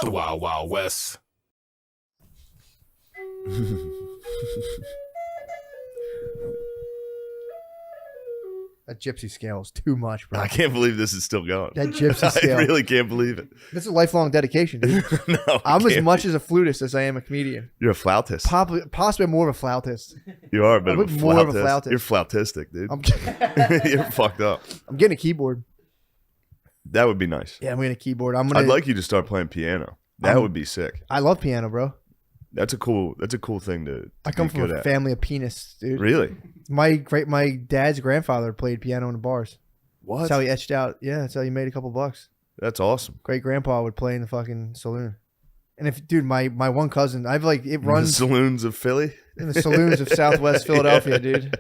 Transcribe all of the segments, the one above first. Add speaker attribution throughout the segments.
Speaker 1: The Wild Wild West.
Speaker 2: That gypsy scale is too much, bro.
Speaker 3: I can't believe this is still going.
Speaker 2: That gypsy scale.
Speaker 3: I really can't believe it.
Speaker 2: This is a lifelong dedication, dude.
Speaker 3: No,
Speaker 2: I'm as
Speaker 3: can't.
Speaker 2: much as a flutist as I am a comedian.
Speaker 3: You're a flautist.
Speaker 2: Possibly more of a flautist.
Speaker 3: You are a bit
Speaker 2: I'm
Speaker 3: of a
Speaker 2: more of a
Speaker 3: flautist.
Speaker 2: flautist.
Speaker 3: You're flautistic, dude.
Speaker 2: I'm
Speaker 3: You're fucked up.
Speaker 2: getting a keyboard.
Speaker 3: That would be nice.
Speaker 2: Yeah, I'm getting a keyboard. I'd
Speaker 3: like you to start playing piano. That would be sick.
Speaker 2: I love piano, bro.
Speaker 3: That's a cool thing to
Speaker 2: I come
Speaker 3: be
Speaker 2: from
Speaker 3: good
Speaker 2: a
Speaker 3: at.
Speaker 2: family of pianists, dude.
Speaker 3: Really?
Speaker 2: My dad's grandfather played piano in the bars.
Speaker 3: What?
Speaker 2: That's how he etched out. Yeah, that's how he made a couple bucks.
Speaker 3: That's awesome.
Speaker 2: Great grandpa would play in the fucking saloon. And if, dude, my one cousin, I've like, it
Speaker 3: In the
Speaker 2: runs
Speaker 3: saloons of Philly?
Speaker 2: in the saloons of Southwest Philadelphia, dude.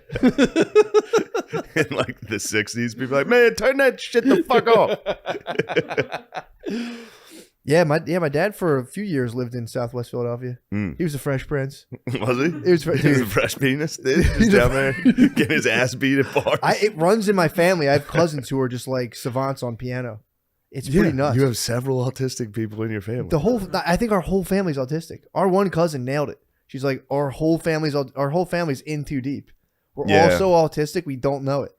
Speaker 3: In like the 60s, people are like, man, turn that shit the fuck off.
Speaker 2: Yeah, my dad for a few years lived in Southwest Philadelphia.
Speaker 3: Mm.
Speaker 2: He was a fresh prince.
Speaker 3: Was he?
Speaker 2: He was,
Speaker 3: He was a
Speaker 2: dude,
Speaker 3: fresh penis, dude. Just down there getting his ass beat at bars.
Speaker 2: it runs in my family. I have cousins who are just like savants on piano. It's pretty nuts.
Speaker 3: You have several autistic people in your family.
Speaker 2: I think our whole family's autistic. Our one cousin nailed it. She's like, our whole family's in too deep. We're all so autistic we don't know it,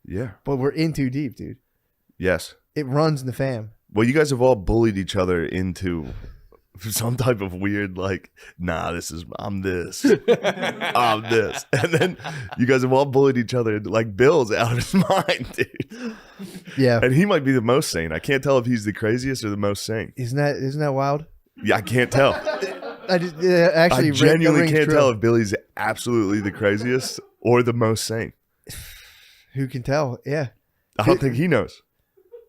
Speaker 3: Yeah.
Speaker 2: but we're in too deep, dude.
Speaker 3: Yes.
Speaker 2: It runs in the fam.
Speaker 3: Well, you guys have all bullied each other into some type of weird, like, nah, I'm this. I'm this. And then you guys have all bullied each other. Like, Bill's out of his mind, dude.
Speaker 2: Yeah,
Speaker 3: And he might be the most sane. I can't tell if he's the craziest or the most sane.
Speaker 2: isn't that wild?
Speaker 3: Yeah, I can't tell.
Speaker 2: I
Speaker 3: Genuinely can't tell if Billy's absolutely the craziest or the most sane.
Speaker 2: Who can tell? Yeah.
Speaker 3: I don't think he knows.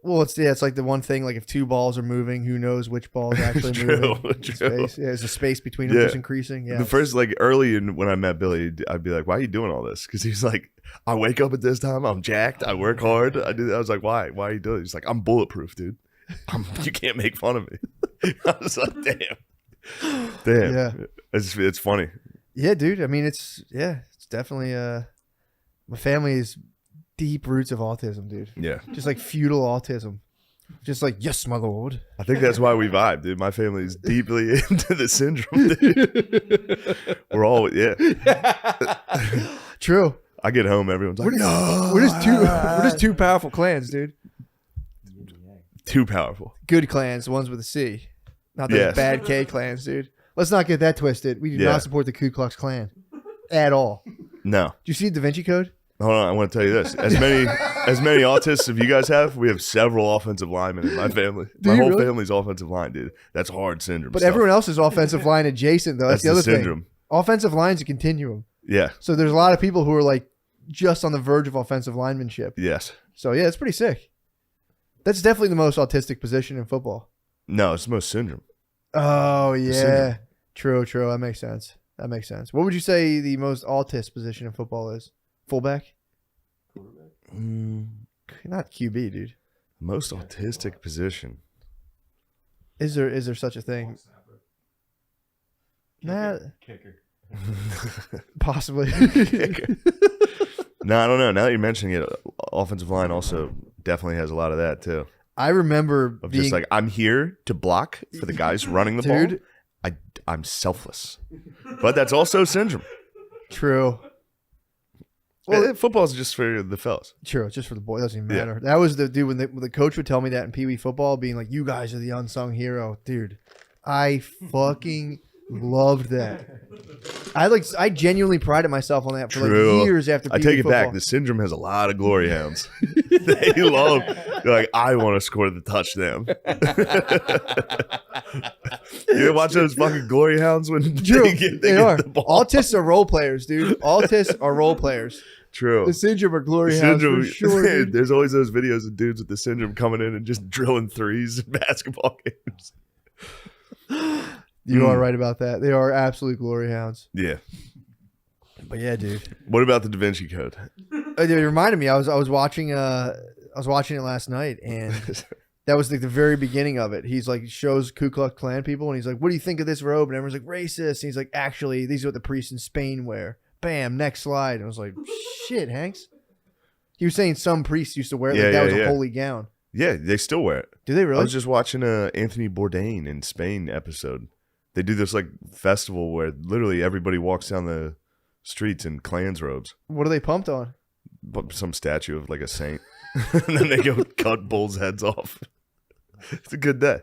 Speaker 2: Well, it's like the one thing, like if two balls are moving, who knows which ball is actually
Speaker 3: True,
Speaker 2: moving? In
Speaker 3: true.
Speaker 2: space. Yeah, is the space between them
Speaker 3: Yeah.
Speaker 2: just increasing? Yeah.
Speaker 3: The first, like, early when I met Billy, I'd be like, why are you doing all this? Because he's like, I wake up at this time, I'm jacked, I work hard. I was like, why? Why are you doing it? He's like, I'm bulletproof, dude. You can't make fun of me. I was like, damn.
Speaker 2: Yeah.
Speaker 3: It's funny.
Speaker 2: Yeah, dude. I mean, it's definitely my family's deep roots of autism, dude.
Speaker 3: Yeah.
Speaker 2: Just like feudal autism. Just like, yes, my lord.
Speaker 3: I think that's why we vibe, dude. My family's deeply into the syndrome, dude. We're all, yeah.
Speaker 2: True.
Speaker 3: I get home, everyone's like,
Speaker 2: We're just two powerful clans, dude.
Speaker 3: too powerful.
Speaker 2: Good clans, the ones with a C. Not those
Speaker 3: Yes.
Speaker 2: bad K clans, dude. Let's not get that twisted. We do
Speaker 3: Yeah.
Speaker 2: not support the Ku Klux Klan at all.
Speaker 3: No.
Speaker 2: Do you see Da Vinci Code?
Speaker 3: Hold on, I want to tell you this. As many autists as you guys have, we have several offensive linemen in my family.
Speaker 2: Do
Speaker 3: My
Speaker 2: you
Speaker 3: whole
Speaker 2: really?
Speaker 3: family's offensive line, dude. That's hard syndrome
Speaker 2: But
Speaker 3: stuff.
Speaker 2: everyone else is offensive line adjacent, though. That's the
Speaker 3: the
Speaker 2: other
Speaker 3: syndrome.
Speaker 2: thing. Offensive line's a continuum.
Speaker 3: Yeah.
Speaker 2: So there's a lot of people who are like just on the verge of offensive linemanship.
Speaker 3: Yes.
Speaker 2: So yeah, it's pretty sick. That's definitely the most autistic position in football.
Speaker 3: No, it's the most syndrome.
Speaker 2: Oh
Speaker 3: syndrome.
Speaker 2: yeah, true. That makes sense. What would you say the most autist position in football is? Fullback? Not QB, dude.
Speaker 3: Most autistic position.
Speaker 2: Is there such a thing? Nah,
Speaker 1: Kicker.
Speaker 2: possibly.
Speaker 3: No, I don't know. Now that you're mentioning it, offensive line also definitely has a lot of that too.
Speaker 2: I remember
Speaker 3: Of
Speaker 2: being
Speaker 3: just like, I'm here to block for the guys running the
Speaker 2: Dude.
Speaker 3: ball. I'm selfless. But that's also syndrome.
Speaker 2: true. Well,
Speaker 3: Football's just for the fellas.
Speaker 2: True, it's just for the boy. It doesn't even
Speaker 3: Yeah.
Speaker 2: matter. That was the dude when the coach would tell me that in Pee Wee football, being like, "You guys are the unsung hero, dude." I fucking loved that. I genuinely prided myself on that for
Speaker 3: True.
Speaker 2: like years after.
Speaker 3: I
Speaker 2: Pee Wee
Speaker 3: take it
Speaker 2: football.
Speaker 3: back. The syndrome has a lot of glory hounds. They're like, I want to score the touchdown. You ever watch those fucking glory hounds when
Speaker 2: True,
Speaker 3: they get
Speaker 2: are.
Speaker 3: the ball?
Speaker 2: Autists are role players, dude. Autists are role players.
Speaker 3: True.
Speaker 2: The syndrome are glory
Speaker 3: The
Speaker 2: hounds
Speaker 3: syndrome,
Speaker 2: for sure. Dude.
Speaker 3: there's always those videos of dudes with the syndrome coming in and just drilling threes in basketball games.
Speaker 2: You are right about that. They are absolute glory hounds.
Speaker 3: Yeah.
Speaker 2: But yeah, dude.
Speaker 3: What about the Da Vinci Code?
Speaker 2: It reminded me. I was watching it last night, and that was like the very beginning of it. He's like shows Ku Klux Klan people, and he's like, "What do you think of this robe?" And everyone's like, "Racist." And he's like, "Actually, these are what the priests in Spain wear." Bam. Next slide. And I was like, "Shit, Hanks." He was saying some priests used to wear it like that was a holy gown.
Speaker 3: Yeah, they still wear it.
Speaker 2: Do they really?
Speaker 3: I was just watching a Anthony Bourdain in Spain episode. They do this like festival where literally everybody walks down the streets in clans robes.
Speaker 2: What are they pumped on?
Speaker 3: Some statue of like a saint. And then they go cut bulls' heads off. It's a good day.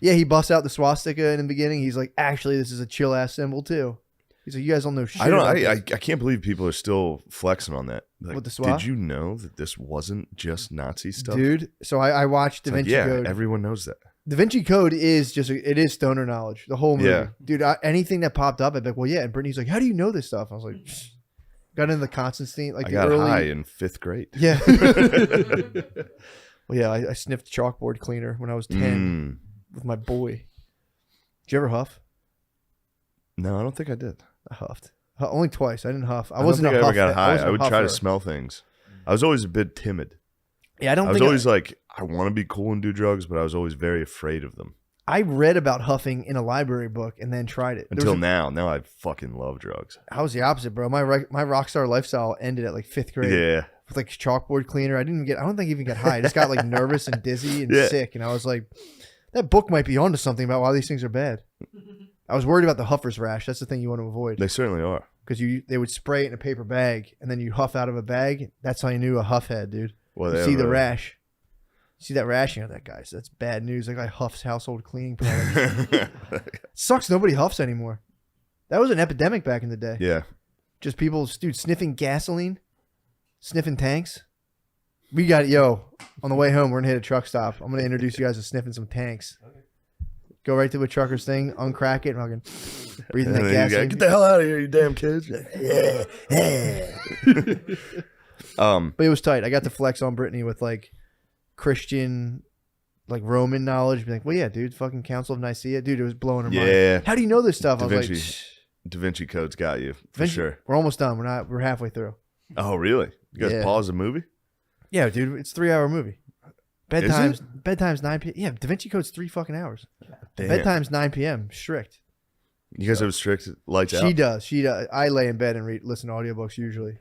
Speaker 2: Yeah, he busts out the swastika in the beginning. He's like, actually, this is a chill ass symbol too. He's like, you guys don't know shit.
Speaker 3: I can't believe people are still flexing on that. Like,
Speaker 2: With the swastika?
Speaker 3: did you know that this wasn't just Nazi stuff?
Speaker 2: Dude, so I watched Da Vinci Code.
Speaker 3: Everyone knows that.
Speaker 2: Da Vinci Code is just, it is stoner knowledge. The whole movie.
Speaker 3: Yeah.
Speaker 2: Dude, anything that popped up, I'd be like, well, yeah. And Brittany's like, how do you know this stuff? I was like, psh. Got into the Constantine. Like
Speaker 3: I
Speaker 2: the
Speaker 3: got
Speaker 2: early...
Speaker 3: high in 5th grade.
Speaker 2: Yeah. Well, yeah, I sniffed chalkboard cleaner when I was 10 with my boy. Did you ever huff?
Speaker 3: No, I don't think I did.
Speaker 2: I huffed. Only twice. I didn't huff.
Speaker 3: I wasn't. I ever got high. I would try to
Speaker 2: huffer.
Speaker 3: smell things. I was always a bit timid.
Speaker 2: Yeah, I
Speaker 3: was always like, I want to be cool and do drugs, but I was always very afraid of them.
Speaker 2: I read about huffing in a library book and then tried it.
Speaker 3: Until now. Now I fucking love drugs.
Speaker 2: I was the opposite, bro. My rock star lifestyle ended at like 5th grade.
Speaker 3: Yeah.
Speaker 2: With like chalkboard cleaner. I don't think I even got high. I just got like nervous and dizzy and sick. And I was like, that book might be onto something about why these things are bad. I was worried about the huffer's rash. That's the thing you want to avoid.
Speaker 3: They certainly are.
Speaker 2: Because they would spray it in a paper bag and then you huff out of a bag. That's how you knew a huff head, dude.
Speaker 3: Well,
Speaker 2: you see the rash. See that rash? You know that guy. So that's bad news. That guy huffs household cleaning products. Sucks nobody huffs anymore. That was an epidemic back in the day.
Speaker 3: Yeah.
Speaker 2: Just people, dude, sniffing gasoline, sniffing tanks. We got it. Yo, on the way home, we're going to hit a truck stop. I'm going to introduce you guys to sniffing some tanks. Go right to a trucker's thing, uncrack it, and fucking breathing that gasoline.
Speaker 3: Get the hell out of here, you damn kids.
Speaker 2: But it was tight. I got to flex on Brittany with like Christian, like Roman knowledge. Be like, well, yeah, dude, fucking Council of Nicaea. Dude, it was blowing her mind. How do you know this stuff? I was like,
Speaker 3: Da Vinci Code's got you, for sure.
Speaker 2: We're almost done. We're halfway through.
Speaker 3: Oh, really? You guys pause the movie?
Speaker 2: Yeah, dude, it's a 3-hour movie. Bedtime's 9 p.m. Yeah, Da Vinci Code's 3 fucking hours.
Speaker 3: Damn.
Speaker 2: Bedtime's 9 p.m. Strict.
Speaker 3: You guys have strict lights out?
Speaker 2: She does. I lay in bed and listen to audiobooks usually.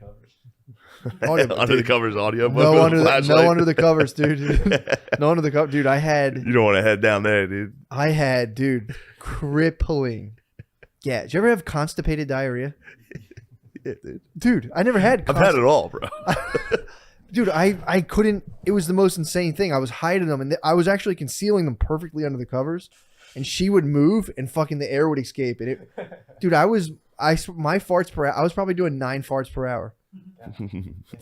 Speaker 3: Under the covers audiobook?
Speaker 2: No under the covers, dude. No under the covers. Dude, I had...
Speaker 3: You don't want to head down there, dude.
Speaker 2: I had, dude, crippling. Yeah. Did you ever have constipated diarrhea?
Speaker 3: Yeah, dude.
Speaker 2: Dude, I never had...
Speaker 3: I've had it all, bro.
Speaker 2: Dude, I couldn't... It was the most insane thing. I was hiding them, and I was actually concealing them perfectly under the covers, and she would move, and fucking the air would escape. And dude, my farts per hour... I was probably doing 9 farts per hour.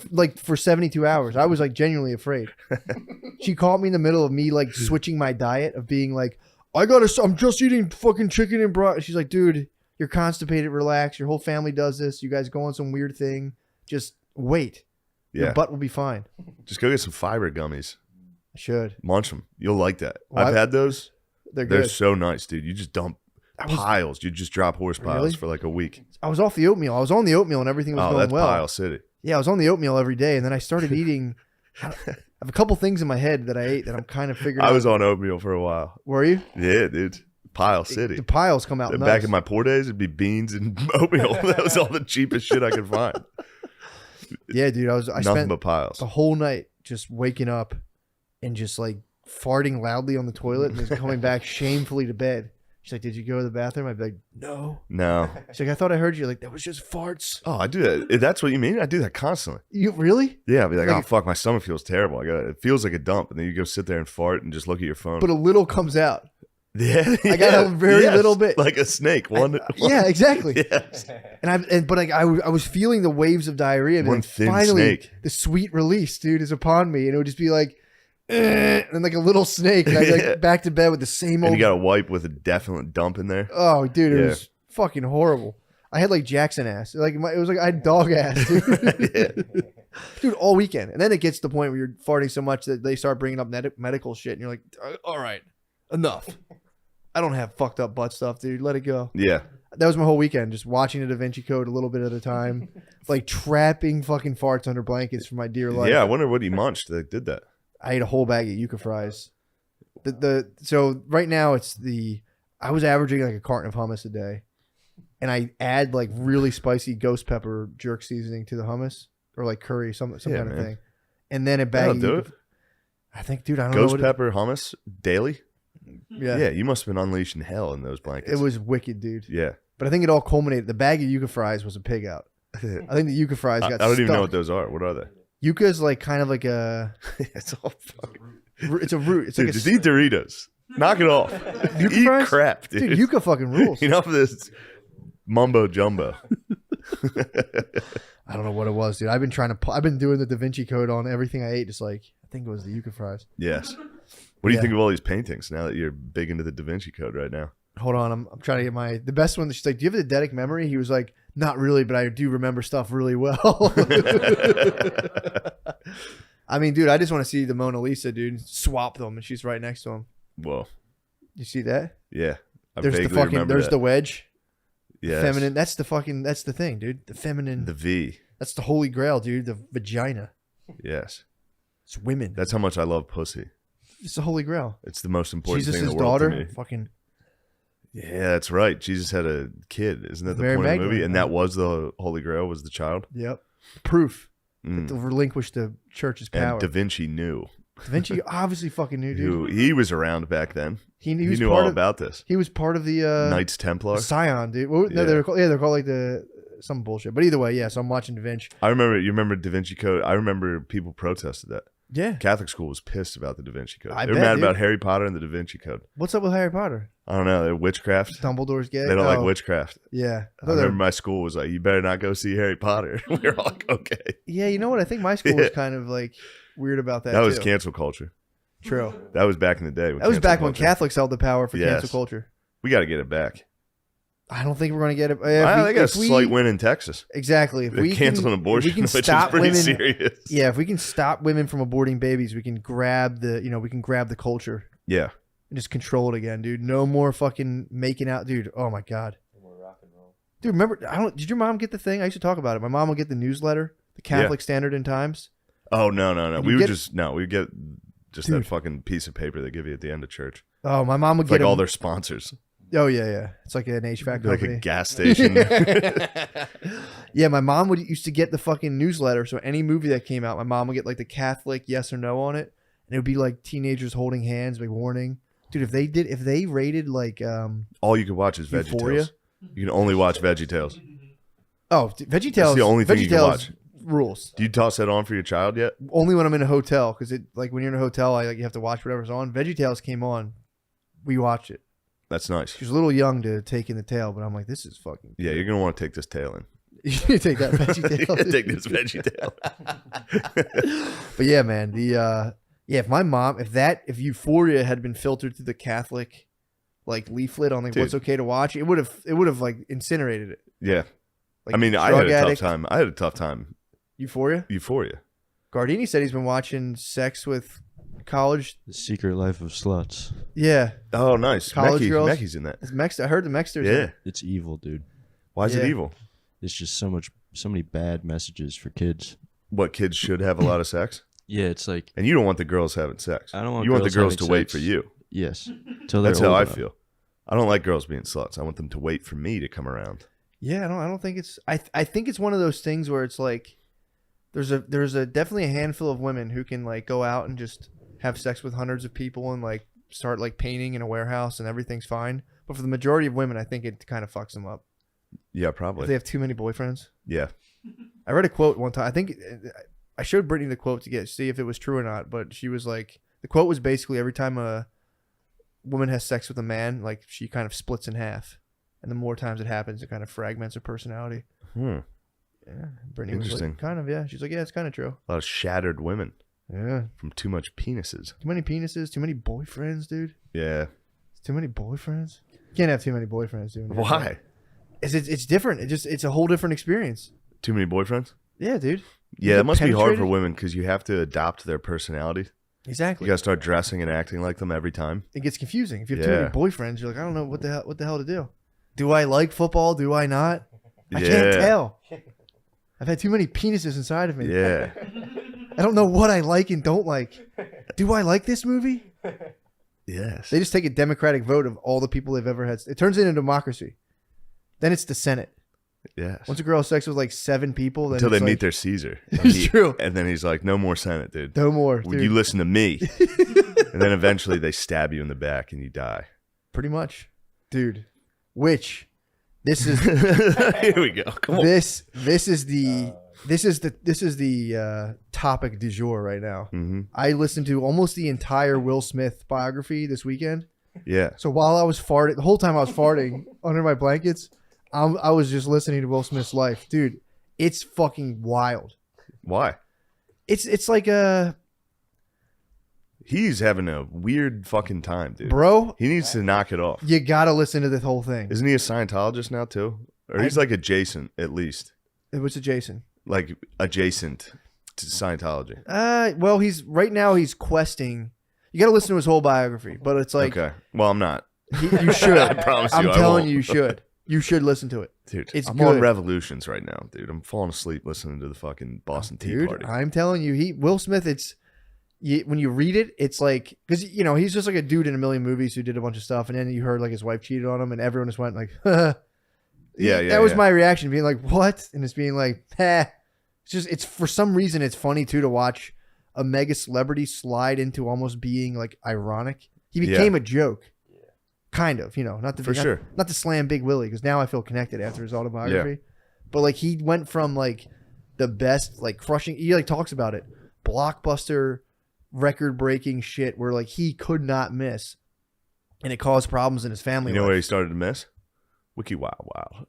Speaker 2: Like, for 72 hours. I was, like, genuinely afraid. She caught me in the middle of me, like, switching my diet of being like, I'm just eating fucking chicken and broth. She's like, dude, you're constipated. Relax. Your whole family does this. You guys go on some weird thing. Just wait. Your butt will be fine.
Speaker 3: Just go get some fiber gummies.
Speaker 2: I should.
Speaker 3: Munch them. You'll like that.
Speaker 2: Well,
Speaker 3: I've had those.
Speaker 2: They're good.
Speaker 3: They're so nice, dude. You just dump piles. You just drop horse piles for like a week.
Speaker 2: I was off the oatmeal. I was on the oatmeal and everything was going
Speaker 3: that's
Speaker 2: well.
Speaker 3: Pile City.
Speaker 2: Yeah, I was on the oatmeal every day, and then I started eating. I have a couple things in my head that I ate that I'm kind of figuring out.
Speaker 3: I was on oatmeal for a while.
Speaker 2: Were you?
Speaker 3: Yeah, dude. Pile City.
Speaker 2: The piles come out nuts.
Speaker 3: Back in my poor days, it'd be beans and oatmeal. That was all the cheapest shit I could find.
Speaker 2: Yeah, dude. I spent
Speaker 3: but piles.
Speaker 2: The whole night just waking up and just like farting loudly on the toilet and then coming back shamefully to bed. She's like, did you go to the bathroom? I'd be like, no.
Speaker 3: She's
Speaker 2: like, I thought I heard you. Like, that was just farts.
Speaker 3: Oh, I do that. If that's what you mean, I do that constantly.
Speaker 2: You really?
Speaker 3: Yeah, I'd be like, oh, fuck, my stomach feels terrible. It feels like a dump. And then you go sit there and fart and just look at your phone.
Speaker 2: But a little comes out.
Speaker 3: Yeah.
Speaker 2: I got a very little bit.
Speaker 3: Like a snake.
Speaker 2: Yeah, exactly.
Speaker 3: Yes.
Speaker 2: But I was feeling the waves of diarrhea. And
Speaker 3: one thin
Speaker 2: finally,
Speaker 3: snake.
Speaker 2: The sweet release, dude, is upon me. And it would just be like, and then like a little snake. And I'd like back to bed with the same old.
Speaker 3: And you got to wipe with a definite dump in there.
Speaker 2: Oh, dude, it was fucking horrible. I had like Jackson ass. Like it was like I had dog ass, dude. Dude, all weekend. And then it gets to the point where you're farting so much that they start bringing up medical shit. And you're like, all right, enough. I don't have fucked up butt stuff, dude. Let it go.
Speaker 3: Yeah.
Speaker 2: That was my whole weekend, just watching the Da Vinci Code a little bit at a time. Like trapping fucking farts under blankets for my dear life.
Speaker 3: Yeah, I wonder what he munched that did that.
Speaker 2: I ate a whole bag of Yucca fries. So right now I was averaging like a carton of hummus a day. And I add like really spicy ghost pepper jerk seasoning to the hummus. Or like curry, some kind of thing. And then a bag of Yucca. I think, dude, I don't know.
Speaker 3: Ghost pepper hummus daily.
Speaker 2: Yeah.
Speaker 3: Yeah, you must have been unleashing hell in those blankets.
Speaker 2: It was wicked, dude.
Speaker 3: Yeah.
Speaker 2: But I think it all culminated. The bag of yuca fries was a pig out. I think the yuca fries got
Speaker 3: I don't even know
Speaker 2: stuck.
Speaker 3: what those are. What are they?
Speaker 2: Yuca is like kind of like a.
Speaker 3: It's all fucking.
Speaker 2: It's a root. It's
Speaker 3: Dude,
Speaker 2: like
Speaker 3: just eat Doritos. Knock it off.
Speaker 2: Yuca
Speaker 3: Eat
Speaker 2: fries?
Speaker 3: crap, dude.
Speaker 2: Dude, yuca fucking rules.
Speaker 3: Enough of this mumbo jumbo.
Speaker 2: I don't know what it was, dude. I've been doing the Da Vinci Code on everything I ate. Just like I think it was the yuca fries.
Speaker 3: Yes. What do you think of all these paintings now that you're big into the Da Vinci Code right now?
Speaker 2: Hold on, I'm trying to get the best one. She's like, "Do you have the eidetic memory?" He was like, "Not really, but I do remember stuff really well." I mean, dude, I just want to see the Mona Lisa, dude. Swap them, and she's right next to him.
Speaker 3: Whoa.
Speaker 2: You see that?
Speaker 3: Yeah.
Speaker 2: There's the wedge.
Speaker 3: Yeah.
Speaker 2: Feminine. That's the thing, dude. The feminine.
Speaker 3: The V.
Speaker 2: That's the holy grail, dude. The vagina.
Speaker 3: Yes.
Speaker 2: It's women.
Speaker 3: That's how much I love pussy.
Speaker 2: It's the holy grail.
Speaker 3: It's the most important
Speaker 2: Jesus'
Speaker 3: thing in the world
Speaker 2: daughter.
Speaker 3: to me.
Speaker 2: Fucking.
Speaker 3: Yeah, that's right. Jesus had a kid. Isn't that the
Speaker 2: Mary
Speaker 3: point of the
Speaker 2: Magdalene,
Speaker 3: movie? And
Speaker 2: right?
Speaker 3: that was the Holy Grail, was the child?
Speaker 2: Yep. Proof.
Speaker 3: Mm.
Speaker 2: To relinquish the church's power.
Speaker 3: And Da Vinci knew.
Speaker 2: Da Vinci obviously fucking knew, dude.
Speaker 3: He was around back then.
Speaker 2: He
Speaker 3: He knew
Speaker 2: part
Speaker 3: all
Speaker 2: of,
Speaker 3: about this.
Speaker 2: He was part of the
Speaker 3: Knights Templar.
Speaker 2: the Scion, dude. Well, no,
Speaker 3: Yeah.
Speaker 2: they're called like the some bullshit. But either way, yeah. So I'm watching Da Vinci.
Speaker 3: You remember Da Vinci Code? I remember people protested that.
Speaker 2: Yeah.
Speaker 3: Catholic school was pissed about the Da Vinci Code.
Speaker 2: I
Speaker 3: They were
Speaker 2: bet,
Speaker 3: mad
Speaker 2: dude.
Speaker 3: about Harry Potter and the Da Vinci Code.
Speaker 2: What's up with Harry Potter?
Speaker 3: I don't know. They're witchcraft.
Speaker 2: Dumbledore's gay.
Speaker 3: They don't like
Speaker 2: Oh,
Speaker 3: witchcraft.
Speaker 2: Yeah.
Speaker 3: I remember my school was like, you better not go see Harry Potter. We were all like, okay.
Speaker 2: Yeah, you know what? I think my school was kind of like weird about that.
Speaker 3: That was
Speaker 2: too.
Speaker 3: cancel culture.
Speaker 2: True.
Speaker 3: That was back in the day.
Speaker 2: That was back when Catholics held the power for
Speaker 3: Yes.
Speaker 2: cancel culture.
Speaker 3: We got to get it back.
Speaker 2: I don't think we're going to get it.
Speaker 3: I got a slight win in Texas.
Speaker 2: Exactly. If
Speaker 3: They
Speaker 2: we
Speaker 3: canceled abortion,
Speaker 2: if we can
Speaker 3: which
Speaker 2: stop
Speaker 3: is pretty
Speaker 2: women,
Speaker 3: serious.
Speaker 2: Yeah, if we can stop women from aborting babies, we can grab the culture
Speaker 3: Yeah.
Speaker 2: and just control it again, dude. No more fucking making out, dude. Oh my god.
Speaker 1: No more rock and roll.
Speaker 2: Dude, remember? Did your mom get the thing? I used to talk about it. My mom would get the newsletter, the Catholic Standard and Times.
Speaker 3: Oh, no.
Speaker 2: And
Speaker 3: We
Speaker 2: you
Speaker 3: would
Speaker 2: get-
Speaker 3: we get just
Speaker 2: Dude.
Speaker 3: that fucking piece of paper they give you at the end of church.
Speaker 2: Oh, my mom would
Speaker 3: It's
Speaker 2: get
Speaker 3: like all
Speaker 2: them-
Speaker 3: their sponsors.
Speaker 2: Oh yeah. It's like an HVAC
Speaker 3: Like
Speaker 2: company.
Speaker 3: a gas station.
Speaker 2: Yeah, my mom used to get the fucking newsletter. So any movie that came out, my mom would get like the Catholic yes or no on it, and it would be like teenagers holding hands, like warning. Dude, if they rated like
Speaker 3: All you can watch is
Speaker 2: Euphoria?
Speaker 3: VeggieTales. You can only watch VeggieTales.
Speaker 2: VeggieTales,
Speaker 3: That's the only thing you can
Speaker 2: VeggieTales
Speaker 3: watch.
Speaker 2: rules.
Speaker 3: Do you toss that on for your child yet?
Speaker 2: Only when I'm in a hotel, because it like when you're in a hotel, you have to watch whatever's on. VeggieTales came on, we watched it.
Speaker 3: That's nice.
Speaker 2: She was a little young to take in the tail, but I'm like, this is fucking.
Speaker 3: Yeah, you're going to want to take this tail in.
Speaker 2: You take that VeggieTale.
Speaker 3: Take this VeggieTale.
Speaker 2: But yeah, man, if my mom, if Euphoria had been filtered through the Catholic like leaflet on like
Speaker 3: Dude.
Speaker 2: what's okay to watch, it would have like incinerated it.
Speaker 3: Yeah.
Speaker 2: Like,
Speaker 3: I mean, I
Speaker 2: drug
Speaker 3: had a
Speaker 2: addict.
Speaker 3: tough time. I had a tough time.
Speaker 2: Euphoria. Gardini said he's been watching sex with college.
Speaker 1: The Secret Life of Sluts.
Speaker 2: Yeah,
Speaker 3: Oh, nice.
Speaker 2: College girls.
Speaker 3: Mecky's in that.
Speaker 2: it's I heard the Mexters.
Speaker 3: Yeah.
Speaker 1: It's evil, dude.
Speaker 3: Why is it
Speaker 2: Yeah.
Speaker 3: evil?
Speaker 1: It's just so many bad messages for kids.
Speaker 3: What, kids should have a lot of sex?
Speaker 1: Yeah, it's like
Speaker 3: And you don't want the girls having sex.
Speaker 1: I don't want
Speaker 3: You want the girls
Speaker 1: having
Speaker 3: to wait
Speaker 1: sex.
Speaker 3: for you.
Speaker 1: Yes, till they're
Speaker 3: That's how
Speaker 1: old
Speaker 3: I
Speaker 1: enough.
Speaker 3: feel. I don't like girls being sluts. I want them to wait for me to come around.
Speaker 2: Yeah, I don't think it's. I think it's one of those things where it's like, there's a definitely a handful of women who can like go out and just have sex with hundreds of people and like start like painting in a warehouse and everything's fine. But for the majority of women, I think it kind of fucks them up.
Speaker 3: Yeah,
Speaker 2: If
Speaker 3: probably.
Speaker 2: they have too many boyfriends.
Speaker 3: Yeah.
Speaker 2: I read a quote one time. I think I showed Brittany the quote to see if it was true or not. But she was like, the quote was basically every time a woman has sex with a man, like she kind of splits in half, and the more times it happens, it kind of fragments her personality.
Speaker 3: Hmm.
Speaker 2: Yeah, Brittany was
Speaker 3: Interesting.
Speaker 2: like, kind of, yeah. She's like, yeah, it's kind of true.
Speaker 3: A lot of shattered women
Speaker 2: Yeah,
Speaker 3: from too much penises.
Speaker 2: too many penises, too many boyfriends, dude.
Speaker 3: Yeah.
Speaker 2: Too many boyfriends. You can't have too many boyfriends, dude.
Speaker 3: Why?
Speaker 2: It's different. It's a whole different experience.
Speaker 3: Too many boyfriends?
Speaker 2: Yeah, dude.
Speaker 3: Yeah,
Speaker 2: get
Speaker 3: it must be hard for
Speaker 2: penetrated?
Speaker 3: women because you have to adopt their personality.
Speaker 2: Exactly.
Speaker 3: You got to start dressing and acting like them every time.
Speaker 2: It gets confusing. If you have too many
Speaker 3: Yeah.
Speaker 2: boyfriends, you're like, I don't know what the hell to do. Do I like football? Do I not? I
Speaker 3: Yeah.
Speaker 2: can't tell. I've had too many penises inside of me.
Speaker 3: Yeah.
Speaker 2: I don't know what I like and don't like. Do I like this movie?
Speaker 3: Yes.
Speaker 2: They just take a democratic vote of all the people they've ever had. It turns into a democracy. Then it's the Senate.
Speaker 3: Yes.
Speaker 2: Once a girl has sex with like 7 people, then
Speaker 3: Until they
Speaker 2: it's
Speaker 3: meet
Speaker 2: like,
Speaker 3: their Caesar.
Speaker 2: It's true.
Speaker 3: And then he's like, no more Senate, dude.
Speaker 2: No more.
Speaker 3: Would
Speaker 2: Dude.
Speaker 3: you listen to me? And then eventually they stab you in the back and you die.
Speaker 2: Pretty much, dude. Which this is
Speaker 3: Here we go. Come on.
Speaker 2: this is the topic du jour right now.
Speaker 3: Mm-hmm.
Speaker 2: I listened to almost the entire Will Smith biography this weekend.
Speaker 3: Yeah.
Speaker 2: So while I was farting, the whole time I was farting under my blankets, I was just listening to Will Smith's life, dude. It's fucking wild.
Speaker 3: Why?
Speaker 2: It's like a
Speaker 3: He's having a weird fucking time, dude.
Speaker 2: bro.
Speaker 3: He needs to knock it off.
Speaker 2: You gotta listen to this whole thing.
Speaker 3: Isn't he a Scientologist now too? Or he's like adjacent, at least.
Speaker 2: What's it, Jason?
Speaker 3: Like adjacent to Scientology.
Speaker 2: Well, he's questing. You gotta listen to his whole biography, but it's like
Speaker 3: Okay. Well, I'm not.
Speaker 2: you should.
Speaker 3: I promise you
Speaker 2: I'm
Speaker 3: I
Speaker 2: telling
Speaker 3: won't.
Speaker 2: you should. You should listen to it.
Speaker 3: Dude,
Speaker 2: It's
Speaker 3: I'm on
Speaker 2: good.
Speaker 3: revolutions right now, dude. I'm falling asleep listening to the fucking Boston Tea
Speaker 2: Dude,
Speaker 3: Party.
Speaker 2: I'm telling you, Will Smith, when you read it, it's like, because, he's just like a dude in a million movies who did a bunch of stuff, and then you heard like his wife cheated on him, and everyone just went like,
Speaker 3: Yeah.
Speaker 2: That was my reaction, being like, what? And it's being like, it's for some reason, it's funny too to watch a mega celebrity slide into almost being like ironic. He became a joke. Kind of, not to slam Big Willie, because now I feel connected after his autobiography. But like he went from like the best, like crushing, he like talks about it, blockbuster, record breaking shit where like he could not miss, and it caused problems in his family.
Speaker 3: You know
Speaker 2: life.
Speaker 3: where he started to miss? Wiki Wow Wow.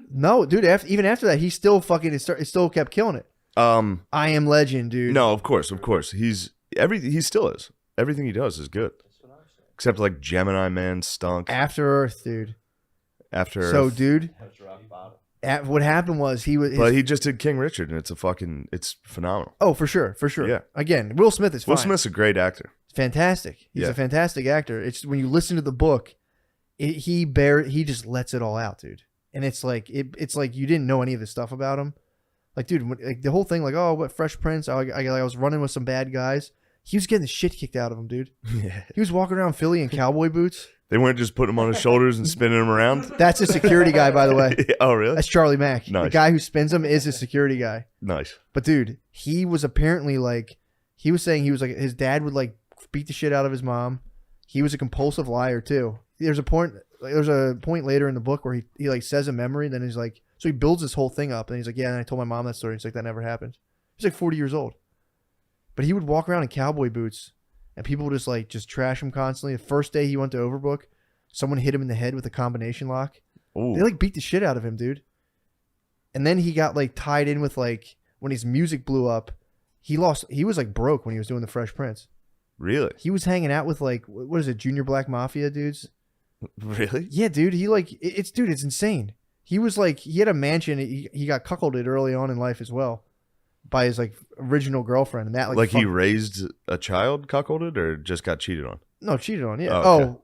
Speaker 2: No, dude. Even after that, he still fucking it still kept killing it. I Am Legend, dude.
Speaker 3: No, of course. He still is. Everything he does is good. Except like Gemini Man stunk.
Speaker 2: After Earth, dude.
Speaker 3: After
Speaker 2: So,
Speaker 3: Earth.
Speaker 2: dude, what happened was
Speaker 3: But he just did King Richard, and it's phenomenal.
Speaker 2: Oh, for sure.
Speaker 3: Yeah.
Speaker 2: Again, Will Smith is fine.
Speaker 3: Will Smith's a great actor.
Speaker 2: Fantastic. He's a fantastic actor. It's when you listen to the book, he just lets it all out, dude. And it's like it's like you didn't know any of this stuff about him. Like, dude, like the whole thing, like, oh, what Fresh Prince? I was running with some bad guys. He was getting the shit kicked out of him, dude.
Speaker 3: Yeah.
Speaker 2: He was walking around Philly in cowboy boots.
Speaker 3: They weren't just putting him on his shoulders and spinning him around.
Speaker 2: That's a security guy, by the way.
Speaker 3: Oh, really?
Speaker 2: That's Charlie Mack.
Speaker 3: Nice.
Speaker 2: The guy who spins him is a security guy.
Speaker 3: Nice.
Speaker 2: But dude, he was apparently like, he was saying he was like, his dad would like beat the shit out of his mom. He was a compulsive liar too. There's a point later in the book where he like says a memory, then he's like, so he builds this whole thing up, and he's like, yeah, and I told my mom that story. He's like, that never happened. He's like 40 years old, but he would walk around in cowboy boots, and people would just trash him constantly. The first day he went to Overbrook, someone hit him in the head with a combination lock.
Speaker 3: Ooh.
Speaker 2: They like beat the shit out of him, dude. And then he got like tied in with like when his music blew up, he was like broke when he was doing the Fresh Prince.
Speaker 3: Really?
Speaker 2: He was hanging out with like, what is it, Junior Black Mafia dudes?
Speaker 3: Really?
Speaker 2: Yeah, dude. He like, it's insane. He was like, he had a mansion. He got cuckolded early on in life as well by his like original girlfriend. And that like
Speaker 3: he raised a child cuckolded or just got cheated on?
Speaker 2: No, cheated on. Yeah.
Speaker 3: Oh, okay.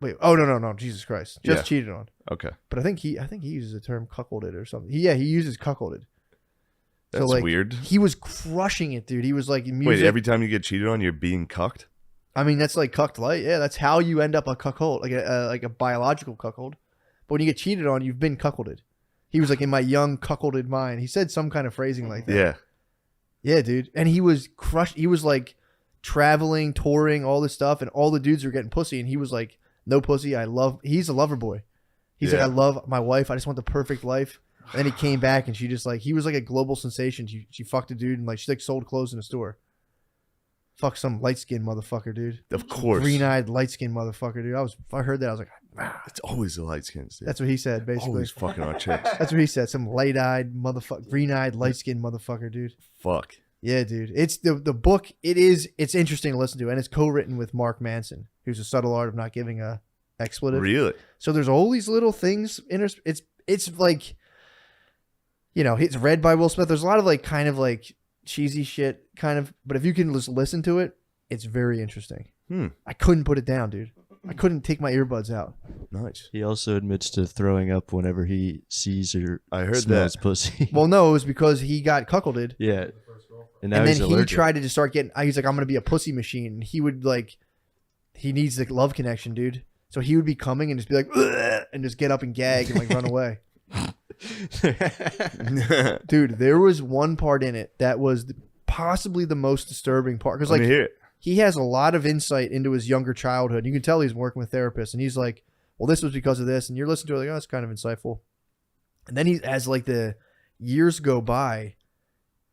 Speaker 2: Wait. Oh, no. Jesus Christ. Just cheated on.
Speaker 3: Okay.
Speaker 2: But I think he uses the term cuckolded or something. He uses cuckolded.
Speaker 3: That's
Speaker 2: like,
Speaker 3: weird.
Speaker 2: He was crushing it, dude. He was like music.
Speaker 3: Wait, every time you get cheated on, you're being cucked?
Speaker 2: I mean, that's like cucked light. Yeah, that's how you end up a cuckold, like a biological cuckold. But when you get cheated on, you've been cuckolded. He was like, in my young cuckolded mind. He said some kind of phrasing like that.
Speaker 3: Yeah.
Speaker 2: Yeah, dude. And he was crushed. He was like traveling, touring, all this stuff, and all the dudes were getting pussy, and he was like, no pussy. He's a lover boy. He's like, I love my wife. I just want the perfect life. And then he came back, and she just like, he was like a global sensation. She fucked a dude, and like she like sold clothes in a store. Fuck some light skinned motherfucker, dude.
Speaker 3: Of course.
Speaker 2: Green eyed light skinned motherfucker, dude. I heard that. I was like, ah.
Speaker 3: It's always the light skins, dude.
Speaker 2: That's what he said, basically.
Speaker 3: Always fucking on chicks.
Speaker 2: That's what he said. Some light eyed motherfucker, green eyed, light skinned motherfucker, dude.
Speaker 3: Fuck.
Speaker 2: Yeah, dude. It's the book. It's interesting to listen to, and it's co-written with Mark Manson, who's a subtle art of not giving a expletive.
Speaker 3: Really?
Speaker 2: So there's all these little things. It's like, it's read by Will Smith. There's a lot of like kind of like cheesy shit, kind of. But if you can just listen to it, it's very interesting. I couldn't put it down, dude. I couldn't take my earbuds out.
Speaker 3: Nice.
Speaker 1: He also admits to throwing up whenever he sees or
Speaker 3: I heard
Speaker 1: smells
Speaker 3: that.
Speaker 1: pussy.
Speaker 2: Well, no, it was because he got cuckolded.
Speaker 1: Yeah. And now
Speaker 2: And
Speaker 1: he's
Speaker 2: then he
Speaker 1: allergic.
Speaker 2: tried to just start getting. He's like, I'm gonna be a pussy machine. And he would like, he needs the love connection, dude. So he would be coming and just be like, "Ugh," and just get up and gag and like run away. Dude, there was one part in it that was possibly the most disturbing part. Because
Speaker 3: Let me hear it.
Speaker 2: he has a lot of insight into his younger childhood. You can tell he's working with therapists. And he's like, well, this was because of this. And you're listening to it like, oh, that's kind of insightful. And then as like the years go by,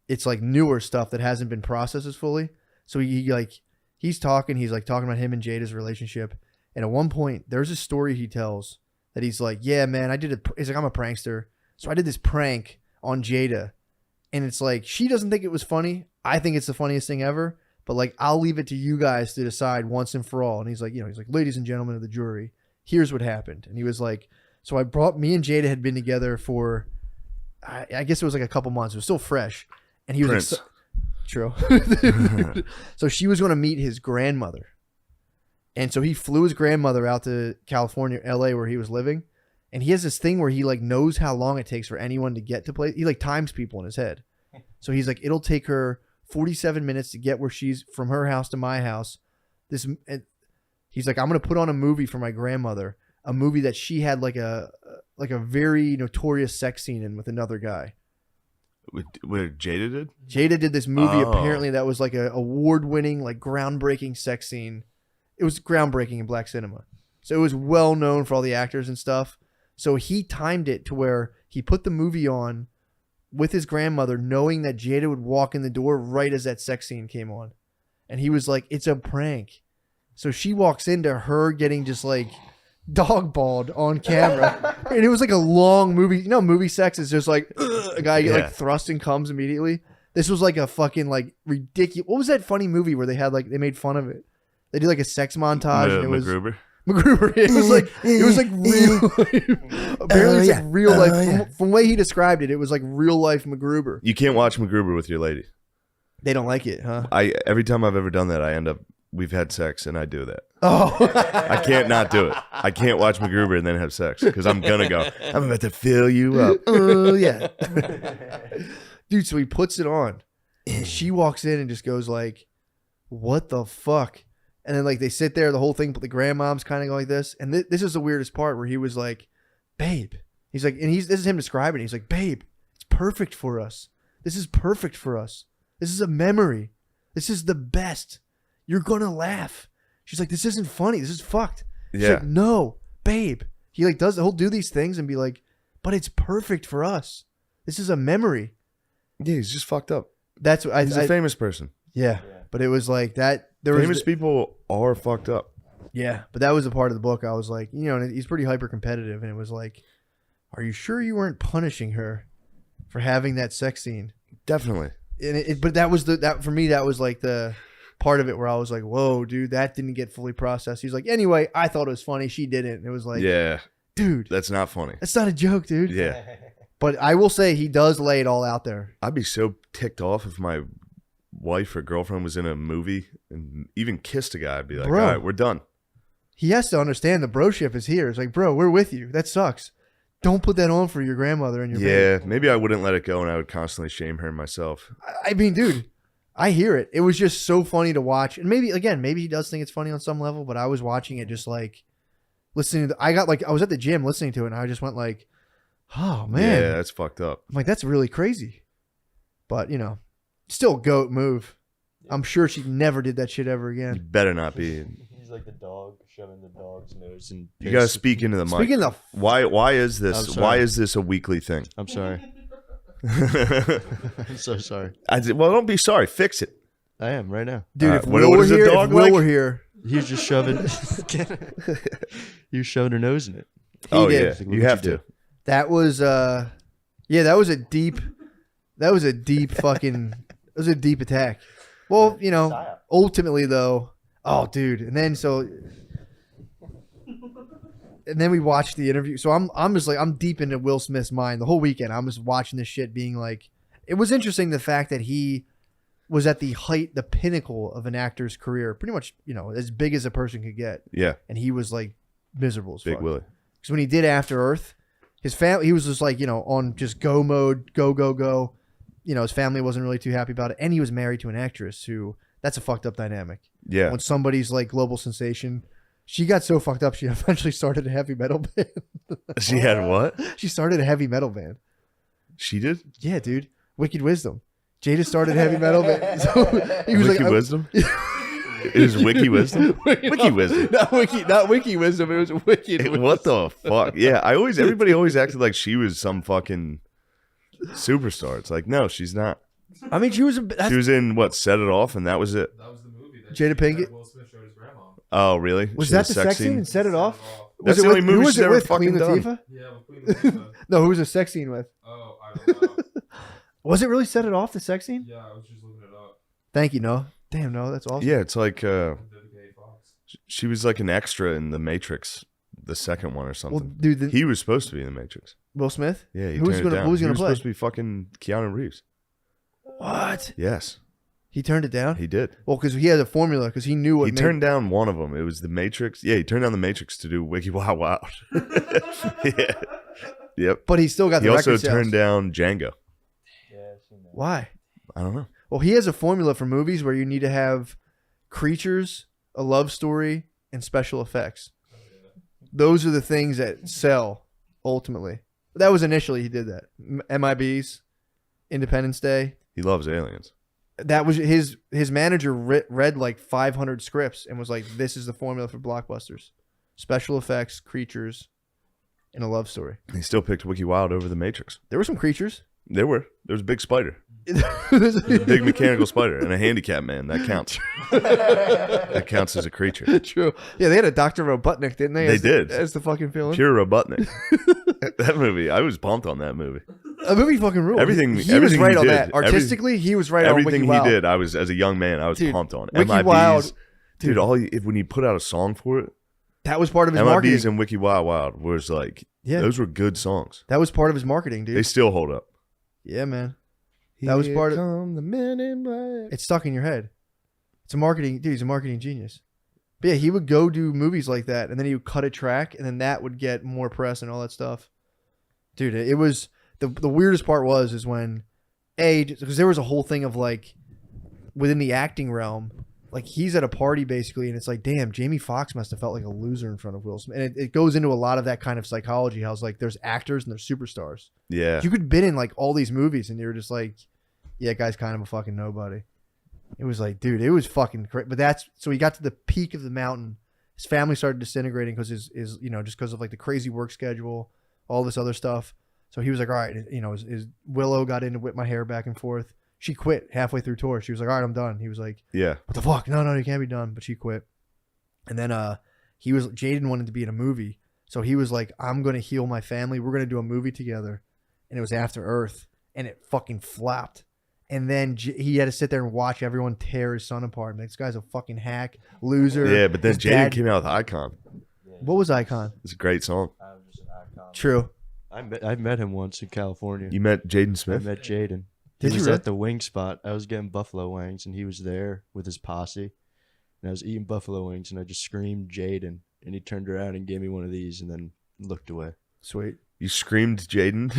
Speaker 2: it's like newer stuff that hasn't been processed as fully. So he's talking about him and Jada's relationship. And at one point, there's a story he tells that he's like, yeah, man, he's like, I'm a prankster. So I did this prank on Jada. And it's like, she doesn't think it was funny. I think it's the funniest thing ever. But like, I'll leave it to you guys to decide once and for all. And he's like, ladies and gentlemen of the jury, here's what happened. And he was like, so me and Jada had been together for, I guess it was like a couple months. It was still fresh. And he was
Speaker 3: Prince.
Speaker 2: like, true. So she was going to meet his grandmother. And so he flew his grandmother out to California, LA, where he was living. And he has this thing where he like knows how long it takes for anyone to get to place. He like times people in his head. So he's like, it'll take her 47 minutes to get where she's from her house to my house. He's like, I'm going to put on a movie for my grandmother, a movie that she had like a very notorious sex scene in with another guy.
Speaker 3: What Jada did?
Speaker 2: Jada did this movie apparently that was like a award-winning, like groundbreaking sex scene. It was groundbreaking in black cinema. So it was well known for all the actors and stuff. So he timed it to where he put the movie on with his grandmother, knowing that Jada would walk in the door right as that sex scene came on. And he was like, it's a prank. So she walks into her getting just like dog-balled on camera. And it was like a long movie. You know, movie sex is just like a guy get like thrust and comes immediately. This was like a fucking like ridiculous. What was that funny movie where they had like, they made fun of it? They did like a sex montage. And it was MacGruber. It was like real life. Apparently it's like real life. From the way he described it, it was like real life MacGruber.
Speaker 3: You can't watch MacGruber with your lady.
Speaker 2: They don't like it, huh?
Speaker 3: Every time I've ever done that, we've had sex and I do that.
Speaker 2: Oh.
Speaker 3: I can't not do it. I can't watch MacGruber and then have sex because I'm going to go, I'm about to fill you up. Oh, yeah.
Speaker 2: Dude, so he puts it on and she walks in and just goes like, what the fuck? And then like they sit there, the whole thing, but the grandmom's kind of going like this. And this is the weirdest part where he was like, babe. He's like, and this is him describing it. He's like, babe, it's perfect for us. This is perfect for us. This is a memory. This is the best. You're going to laugh. She's like, this isn't funny. This is fucked. She's like, no, babe. He like he'll do these things and be like, but it's perfect for us. This is a memory.
Speaker 3: Yeah, he's just fucked up.
Speaker 2: That's what
Speaker 3: he's a famous person.
Speaker 2: Yeah. But it was like that.
Speaker 3: Famous people are fucked up.
Speaker 2: Yeah. But that was a part of the book. I was like, and he's pretty hyper competitive. And it was like, are you sure you weren't punishing her for having that sex scene?
Speaker 3: Definitely.
Speaker 2: And but that was that for me, that was like the part of it where I was like, whoa, dude, that didn't get fully processed. He's like, anyway, I thought it was funny. She didn't. And it was like,
Speaker 3: yeah,
Speaker 2: dude,
Speaker 3: that's not funny.
Speaker 2: That's not a joke, dude.
Speaker 3: Yeah.
Speaker 2: But I will say he does lay it all out there.
Speaker 3: I'd be so ticked off if my wife or girlfriend was in a movie and even kissed a guy. I'd be like,
Speaker 2: bro,
Speaker 3: all right, we're done.
Speaker 2: He has to understand the broship is here. It's like, bro, we're with you. That sucks. Don't put that on for your grandmother and your baby.
Speaker 3: Maybe I wouldn't let it go and I would constantly shame her myself.
Speaker 2: I mean, dude, I hear it. It was just so funny to watch. And maybe he does think it's funny on some level, but I was watching it just like listening to I was at the gym listening to it and I just went like, oh man.
Speaker 3: Yeah, that's fucked up.
Speaker 2: I'm like, that's really crazy. But, still goat move. I'm sure she never did that shit ever again.
Speaker 3: You better not be.
Speaker 1: He's like the dog shoving the dog's nose and
Speaker 3: you gotta speak into the mic.
Speaker 2: Speaking of
Speaker 3: why is this a weekly thing?
Speaker 1: I'm sorry. I'm so sorry.
Speaker 3: Well, don't be sorry. Fix it.
Speaker 1: I am right now.
Speaker 2: Dude, if
Speaker 3: what
Speaker 2: Will were
Speaker 3: is a
Speaker 2: here,
Speaker 3: dog
Speaker 2: if Will
Speaker 3: like?
Speaker 2: were here.
Speaker 1: He was just shoving. He was shoving her nose in it.
Speaker 3: Oh
Speaker 2: did.
Speaker 3: yeah,
Speaker 1: Like, what
Speaker 3: you
Speaker 1: would
Speaker 3: have
Speaker 1: you
Speaker 3: to.
Speaker 1: do?
Speaker 2: That was that was a deep fucking it was a deep attack. Well, ultimately though, oh dude, and then we watched the interview. So I'm just like, I'm deep into Will Smith's mind the whole weekend. I'm just watching this shit being like, it was interesting the fact that he was at the height, the pinnacle of an actor's career, pretty much, as big as a person could get.
Speaker 3: Yeah.
Speaker 2: And he was like miserable as fuck.
Speaker 3: Big Willie.
Speaker 2: Because when he did After Earth, his family, he was just like, on just go mode, go. His family wasn't really too happy about it. And he was married to an actress who, that's a fucked up dynamic.
Speaker 3: Yeah.
Speaker 2: When somebody's like global sensation, She got so fucked up. She eventually started a heavy metal band.
Speaker 3: She had what?
Speaker 2: She started a heavy metal band.
Speaker 3: She did?
Speaker 2: Yeah, dude. Wicked Wisdom. Jada started a heavy metal band. So he was
Speaker 3: Wiki
Speaker 2: like,
Speaker 3: Wisdom? It is Wiki Wisdom? Wiki Wisdom.
Speaker 2: Not Wiki Wisdom. It was Wicked Wisdom.
Speaker 3: What the fuck? Yeah, everybody always acted like she was some fucking superstar. It's like, no, she's not.
Speaker 2: I mean, she was
Speaker 3: in what, Set It Off, and that was it.
Speaker 4: That was the movie that
Speaker 2: Jada Pinkett?
Speaker 4: Will Smith showed his grandma.
Speaker 3: Oh, really?
Speaker 2: Was
Speaker 3: She
Speaker 2: that
Speaker 3: had
Speaker 2: the
Speaker 3: a
Speaker 2: sex scene and Set It Off?
Speaker 3: That's
Speaker 2: Was it
Speaker 3: the only
Speaker 2: with-
Speaker 3: movie
Speaker 2: who was
Speaker 3: she's
Speaker 2: it
Speaker 3: ever
Speaker 2: with? Queen
Speaker 3: fucking done.
Speaker 2: Latifah?
Speaker 4: Yeah, with Queen Latifah.
Speaker 2: No, who was the sex scene with?
Speaker 4: Oh, I don't know.
Speaker 2: Was it really Set It Off, the sex scene?
Speaker 4: Yeah, I was just looking it up.
Speaker 2: Thank you, Noah. Damn, Noah, that's awesome.
Speaker 3: Yeah, it's like
Speaker 4: Vivica A. Fox.
Speaker 3: she was like an extra in The Matrix, the second one or
Speaker 2: Well,
Speaker 3: something.
Speaker 2: dude,
Speaker 3: He was supposed to be in The Matrix.
Speaker 2: Will Smith?
Speaker 3: Yeah, he
Speaker 2: Who's
Speaker 3: turned
Speaker 2: gonna-
Speaker 3: it down.
Speaker 2: who's
Speaker 3: He
Speaker 2: gonna
Speaker 3: was
Speaker 2: play?
Speaker 3: supposed to be fucking Keanu Reeves.
Speaker 2: What?
Speaker 3: Yes,
Speaker 2: He turned it down?
Speaker 3: he did.
Speaker 2: Well, because he had a formula, because he knew what
Speaker 3: He turned down one of them. It was The Matrix. Yeah, he turned down The Matrix to do Wiki Wild Wild. Yeah. Yep.
Speaker 2: But he still got
Speaker 3: He
Speaker 2: the
Speaker 3: also
Speaker 2: record sales.
Speaker 3: turned down Django.
Speaker 2: Why?
Speaker 3: I don't know.
Speaker 2: Well, he has a formula for movies where you need to have creatures, a love story, and special effects. Those are the things that sell, ultimately. That was initially he did that. MIBs, Independence Day.
Speaker 3: He loves aliens.
Speaker 2: That was his manager read like 500 scripts and was like, this is the formula for blockbusters. Special effects, creatures, and a love story.
Speaker 3: He still picked Wiki Wild over The Matrix.
Speaker 2: There were some creatures.
Speaker 3: There was a big spider. There's a big mechanical spider and a handicap man. That counts. That counts as a creature.
Speaker 2: True. Yeah, they had a Dr. Robotnik, didn't they?
Speaker 3: They did.
Speaker 2: As the fucking villain.
Speaker 3: Pure Robotnik. That movie, I was pumped on that movie.
Speaker 2: A movie fucking ruled.
Speaker 3: Everything-
Speaker 2: He
Speaker 3: everything
Speaker 2: was right
Speaker 3: he
Speaker 2: on
Speaker 3: did.
Speaker 2: that. Artistically, he was right on
Speaker 3: Everything
Speaker 2: Wiki
Speaker 3: he
Speaker 2: Wild.
Speaker 3: did, I was, as a young man, I was
Speaker 2: Dude,
Speaker 3: pumped on.
Speaker 2: Wiki
Speaker 3: MIBs,
Speaker 2: Wild-
Speaker 3: dude, when he put out a song for it,
Speaker 2: That was part of his
Speaker 3: MIBs
Speaker 2: marketing.
Speaker 3: and Wiki Wild Wild was like,
Speaker 2: Yeah.
Speaker 3: those were good songs.
Speaker 2: That was part of his marketing, dude.
Speaker 3: They still hold up.
Speaker 2: Yeah, man. That was part of-
Speaker 3: Come the Men in Black.
Speaker 2: It's stuck in your head. It's a marketing, dude. He's a marketing genius. But yeah, he would go do movies like that, and then he would cut a track, and then that would get more press and all that stuff. Dude, it was the weirdest part is when because there was a whole thing of like within the acting realm, like he's at a party basically, and it's like, damn, Jamie Foxx must have felt like a loser in front of Will Smith, and it goes into a lot of that kind of psychology. How it's like there's actors and there's superstars.
Speaker 3: Yeah.
Speaker 2: You could have been in like all these movies, and you're just like, yeah, guy's kind of a fucking nobody. It was like, dude, it was fucking crazy. But so he got to the peak of the mountain. His family started disintegrating because his just because of like the crazy work schedule, all this other stuff. So he was like, all right, his Willow got in to whip my hair back and forth. She quit halfway through tour. She was like, all right, I'm done. He was like,
Speaker 3: Yeah.
Speaker 2: what the fuck? No, you can't be done. But she quit. And then Jaden wanted to be in a movie. So he was like, I'm going to heal my family. We're going to do a movie together. And it was After Earth. And it fucking flopped. And then he had to sit there and watch everyone tear his son apart. Like, this guy's a fucking hack, loser.
Speaker 3: Yeah, but then
Speaker 2: His
Speaker 3: Jaden
Speaker 2: dad-
Speaker 3: came out with Icon.
Speaker 2: What was Icon?
Speaker 3: It's a great song.
Speaker 2: True.
Speaker 1: I met him once in California.
Speaker 3: You met Jaden
Speaker 1: I
Speaker 3: Smith?
Speaker 1: met Jaden.
Speaker 2: Did
Speaker 1: He
Speaker 2: you
Speaker 1: was
Speaker 2: really?
Speaker 1: at the wing spot. I was getting buffalo wings, and he was there with his posse. And I was eating buffalo wings, and I just screamed Jaden, and he turned around and gave me one of these, and then looked away.
Speaker 2: Sweet.
Speaker 3: You screamed Jaden?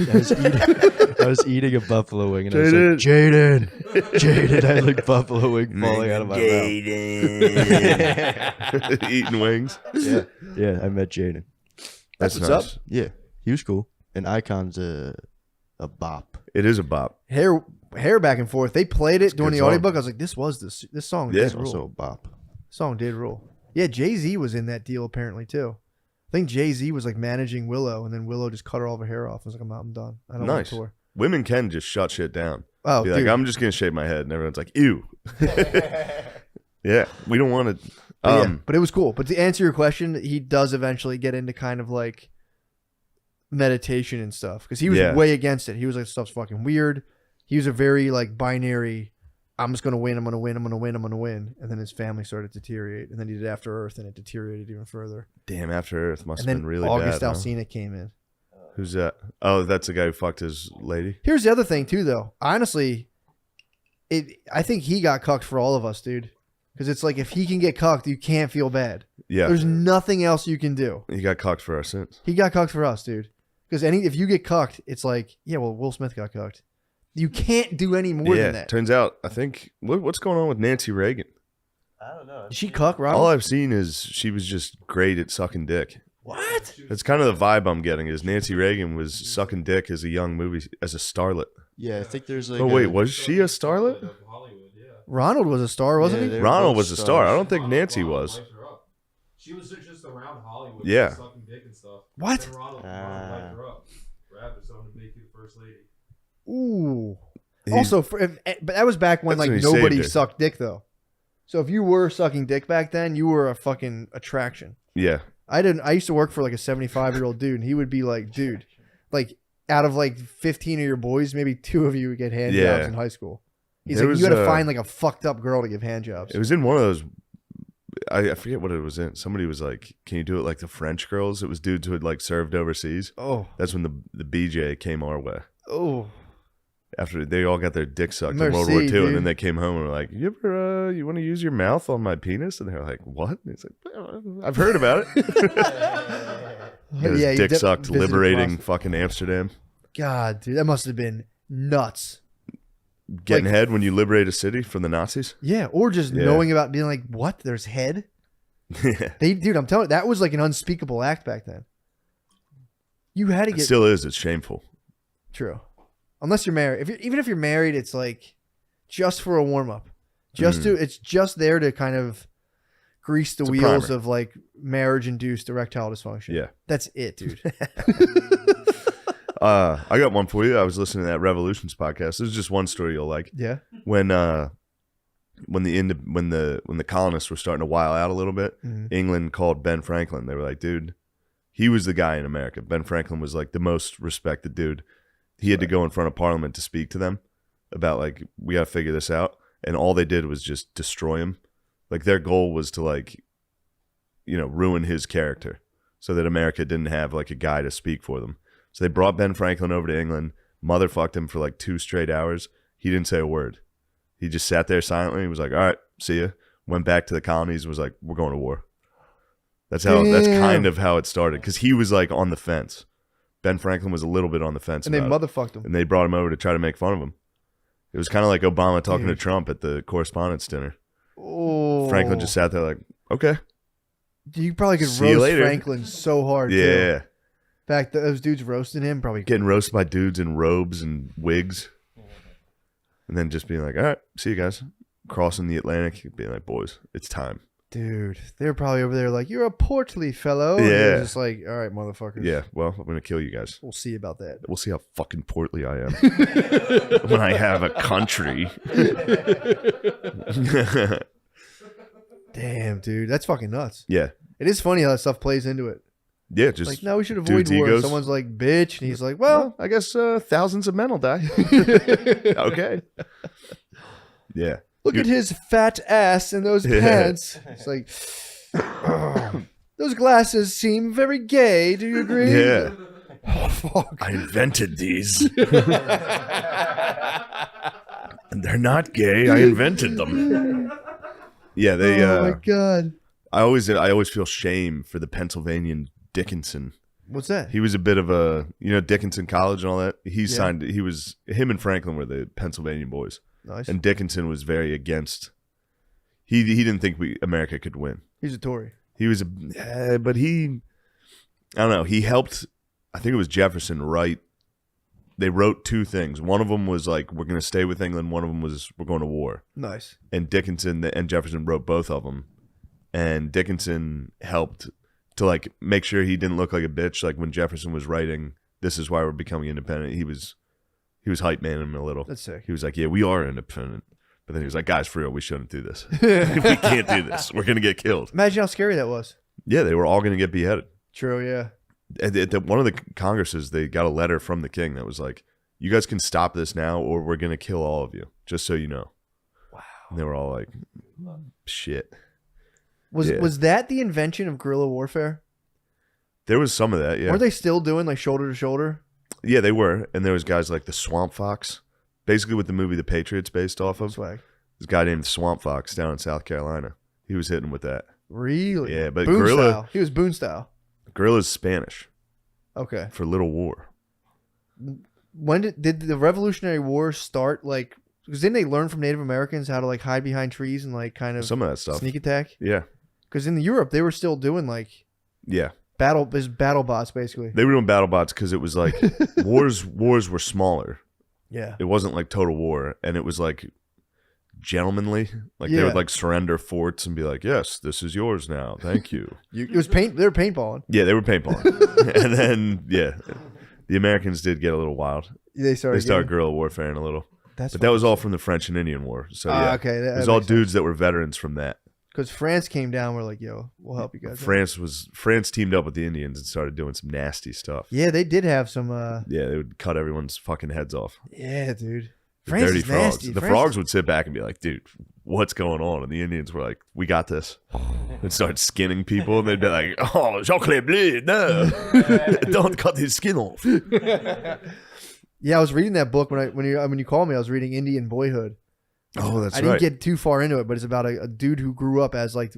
Speaker 1: I was eating a buffalo wing, and I was like, Jaden, Jaden. I had like buffalo wing falling out of my mouth.
Speaker 3: Eating wings.
Speaker 1: Yeah, I met Jaden.
Speaker 3: That's
Speaker 2: what's
Speaker 3: nice.
Speaker 2: up.
Speaker 1: Yeah, he was cool. And Icon's a bop.
Speaker 3: It is a bop.
Speaker 2: Hair back and forth. They played it during
Speaker 3: good
Speaker 2: the
Speaker 3: song.
Speaker 2: audiobook. I was like, this song
Speaker 3: Yeah.
Speaker 2: did
Speaker 1: It's
Speaker 2: rule.
Speaker 1: also a bop.
Speaker 2: Song did rule. Yeah, Jay-Z was in that deal apparently too. I think Jay-Z was like managing Willow, and then Willow just cut her all of her hair off. I was like, I'm done. I don't want
Speaker 3: Nice.
Speaker 2: to tour.
Speaker 3: Women can just shut shit down.
Speaker 2: Oh,
Speaker 3: Be
Speaker 2: dude.
Speaker 3: like, I'm just going to shave my head. And everyone's like, ew. Yeah, we don't want to.
Speaker 2: But it was cool. But to answer your question, he does eventually get into kind of like meditation and stuff because he was
Speaker 3: Yeah.
Speaker 2: way against it. He was like, stuff's fucking weird. He was a very like binary. I'm just gonna win. I'm gonna win. I'm gonna win. I'm gonna win. And then his family started to deteriorate. And then he did After Earth, and it deteriorated even further.
Speaker 3: Damn, After Earth must
Speaker 2: And
Speaker 3: have
Speaker 2: then
Speaker 3: been really
Speaker 2: August
Speaker 3: bad. Huh?
Speaker 2: Alsina came in.
Speaker 3: Who's that? Oh, that's the guy who fucked his lady?
Speaker 2: Here's the other thing too, though. Honestly, I think he got cucked for all of us, dude. Because it's like if he can get cucked, you can't feel bad.
Speaker 3: Yeah.
Speaker 2: There's nothing else you can do.
Speaker 3: He got cocked for our sins.
Speaker 2: He got cucked for us, dude. Because if you get cucked, it's like, yeah, well, Will Smith got cucked. You can't do any more
Speaker 3: Yeah.
Speaker 2: than that.
Speaker 3: Turns out, I think, what's going on with Nancy Reagan?
Speaker 1: I don't know.
Speaker 2: Did she cuck
Speaker 3: All
Speaker 2: Ronald?
Speaker 3: I've seen is she was just great at sucking dick.
Speaker 2: What?
Speaker 3: That's kind of the vibe I'm getting. Is Nancy Reagan was sucking dick as a young movie as a starlet.
Speaker 1: Yeah, I think there's like.
Speaker 3: Oh wait, was she a starlet?
Speaker 4: Of Hollywood, yeah.
Speaker 2: Ronald was a star, wasn't
Speaker 1: Yeah,
Speaker 2: he?
Speaker 1: they were
Speaker 3: Ronald
Speaker 1: both
Speaker 3: was a star. I
Speaker 1: stars.
Speaker 3: don't think Nancy was.
Speaker 4: Hyped her up. She was just around Hollywood.
Speaker 3: Yeah.
Speaker 4: Sucking dick and stuff.
Speaker 2: What?
Speaker 4: Then Ronald hyped her up. Grabbed her, someone to make you the first lady.
Speaker 2: Ooh.
Speaker 3: He-
Speaker 2: Also, but that was back when
Speaker 3: That's when
Speaker 2: like
Speaker 3: he saved
Speaker 2: nobody
Speaker 3: her.
Speaker 2: sucked dick though. So if you were sucking dick back then, you were a fucking attraction.
Speaker 3: yeah,
Speaker 2: I used to work for like a 75-year-old dude, and he would be like, dude, like out of like 15 of your boys, maybe 2 of you would get hand
Speaker 3: Yeah.
Speaker 2: jobs in high school. He's
Speaker 3: There
Speaker 2: like,
Speaker 3: was,
Speaker 2: you got to
Speaker 3: uh,
Speaker 2: find like a fucked up girl to give hand jobs.
Speaker 3: it was in one of those. I forget what it was in. Somebody was like, "Can you do it like the French girls?" It was dudes who had like served overseas.
Speaker 2: Oh,
Speaker 3: That's when the BJ came our way.
Speaker 2: oh,
Speaker 3: After they all got their dick sucked in
Speaker 2: Merci,
Speaker 3: World War II,
Speaker 2: dude.
Speaker 3: and then they came home and were like, "You ever, you want to use your mouth on my penis?" And they're like, "What?" And it's like, "Well, "I've heard about it." Get his
Speaker 2: he
Speaker 3: dick
Speaker 2: de-
Speaker 3: sucked,
Speaker 2: visited
Speaker 3: liberating
Speaker 2: prostitutes.
Speaker 3: fucking Amsterdam.
Speaker 2: God, dude, that must have been nuts.
Speaker 3: Getting
Speaker 2: Like-
Speaker 3: head when you liberate a city from the Nazis.
Speaker 2: Yeah, or just
Speaker 3: Yeah.
Speaker 2: knowing about being like, what? There's head. Dude, I'm telling you, that was like an unspeakable act back then. You had to
Speaker 3: It
Speaker 2: get
Speaker 3: still is. It's shameful.
Speaker 2: true, unless you're married. Even if you're married, it's like just for a warm up. It's just there to kind of grease the
Speaker 3: It's a
Speaker 2: wheels
Speaker 3: primer.
Speaker 2: of like marriage induced erectile dysfunction.
Speaker 3: Yeah.
Speaker 2: That's it, dude.
Speaker 3: I got one for you. I was listening to that Revolutions podcast. This is just one story you'll like.
Speaker 2: Yeah.
Speaker 3: When the colonists were starting to while out a little bit,
Speaker 2: Mhm.
Speaker 3: England called Ben Franklin. They were like, dude, he was the guy in America. Ben Franklin was like the most respected dude. He had to go in front of Parliament to speak to them about like, we got to figure this out. And all they did was just destroy him. Like their goal was to like, ruin his character so that America didn't have like a guy to speak for them. So they brought Ben Franklin over to England, motherfucked him for like 2 straight hours. He didn't say a word. He just sat there silently. He was like, all right, see ya. Went back to the colonies and was like, we're going to war. That's
Speaker 2: Damn.
Speaker 3: kind of how it started. Because he was like on the fence. Ben Franklin was a little bit on the fence
Speaker 2: And they
Speaker 3: about it.
Speaker 2: motherfucked him.
Speaker 3: And they brought him over to try to make fun of him. It was kind of like Obama talking to
Speaker 2: Dude.
Speaker 3: Trump at the correspondence dinner.
Speaker 2: Oh,
Speaker 3: Franklin just sat there like, okay.
Speaker 2: You probably could
Speaker 3: See you
Speaker 2: roast
Speaker 3: later.
Speaker 2: Franklin so hard.
Speaker 3: Yeah.
Speaker 2: Too. In fact, those dudes roasting him probably.
Speaker 3: Getting roasted by dudes in robes and wigs. And then just being like, all right, see you guys. Crossing the Atlantic, being like, boys, it's time.
Speaker 2: Dude, they're probably over there like, you're a portly fellow. And
Speaker 3: Yeah.
Speaker 2: they're just like, all right, motherfuckers.
Speaker 3: Yeah, well, I'm going to kill you guys.
Speaker 2: We'll see about that.
Speaker 3: We'll see how fucking portly I am when I have a country.
Speaker 2: Damn, dude. That's fucking nuts.
Speaker 3: Yeah.
Speaker 2: It is funny how that stuff plays into it.
Speaker 3: Yeah, just
Speaker 2: Like, no, we should avoid
Speaker 3: dudes'
Speaker 2: war.
Speaker 3: egos.
Speaker 2: Someone's like, bitch. And he's like, well,
Speaker 3: well, I guess thousands of men will die. Okay. Yeah.
Speaker 2: look at his fat ass and those
Speaker 3: Yeah.
Speaker 2: pants. It's like, those glasses seem very gay. Do you agree?
Speaker 3: Yeah.
Speaker 2: Oh, fuck.
Speaker 3: I invented these. And they're not gay. I invented them. Yeah, they
Speaker 2: Oh, my God.
Speaker 3: I always feel shame for the Pennsylvanian Dickinson.
Speaker 2: What's that?
Speaker 3: He was a bit of a, Dickinson College and all that.
Speaker 2: Yeah.
Speaker 3: Him and Franklin were the Pennsylvania boys.
Speaker 2: Nice.
Speaker 3: And Dickinson was very against. He didn't think America could win.
Speaker 2: He's a Tory.
Speaker 3: He was but he, I don't know. He helped. I think it was Jefferson write. They wrote 2 things. One of them was like, we're going to stay with England. One of them was, we're going to war.
Speaker 2: Nice.
Speaker 3: And Dickinson and Jefferson wrote both of them. And Dickinson helped to like make sure he didn't look like a bitch. Like when Jefferson was writing, "This is why we're becoming independent." He was hype manning him a little.
Speaker 2: That's sick.
Speaker 3: He was like, "Yeah, we are independent," but then he was like, "Guys, for real, we shouldn't do this. We can't do this. We're gonna get killed."
Speaker 2: Imagine how scary that was.
Speaker 3: Yeah, they were all gonna get beheaded.
Speaker 2: True, yeah.
Speaker 3: At one of the congresses, they got a letter from the king that was like, "You guys can stop this now, or we're gonna kill all of you. Just so you know."
Speaker 2: Wow.
Speaker 3: And they were all like, "Shit."
Speaker 2: Was
Speaker 3: Yeah.
Speaker 2: was that the invention of guerrilla warfare?
Speaker 3: There was some of that, yeah.
Speaker 2: Weren't they still doing like shoulder to shoulder?
Speaker 3: Yeah, they were. And there was guys like the Swamp Fox, basically what the movie The Patriots based off of.
Speaker 2: Swag.
Speaker 3: This guy named Swamp Fox down in South Carolina. He was hitting with that.
Speaker 2: Really?
Speaker 3: Yeah, but
Speaker 2: Boone
Speaker 3: guerrilla-
Speaker 2: style. He was Boone style.
Speaker 3: Guerrilla's Spanish
Speaker 2: Okay.
Speaker 3: for little war.
Speaker 2: When did the Revolutionary War start? Like Because didn't they learn from Native Americans how to like hide behind trees and like kind of
Speaker 3: Some of that stuff.
Speaker 2: sneak attack?
Speaker 3: Yeah.
Speaker 2: Because in Europe they were still doing like
Speaker 3: Yeah.
Speaker 2: battle bots basically.
Speaker 3: They were doing battle bots because it was like wars were smaller.
Speaker 2: Yeah.
Speaker 3: It wasn't like total war, and it was like gentlemanly. Like they
Speaker 2: Yeah.
Speaker 3: would like surrender forts and be like, "Yes, this is yours now. Thank you."
Speaker 2: It was paint. They were paintballing.
Speaker 3: Yeah, they were paintballing. And then the Americans did get a little wild.
Speaker 2: They started.
Speaker 3: They started guerrilla warfare a little.
Speaker 2: That's
Speaker 3: But that was all from the French and Indian War. So yeah,
Speaker 2: okay.
Speaker 3: it was all dudes that were veterans from that.
Speaker 2: Because France came down. We're like, yo, we'll help you guys.
Speaker 3: France teamed up with the Indians and started doing some nasty stuff.
Speaker 2: Yeah, they did have some.
Speaker 3: Yeah, they would cut everyone's fucking heads off.
Speaker 2: Yeah, dude.
Speaker 3: The
Speaker 2: France
Speaker 3: dirty
Speaker 2: is
Speaker 3: frogs.
Speaker 2: nasty.
Speaker 3: The frogs would sit back and be like, dude, what's going on? And the Indians were like, we got this. And start skinning people. And they'd be like, oh, Jean-Claude Bleu, no. Don't cut his skin off.
Speaker 2: Yeah, I was reading that book when you called me. I was reading Indian Boyhood.
Speaker 3: Oh, that's
Speaker 2: I
Speaker 3: right.
Speaker 2: didn't get too far into it, but it's about a dude who grew up as like,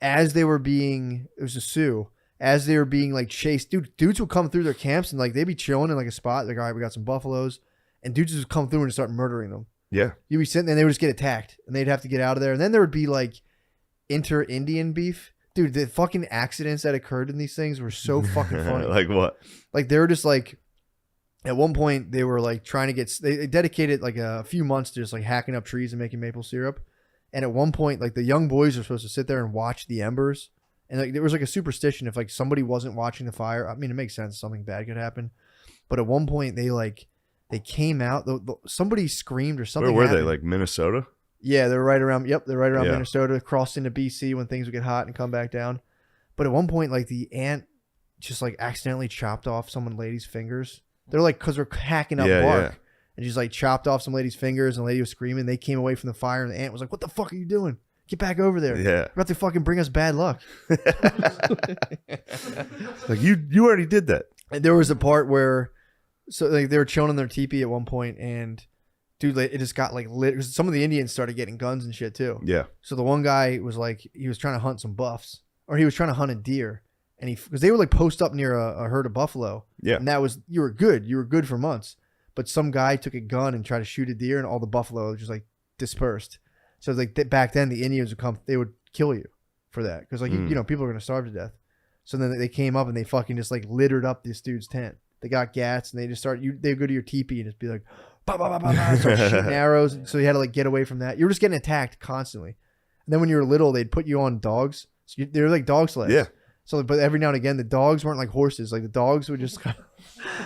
Speaker 2: as they were being, it was a Sioux, as they were being like chased. Dudes would come through their camps and like they'd be chilling in like a spot. Like, all right, we got some buffaloes, and dudes would come through and start murdering them.
Speaker 3: Yeah.
Speaker 2: You'd be sitting there and they would just get attacked, and they'd have to get out of there. And then there would be like inter-Indian beef. Dude, the fucking accidents that occurred in these things were so fucking funny.
Speaker 3: Like what?
Speaker 2: Like they were just like, at one point they were like trying to get, they dedicated like a few months to just like hacking up trees and making maple syrup. And at one point, like the young boys are supposed to sit there and watch the embers. And like there was like a superstition if like somebody wasn't watching the fire. I mean, it makes sense. Something bad could happen. But at one point they came out, somebody screamed or something.
Speaker 3: Where were they?
Speaker 2: happened.
Speaker 3: Like Minnesota?
Speaker 2: Yeah, they're right around. Yep, they're right around
Speaker 3: Yeah.
Speaker 2: Minnesota, crossed into BC when things would get hot and come back down. But at one point, like the ant just like accidentally chopped off some lady's fingers. They're like, because they're hacking up bark, and she's like chopped off some lady's fingers, and the lady was screaming. They came away from the fire, and the ant was like, "What the fuck are you doing? Get back over there!
Speaker 3: Yeah.
Speaker 2: You're about to fucking bring us bad luck."
Speaker 3: Like you already did that.
Speaker 2: And there was a part where, so like they were chilling in their teepee at one point, and dude, like, it just got like lit. 'Cause some of the Indians started getting guns and shit too.
Speaker 3: Yeah.
Speaker 2: So the one guy was like, he was trying to hunt some buffs, or he was trying to hunt a deer, and because they would like post up near a herd of buffalo.
Speaker 3: Yeah.
Speaker 2: And that was, you were good for months. But some guy took a gun and tried to shoot a deer, and all the buffalo just like dispersed. So like back then, the Indians would come, they would kill you for that, because like you know, people are gonna starve to death. So then they came up and they fucking just like littered up this dude's tent. They got gats and they just they'd go to your teepee and just be like, bah, bah, bah, bah, bah, start shooting arrows. So you had to like get away from that. You were just getting attacked constantly. And then when you were little, they'd put you on dogs. So they were like dog sleds.
Speaker 3: Yeah.
Speaker 2: So, but every now and again, the dogs weren't like horses. Like the dogs would just kind of,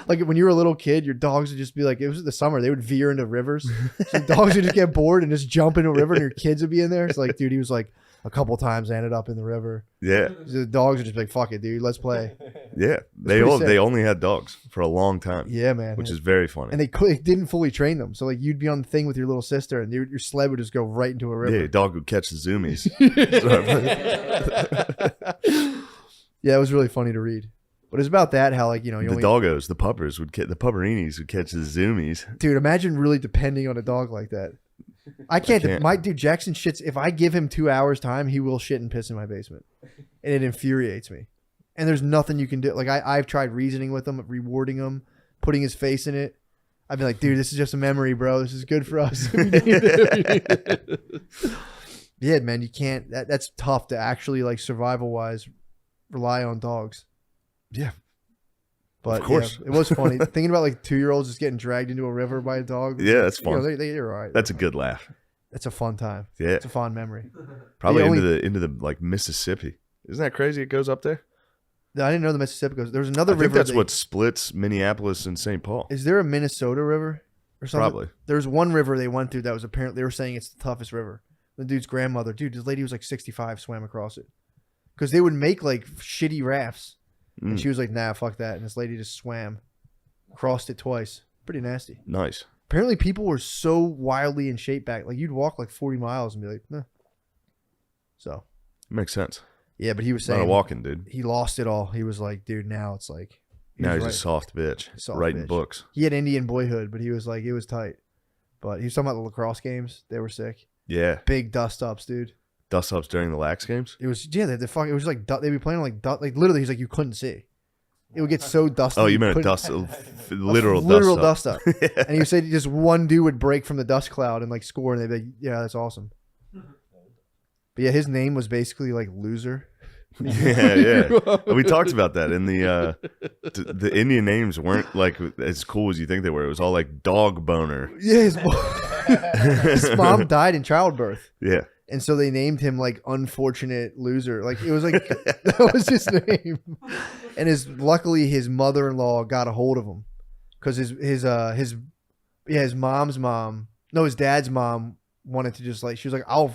Speaker 2: like when you were a little kid, your dogs would just be like, it was the summer, they would veer into rivers. So the dogs would just get bored and just jump into a river, and your kids would be in there. It's like, dude, he was like, a couple times I ended up in the river.
Speaker 3: Yeah.
Speaker 2: The dogs would just be like, fuck it, dude, let's play.
Speaker 3: Yeah.
Speaker 2: pretty sick.
Speaker 3: They only had dogs for a long time.
Speaker 2: Yeah, man.
Speaker 3: Which is very funny.
Speaker 2: And they didn't fully train them. So like you'd be on the thing with your little sister, and your sled would just go right into a river.
Speaker 3: Yeah, your dog would catch the zoomies.
Speaker 2: Yeah, it was really funny to read. But it's about that, how like, you know,
Speaker 3: The doggos, the puppers the pupperinis would catch the zoomies.
Speaker 2: dude, imagine really depending on a dog like that. I can't. My dude Jackson shits. If I give him 2 hours time, he will shit and piss in my basement, and it infuriates me. And there's nothing you can do. Like I've tried reasoning with him, rewarding him, putting his face in it. I'd be like, dude, this is just a memory, bro. This is good for us. Yeah, man, you can't. That's tough to actually like survival wise rely on dogs.
Speaker 3: Yeah.
Speaker 2: But
Speaker 3: of course.
Speaker 2: yeah, it was funny thinking about like 2-year-olds just getting dragged into a river by a dog.
Speaker 3: Yeah, that's
Speaker 2: You know,
Speaker 3: fun.
Speaker 2: they're all right.
Speaker 3: That's a good laugh.
Speaker 2: It's a fun time.
Speaker 3: Yeah.
Speaker 2: It's a fond memory.
Speaker 3: Probably
Speaker 2: The
Speaker 3: into the like Mississippi. Isn't that crazy? It goes up there.
Speaker 2: I didn't know the Mississippi goes. There's another
Speaker 3: I think
Speaker 2: river.
Speaker 3: that's what splits Minneapolis and St. Paul.
Speaker 2: Is there a Minnesota river or something?
Speaker 3: Probably.
Speaker 2: There's one river they went through that was apparently, they were saying it's the toughest river. The dude's grandmother, this lady was like 65, swam across it. Because they would make like shitty rafts. And she was like, nah, fuck that. And this lady just swam, crossed it twice. Pretty nasty.
Speaker 3: Nice.
Speaker 2: Apparently people were so wildly in shape back. Like you'd walk like 40 miles and be like, nah. So.
Speaker 3: Makes sense.
Speaker 2: Yeah, but he was
Speaker 3: A lot
Speaker 2: saying
Speaker 3: of walking, dude.
Speaker 2: he lost it all. He was like, dude, now it's like.
Speaker 3: Now
Speaker 2: was
Speaker 3: he's
Speaker 2: right.
Speaker 3: a soft bitch.
Speaker 2: Soft
Speaker 3: writing
Speaker 2: bitch.
Speaker 3: books.
Speaker 2: He had Indian Boyhood, but he was like, it was tight. But he was talking about the lacrosse games. They were sick.
Speaker 3: Yeah.
Speaker 2: Big dust ups, dude.
Speaker 3: Dust ups during the lax games.
Speaker 2: It was, yeah, it was like, they'd be playing on like literally, he's like, you couldn't see. it would get so dusty.
Speaker 3: Oh, you meant a
Speaker 2: put-
Speaker 3: dust, literal
Speaker 2: dust up. And you said just one dude would break from the dust cloud and like score, and they'd be like, "Yeah, that's awesome." But yeah, his name was basically like loser.
Speaker 3: Yeah. We talked about that in the Indian names weren't like as cool as you think they were. It was all like dog boner.
Speaker 2: Yeah, his mom died in childbirth.
Speaker 3: Yeah.
Speaker 2: And so they named him like unfortunate loser. Like it was like that was his name. And luckily his mother-in-law got a hold of him because his dad's mom wanted to just like, she was like, I'll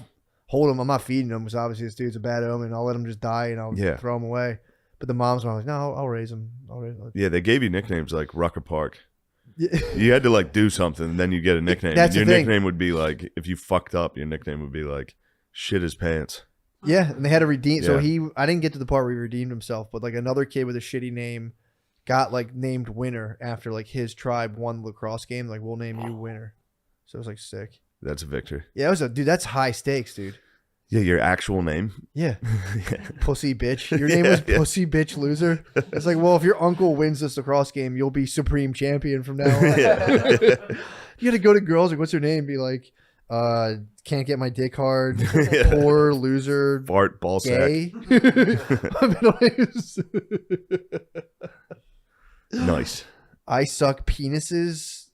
Speaker 2: hold him. I'm not feeding him because obviously this dude's a bad omen. I'll let him just die and I'll throw him away. But the mom's mom was like, no, I'll raise him.
Speaker 3: Yeah, they gave you nicknames like Rucker Park.
Speaker 2: Yeah.
Speaker 3: You had to like do something, and then you get a nickname.
Speaker 2: That's
Speaker 3: your
Speaker 2: the thing.
Speaker 3: nickname would be like, if you fucked up, your nickname would be like shit his pants.
Speaker 2: Yeah, and they had to redeem. So
Speaker 3: Yeah.
Speaker 2: I didn't get to the part where he redeemed himself, but like another kid with a shitty name got like named winner after like his tribe won the lacrosse game. Like, we'll name you winner. So it was like sick.
Speaker 3: That's a victory.
Speaker 2: Yeah, dude. That's high stakes, dude.
Speaker 3: Yeah, your actual name.
Speaker 2: Yeah,
Speaker 3: Yeah.
Speaker 2: pussy bitch. Your name was pussy bitch loser. It's like, well, if your uncle wins this lacrosse game, you'll be supreme champion from now on.
Speaker 3: Yeah.
Speaker 2: You had to go to girls like, what's her name? Be like, can't get my dick hard.
Speaker 3: Yeah.
Speaker 2: Poor loser.
Speaker 3: Fart ball sack.
Speaker 2: Gay. Middle names.
Speaker 3: Nice.
Speaker 2: I suck penises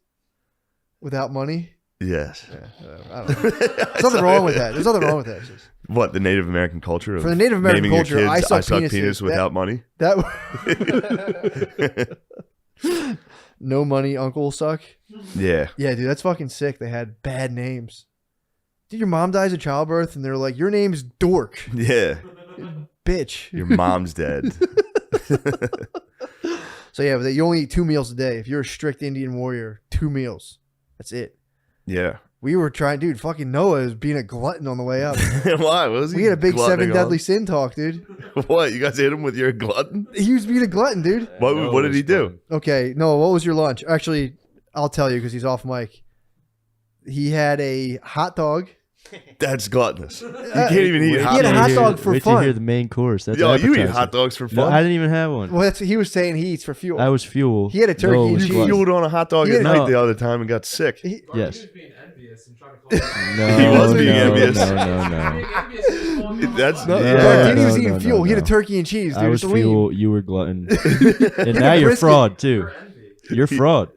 Speaker 2: without money.
Speaker 3: Yes.
Speaker 2: Yeah, I don't know. There's nothing wrong with that. There's nothing wrong with that. It's just-
Speaker 3: What, the Native American culture? Of
Speaker 2: For the Native American
Speaker 3: naming your
Speaker 2: culture,
Speaker 3: kids,
Speaker 2: I suck penises.
Speaker 3: penis without money.
Speaker 2: That no money, uncle suck.
Speaker 3: Yeah.
Speaker 2: Yeah, dude, that's fucking sick. They had bad names. Dude, your mom dies of childbirth, and they're like, your name's Dork,
Speaker 3: Yeah.
Speaker 2: bitch.
Speaker 3: Your mom's dead.
Speaker 2: So yeah, but you only eat 2 meals a day. If you're a strict Indian warrior, 2 meals. That's it.
Speaker 3: Yeah.
Speaker 2: We were trying, dude. Fucking Noah was being a glutton on the way up.
Speaker 3: Why? What was he
Speaker 2: We had a big
Speaker 3: gluttoning
Speaker 2: 7 deadly sin talk, dude.
Speaker 3: on? What? You guys hit him with your glutton?
Speaker 2: He was being a glutton, dude.
Speaker 3: What did he do?
Speaker 2: Okay, Noah, what was your lunch? Actually, I'll tell you because he's off mic. He had a hot dog.
Speaker 3: That's gluttonous. You can't even eat
Speaker 2: He
Speaker 3: hot
Speaker 2: had a hot
Speaker 3: dogs.
Speaker 2: dog for
Speaker 1: wait
Speaker 2: fun.
Speaker 1: to hear the main course. That's
Speaker 3: Yo, you eat
Speaker 1: appetizer.
Speaker 3: hot dogs for
Speaker 1: No,
Speaker 3: fun?
Speaker 1: I didn't even have one.
Speaker 2: Well, that's he was saying he eats for fuel.
Speaker 1: I was fuel.
Speaker 2: He had a turkey
Speaker 1: No, it
Speaker 2: and
Speaker 1: was
Speaker 2: cheese.
Speaker 3: You
Speaker 1: glutton.
Speaker 3: fueled on a hot dog
Speaker 2: He
Speaker 3: at
Speaker 2: had-
Speaker 3: night
Speaker 1: No.
Speaker 3: the other time and got sick.
Speaker 2: He-
Speaker 1: Yes.
Speaker 4: He was being envious and trying to call
Speaker 1: No,
Speaker 3: He was being
Speaker 1: no,
Speaker 3: envious.
Speaker 1: No.
Speaker 3: That's
Speaker 2: no,
Speaker 1: Yeah.
Speaker 2: Martini was
Speaker 1: No,
Speaker 2: eating
Speaker 1: no,
Speaker 2: fuel.
Speaker 1: no,
Speaker 2: He had a
Speaker 1: no.
Speaker 2: turkey and cheese, dude.
Speaker 1: I was
Speaker 2: It's lean.
Speaker 1: fuel. You were glutton. And now you're
Speaker 2: Brisket.
Speaker 1: fraud too. You're fraud.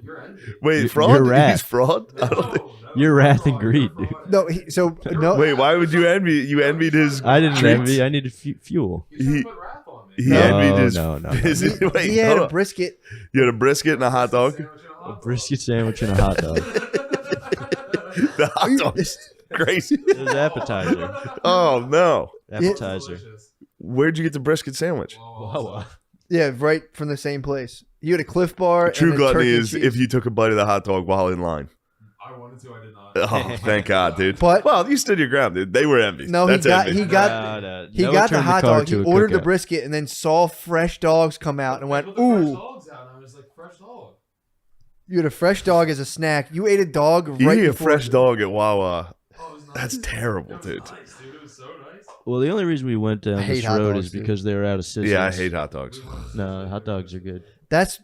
Speaker 3: Wait,
Speaker 1: You're
Speaker 3: fraud?
Speaker 1: rat.
Speaker 3: He's fraud? I don't think.
Speaker 1: You're wrath and greed, dude.
Speaker 2: No, no.
Speaker 3: Wait, why would you envy? You envied his.
Speaker 1: I didn't
Speaker 3: treats?
Speaker 1: envy. I needed fuel.
Speaker 3: He
Speaker 1: No,
Speaker 3: envied his.
Speaker 1: no.
Speaker 3: his wait,
Speaker 2: He had
Speaker 3: hold
Speaker 2: a
Speaker 3: on.
Speaker 2: brisket.
Speaker 3: You had a brisket and a hot dog.
Speaker 1: A brisket sandwich and a hot dog.
Speaker 3: The hot dog's crazy.
Speaker 1: It was appetizer.
Speaker 3: Oh no!
Speaker 1: Appetizer.
Speaker 3: Where'd you get the brisket sandwich?
Speaker 1: Wow.
Speaker 2: Yeah, right from the same place. You had a Cliff Bar.
Speaker 3: True
Speaker 2: and a
Speaker 3: gluttony
Speaker 2: turkey and
Speaker 3: is
Speaker 2: cheese.
Speaker 3: if you took a bite of the hot dog while in line.
Speaker 4: I wanted to, I did not.
Speaker 3: Oh, thank God, dude.
Speaker 2: But-
Speaker 3: well, you stood your ground, dude. They were envious.
Speaker 2: No,
Speaker 3: That's
Speaker 2: he
Speaker 3: envy.
Speaker 2: got
Speaker 1: No.
Speaker 2: he
Speaker 1: Noah
Speaker 2: got the
Speaker 1: turned
Speaker 2: hot
Speaker 1: car
Speaker 2: dog. He
Speaker 1: to a
Speaker 2: ordered the
Speaker 1: cookout.
Speaker 2: brisket and then saw fresh dogs come out and went,
Speaker 4: Put the fresh
Speaker 2: "Ooh,
Speaker 4: dogs out, and I was like, fresh dog.
Speaker 2: you had a fresh dog as a snack. You ate a dog
Speaker 3: You
Speaker 2: right
Speaker 3: eat a
Speaker 2: before
Speaker 3: fresh dog at Wawa.
Speaker 4: Oh, it was nice.
Speaker 3: That's terrible,
Speaker 4: It was
Speaker 3: dude.
Speaker 4: nice, dude. It was so nice.
Speaker 1: Well, the only reason we went down
Speaker 2: I hate
Speaker 1: this
Speaker 2: hot
Speaker 1: road
Speaker 2: dogs,
Speaker 1: is
Speaker 2: dude.
Speaker 1: because they were out of sizzles.
Speaker 3: Yeah, I hate hot dogs.
Speaker 1: No, hot dogs are good.
Speaker 2: That's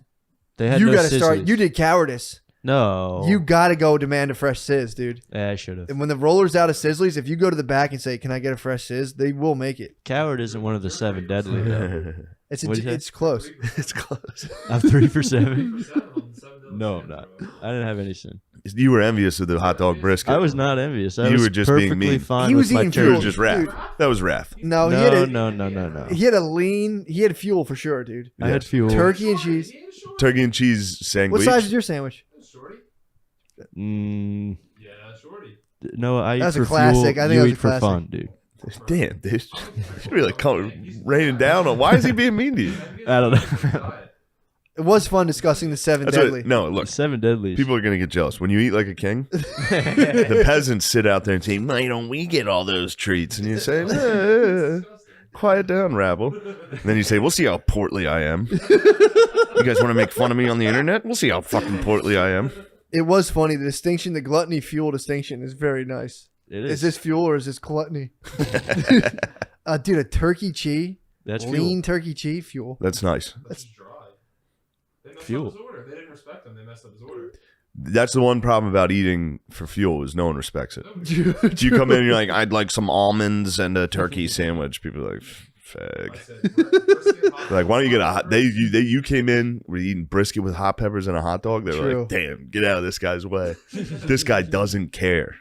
Speaker 1: They had
Speaker 2: you
Speaker 1: no
Speaker 2: got to start.
Speaker 1: sizzles.
Speaker 2: You did cowardice.
Speaker 1: No.
Speaker 2: You got to go demand a fresh sizz, dude.
Speaker 1: Yeah, I should have.
Speaker 2: And when the roller's out of Sizzlies, if you go to the back and say, "Can I get a fresh sizz?" they will make it.
Speaker 1: Coward isn't one of the 7 deadly though. What'd you say?
Speaker 2: It's close.
Speaker 3: It's close.
Speaker 1: I'm 3 for 7.
Speaker 4: 7 on 7 days.
Speaker 1: No, I'm not. I didn't have any sin.
Speaker 3: You were envious of the hot dog brisket.
Speaker 1: I was not envious. I
Speaker 3: You
Speaker 1: was
Speaker 3: were just being
Speaker 1: perfectly
Speaker 3: mean.
Speaker 1: fine
Speaker 2: He was
Speaker 1: with my
Speaker 2: eating
Speaker 3: You were
Speaker 2: fuel.
Speaker 3: just wrath.
Speaker 2: Dude.
Speaker 3: That was wrath.
Speaker 2: No, he had a
Speaker 1: No.
Speaker 2: he had a lean. He had fuel for sure, dude.
Speaker 1: I had fuel.
Speaker 2: Turkey and cheese.
Speaker 4: He was short.
Speaker 3: Turkey and cheese
Speaker 2: What
Speaker 3: sandwich.
Speaker 2: size is your sandwich?
Speaker 4: Shorty?
Speaker 1: Mm,
Speaker 4: Yeah, shorty.
Speaker 1: no, I eat
Speaker 2: That's a
Speaker 1: for
Speaker 2: classic.
Speaker 1: fuel.
Speaker 2: I think
Speaker 1: You
Speaker 2: that was
Speaker 1: eat
Speaker 2: a
Speaker 1: for
Speaker 2: classic.
Speaker 1: fun, dude.
Speaker 3: Damn, dude. You're really raining down on. Why is he being mean to you?
Speaker 1: I don't know.
Speaker 2: It was fun discussing the 7
Speaker 3: That's
Speaker 2: deadly.
Speaker 3: what, no, look.
Speaker 1: 7 deadlies.
Speaker 3: People are gonna get jealous when you eat like a king. The peasants sit out there and say, "Why don't we get all those treats?" And you say, "Quiet down, rabble." And then you say, "We'll see how portly I am." You guys want to make fun of me on the internet? We'll see how fucking portly I am.
Speaker 2: It was funny. The distinction, the gluttony fuel distinction, is very nice.
Speaker 1: It
Speaker 2: Is this fuel or is this gluttony? Dude, a turkey cheese,
Speaker 1: That's
Speaker 2: lean
Speaker 1: fuel.
Speaker 2: turkey cheese fuel.
Speaker 3: That's nice.
Speaker 4: That's dry. They messed
Speaker 1: Fuel.
Speaker 4: up his order. They didn't respect him. They messed up his order.
Speaker 3: That's the one problem about eating for fuel is no one respects it. You come in and you're like, I'd like some almonds and a turkey sandwich. People are like,
Speaker 4: I
Speaker 3: fag.
Speaker 4: said, brisket, hot
Speaker 3: Like, why don't you get a
Speaker 4: dog,
Speaker 3: hot? You came in, we're eating brisket with hot peppers and a hot dog. They were
Speaker 2: True.
Speaker 3: like, damn, get out of this guy's way. This guy doesn't care.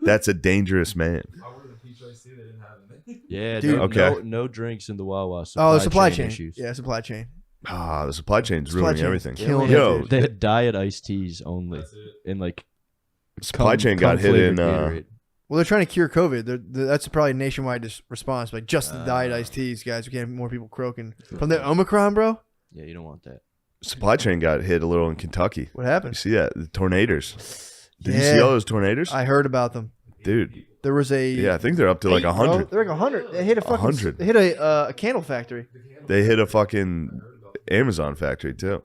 Speaker 3: That's a dangerous man.
Speaker 4: I ordered a peach iced tea. They didn't have it.
Speaker 1: Yeah,
Speaker 2: Dude.
Speaker 1: no,
Speaker 3: Okay.
Speaker 1: no drinks in the Wawa.
Speaker 2: Oh, the supply chain.
Speaker 1: issues.
Speaker 2: Yeah, supply chain.
Speaker 3: Ah, the supply chain's
Speaker 2: Supply
Speaker 3: ruining
Speaker 2: chain's
Speaker 3: everything.
Speaker 2: killing
Speaker 1: They
Speaker 2: it,
Speaker 3: Yo,
Speaker 2: dude.
Speaker 1: They had diet iced teas only,
Speaker 4: That's it.
Speaker 1: and like
Speaker 3: supply chain got hit in.
Speaker 1: Gatorade.
Speaker 2: Well, they're trying to cure COVID. That's probably a nationwide response. Like, just the diet iced teas, guys. We can't have more people croaking. From the Omicron, bro?
Speaker 1: Yeah, you don't want that.
Speaker 3: Supply chain got hit a little in Kentucky.
Speaker 2: What
Speaker 3: You
Speaker 2: happened?
Speaker 3: see that? The tornadoes. Did you
Speaker 2: Yeah.
Speaker 3: see all those tornadoes?
Speaker 2: I heard about them.
Speaker 3: Dude.
Speaker 2: There was a...
Speaker 3: Yeah, I think they're up to like 100.
Speaker 2: They're like 100. They hit a fucking...
Speaker 3: 100.
Speaker 2: They hit a candle factory.
Speaker 3: They hit a fucking Amazon factory too.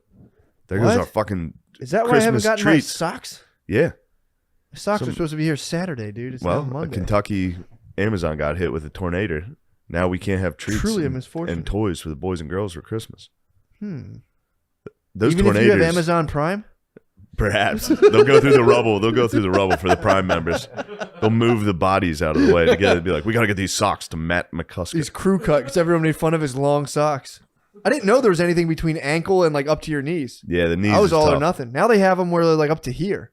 Speaker 3: There goes
Speaker 2: What?
Speaker 3: our fucking
Speaker 2: Is that why I haven't
Speaker 3: Christmas
Speaker 2: gotten
Speaker 3: treats.
Speaker 2: my socks?
Speaker 3: yeah.
Speaker 2: My socks
Speaker 3: Some-
Speaker 2: are supposed to be here Saturday, dude. It's
Speaker 3: Well,
Speaker 2: not Monday.
Speaker 3: Kentucky Amazon got hit with a tornado. Now we can't have treats
Speaker 2: Truly a
Speaker 3: and,
Speaker 2: misfortune.
Speaker 3: and toys for the boys and girls for Christmas. Those
Speaker 2: Even
Speaker 3: tornadoes,
Speaker 2: if you have Amazon Prime?
Speaker 3: perhaps they'll go through the rubble. They'll go through the rubble for the Prime members. They'll move the bodies out of the way to get it. Be like, we got to get these socks to Matt McCusker.
Speaker 2: These crew cut because everyone made fun of his long socks. I didn't know there was anything between ankle and like up to your knees.
Speaker 3: Yeah, the knees.
Speaker 2: I was
Speaker 3: is
Speaker 2: all or
Speaker 3: tough.
Speaker 2: nothing. Now they have them where they're like up to here.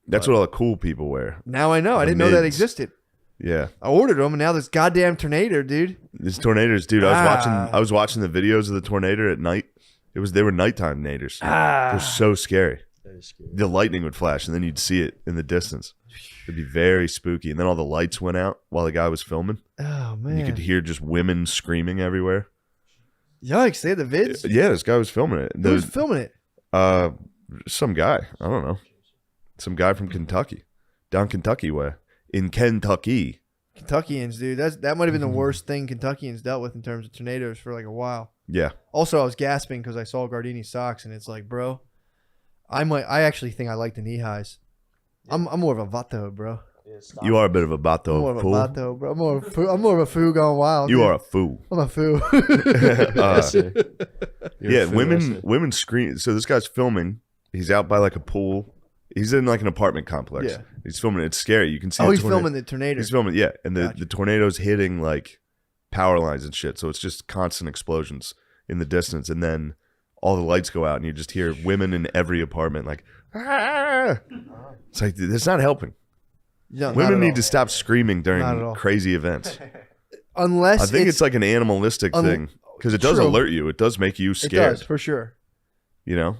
Speaker 3: That's what all the cool people wear.
Speaker 2: Now I know. I
Speaker 3: The
Speaker 2: didn't know that
Speaker 3: mids.
Speaker 2: existed.
Speaker 3: Yeah.
Speaker 2: I ordered them, and now this goddamn tornado, dude.
Speaker 3: These tornadoes, dude. I was watching the videos of the tornado at night. They were nighttime naders. They're so scary.
Speaker 1: That is scary.
Speaker 3: The lightning would flash, and then you'd see it in the distance. It'd be very spooky. And then all the lights went out while the guy was filming.
Speaker 2: Oh
Speaker 3: And
Speaker 2: man!
Speaker 3: you could hear just women screaming everywhere.
Speaker 2: Yikes! They had the vids.
Speaker 3: Yeah, this guy was filming it.
Speaker 2: Who was filming it?
Speaker 3: Some guy. I don't know. Some guy from Kentucky, down Kentucky way, in Kentucky.
Speaker 2: Kentuckians, dude. That might have been the worst thing Kentuckians dealt with in terms of tornadoes for like a while.
Speaker 3: Yeah.
Speaker 2: Also, I was gasping because I saw Gardini socks, and it's like, bro, I actually think I like the knee highs. I'm more of a vato, bro.
Speaker 3: You are a bit of a
Speaker 2: I'm more
Speaker 3: bato
Speaker 2: of a
Speaker 3: fool.
Speaker 2: vato, bro. I'm more of a foo gone wild.
Speaker 3: You
Speaker 2: dude.
Speaker 3: are a fool.
Speaker 2: I'm a foo.
Speaker 1: You're
Speaker 3: Yeah,
Speaker 1: a fool, I say.
Speaker 3: women scream. So this guy's filming. He's out by like a pool. He's in like an apartment complex.
Speaker 2: Yeah.
Speaker 3: He's filming. It's scary. You can see.
Speaker 2: Oh,
Speaker 3: the
Speaker 2: he's
Speaker 3: tornado.
Speaker 2: filming the tornado.
Speaker 3: He's filming. Yeah, and the,
Speaker 2: Gotcha.
Speaker 3: the tornado's hitting like power lines and shit. So it's just constant explosions in the distance, and then all the lights go out, and you just hear women in every apartment like, ah! It's like that's not helping.
Speaker 2: No, not
Speaker 3: Women
Speaker 2: at
Speaker 3: need
Speaker 2: all.
Speaker 3: to stop screaming
Speaker 2: Not at all.
Speaker 3: during crazy events.
Speaker 2: Unless
Speaker 3: I think it's like an animalistic thing because it does
Speaker 2: True.
Speaker 3: alert you. It does make you
Speaker 2: it
Speaker 3: scared.
Speaker 2: does for sure.
Speaker 3: You know.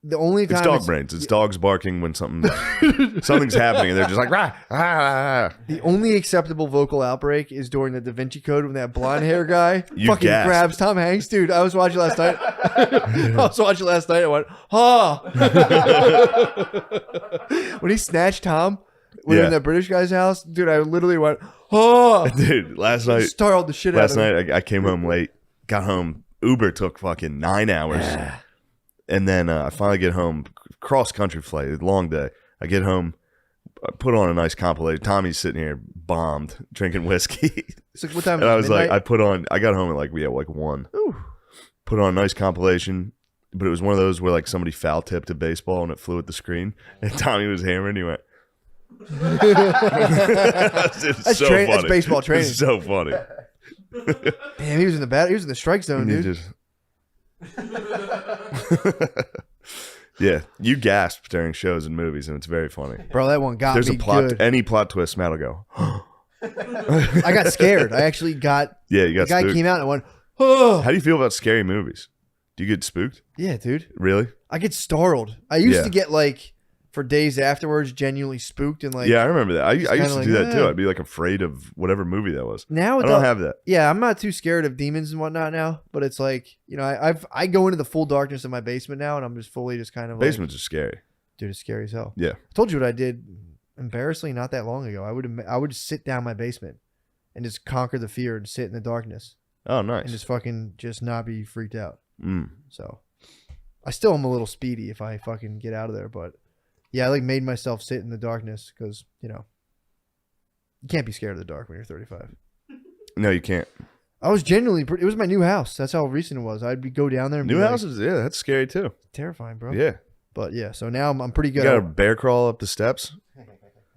Speaker 2: The only
Speaker 3: It's
Speaker 2: time
Speaker 3: dog brains. It's dogs barking when something's happening, and they're just like, rah, ah.
Speaker 2: the only acceptable vocal outbreak is during the Da Vinci Code when that blonde hair guy
Speaker 3: You
Speaker 2: fucking
Speaker 3: gasped.
Speaker 2: grabs Tom Hanks, dude. I was watching last night. I went, oh. When he snatched Tom, we were
Speaker 3: Yeah.
Speaker 2: in that British guy's house, dude. I literally went, oh.
Speaker 3: Dude, last night
Speaker 2: Startled the shit out of me.
Speaker 3: I came home late, got home. Uber took fucking 9 hours. And then I finally get home, cross country flight, long day. I get home, I put on a nice compilation. Tommy's sitting here bombed, drinking whiskey.
Speaker 2: It's like, what time?
Speaker 3: And I was like,
Speaker 2: midnight?
Speaker 3: I got home at like 1.
Speaker 2: Ooh.
Speaker 3: Put on a nice compilation, but it was one of those where like somebody foul tipped a baseball and it flew at the screen. And Tommy was hammering. He went, it's
Speaker 2: That's
Speaker 3: so
Speaker 2: that's
Speaker 3: funny.
Speaker 2: baseball training.
Speaker 3: It's so funny.
Speaker 2: Damn, he was in the strike zone,
Speaker 3: And you
Speaker 2: dude.
Speaker 3: just yeah, you gasp during shows and movies, and it's very funny.
Speaker 2: Bro, that one got
Speaker 3: There's
Speaker 2: me
Speaker 3: a plot,
Speaker 2: good.
Speaker 3: any plot twist, Matt will go.
Speaker 2: I got scared. I actually got.
Speaker 3: Yeah, you
Speaker 2: The
Speaker 3: got
Speaker 2: guy
Speaker 3: spooked.
Speaker 2: came out and I went, oh.
Speaker 3: How do you feel about scary movies? Do you get spooked?
Speaker 2: Yeah, dude.
Speaker 3: Really?
Speaker 2: I get startled. I used
Speaker 3: Yeah.
Speaker 2: to get like for days afterwards, genuinely spooked and like.
Speaker 3: Yeah, I remember that. I used
Speaker 2: kinda
Speaker 3: to
Speaker 2: like,
Speaker 3: do that too.
Speaker 2: eh.
Speaker 3: I'd be like afraid of whatever movie that was.
Speaker 2: Now
Speaker 3: I don't have that.
Speaker 2: Yeah, I'm not too scared of demons and whatnot now, but it's like I go into the full darkness of my basement now, and I'm just fully just kind of
Speaker 3: Basements are scary.
Speaker 2: like, dude, it's scary as hell.
Speaker 3: Yeah.
Speaker 2: I told you what I did embarrassingly not that long ago. I would sit down my basement and just conquer the fear and sit in the darkness
Speaker 3: Oh,
Speaker 2: and
Speaker 3: nice.
Speaker 2: just fucking just not be freaked out.
Speaker 3: Mm.
Speaker 2: So I still am a little speedy if I fucking get out of there, but yeah, I like made myself sit in the darkness because you can't be scared of the dark when you're 35.
Speaker 3: No, you can't.
Speaker 2: I was genuinely it was my new house. That's how recent it was. I'd go down there and
Speaker 3: New
Speaker 2: be like,
Speaker 3: houses, yeah, that's scary too.
Speaker 2: terrifying, bro.
Speaker 3: Yeah.
Speaker 2: But yeah, so now I'm pretty
Speaker 3: You
Speaker 2: good.
Speaker 3: got to bear crawl up the steps.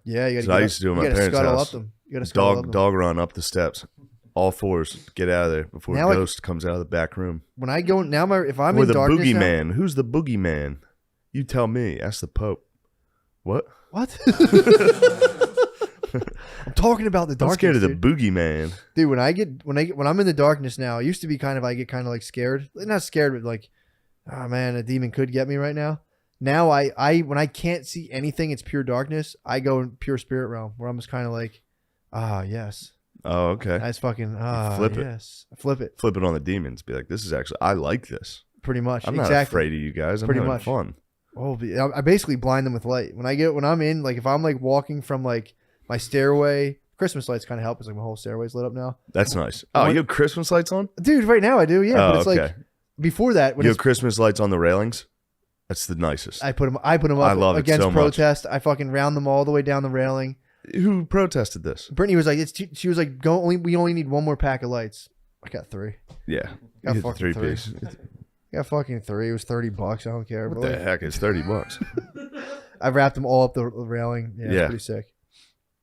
Speaker 2: Yeah, you got
Speaker 3: So I used to do it at my parents'
Speaker 2: scuttle
Speaker 3: house.
Speaker 2: up them. You got to scuttle up them.
Speaker 3: Dog run up the steps. All fours. Get out of there before
Speaker 2: Now,
Speaker 3: a ghost comes out of the back room.
Speaker 2: When I go now, if I'm
Speaker 3: Or
Speaker 2: in
Speaker 3: the
Speaker 2: darkness now,
Speaker 3: boogeyman. Who's the boogeyman? You tell me. Ask the Pope. What?
Speaker 2: What? I'm talking about the
Speaker 3: I'm
Speaker 2: darkness.
Speaker 3: scared of the
Speaker 2: dude.
Speaker 3: boogeyman.
Speaker 2: Dude, when I'm in the darkness now, it used to be I get kind of like scared. Not scared, but like, oh man, a demon could get me right now. Now I when I can't see anything, it's pure darkness. I go in pure spirit realm where I'm just kind of like, yes,
Speaker 3: Oh, okay.
Speaker 2: I just fucking
Speaker 3: flip it.
Speaker 2: yes, I flip it
Speaker 3: Flip it on the demons. Be like, this is actually, I like this.
Speaker 2: pretty much.
Speaker 3: I'm not
Speaker 2: exactly.
Speaker 3: afraid of you guys. I'm
Speaker 2: Pretty
Speaker 3: having
Speaker 2: much.
Speaker 3: fun.
Speaker 2: Oh, I basically blind them with light. When I'm in, like if I'm like walking from like my stairway, Christmas lights kind of help. It's like my whole stairway's lit up now.
Speaker 3: That's nice. Oh, you have Christmas lights on?
Speaker 2: Dude, right now I do, yeah.
Speaker 3: Oh,
Speaker 2: But it's
Speaker 3: okay.
Speaker 2: like before that, when
Speaker 3: You
Speaker 2: it's
Speaker 3: have Christmas lights on the railings? That's the nicest.
Speaker 2: I put them up
Speaker 3: I love it
Speaker 2: against
Speaker 3: so much.
Speaker 2: protest. I fucking round them all the way down the railing.
Speaker 3: Who protested this?
Speaker 2: Brittany was like, she was like, we only need one more pack of lights. I got 3.
Speaker 3: Yeah.
Speaker 2: Got
Speaker 3: You hit the
Speaker 2: fucking 3.
Speaker 3: piece.
Speaker 2: I got fucking 3. It was $30. I don't care.
Speaker 3: What
Speaker 2: But
Speaker 3: the
Speaker 2: like,
Speaker 3: heck is $30?
Speaker 2: I wrapped them all up the railing. Yeah,
Speaker 3: Yeah.
Speaker 2: It's pretty sick.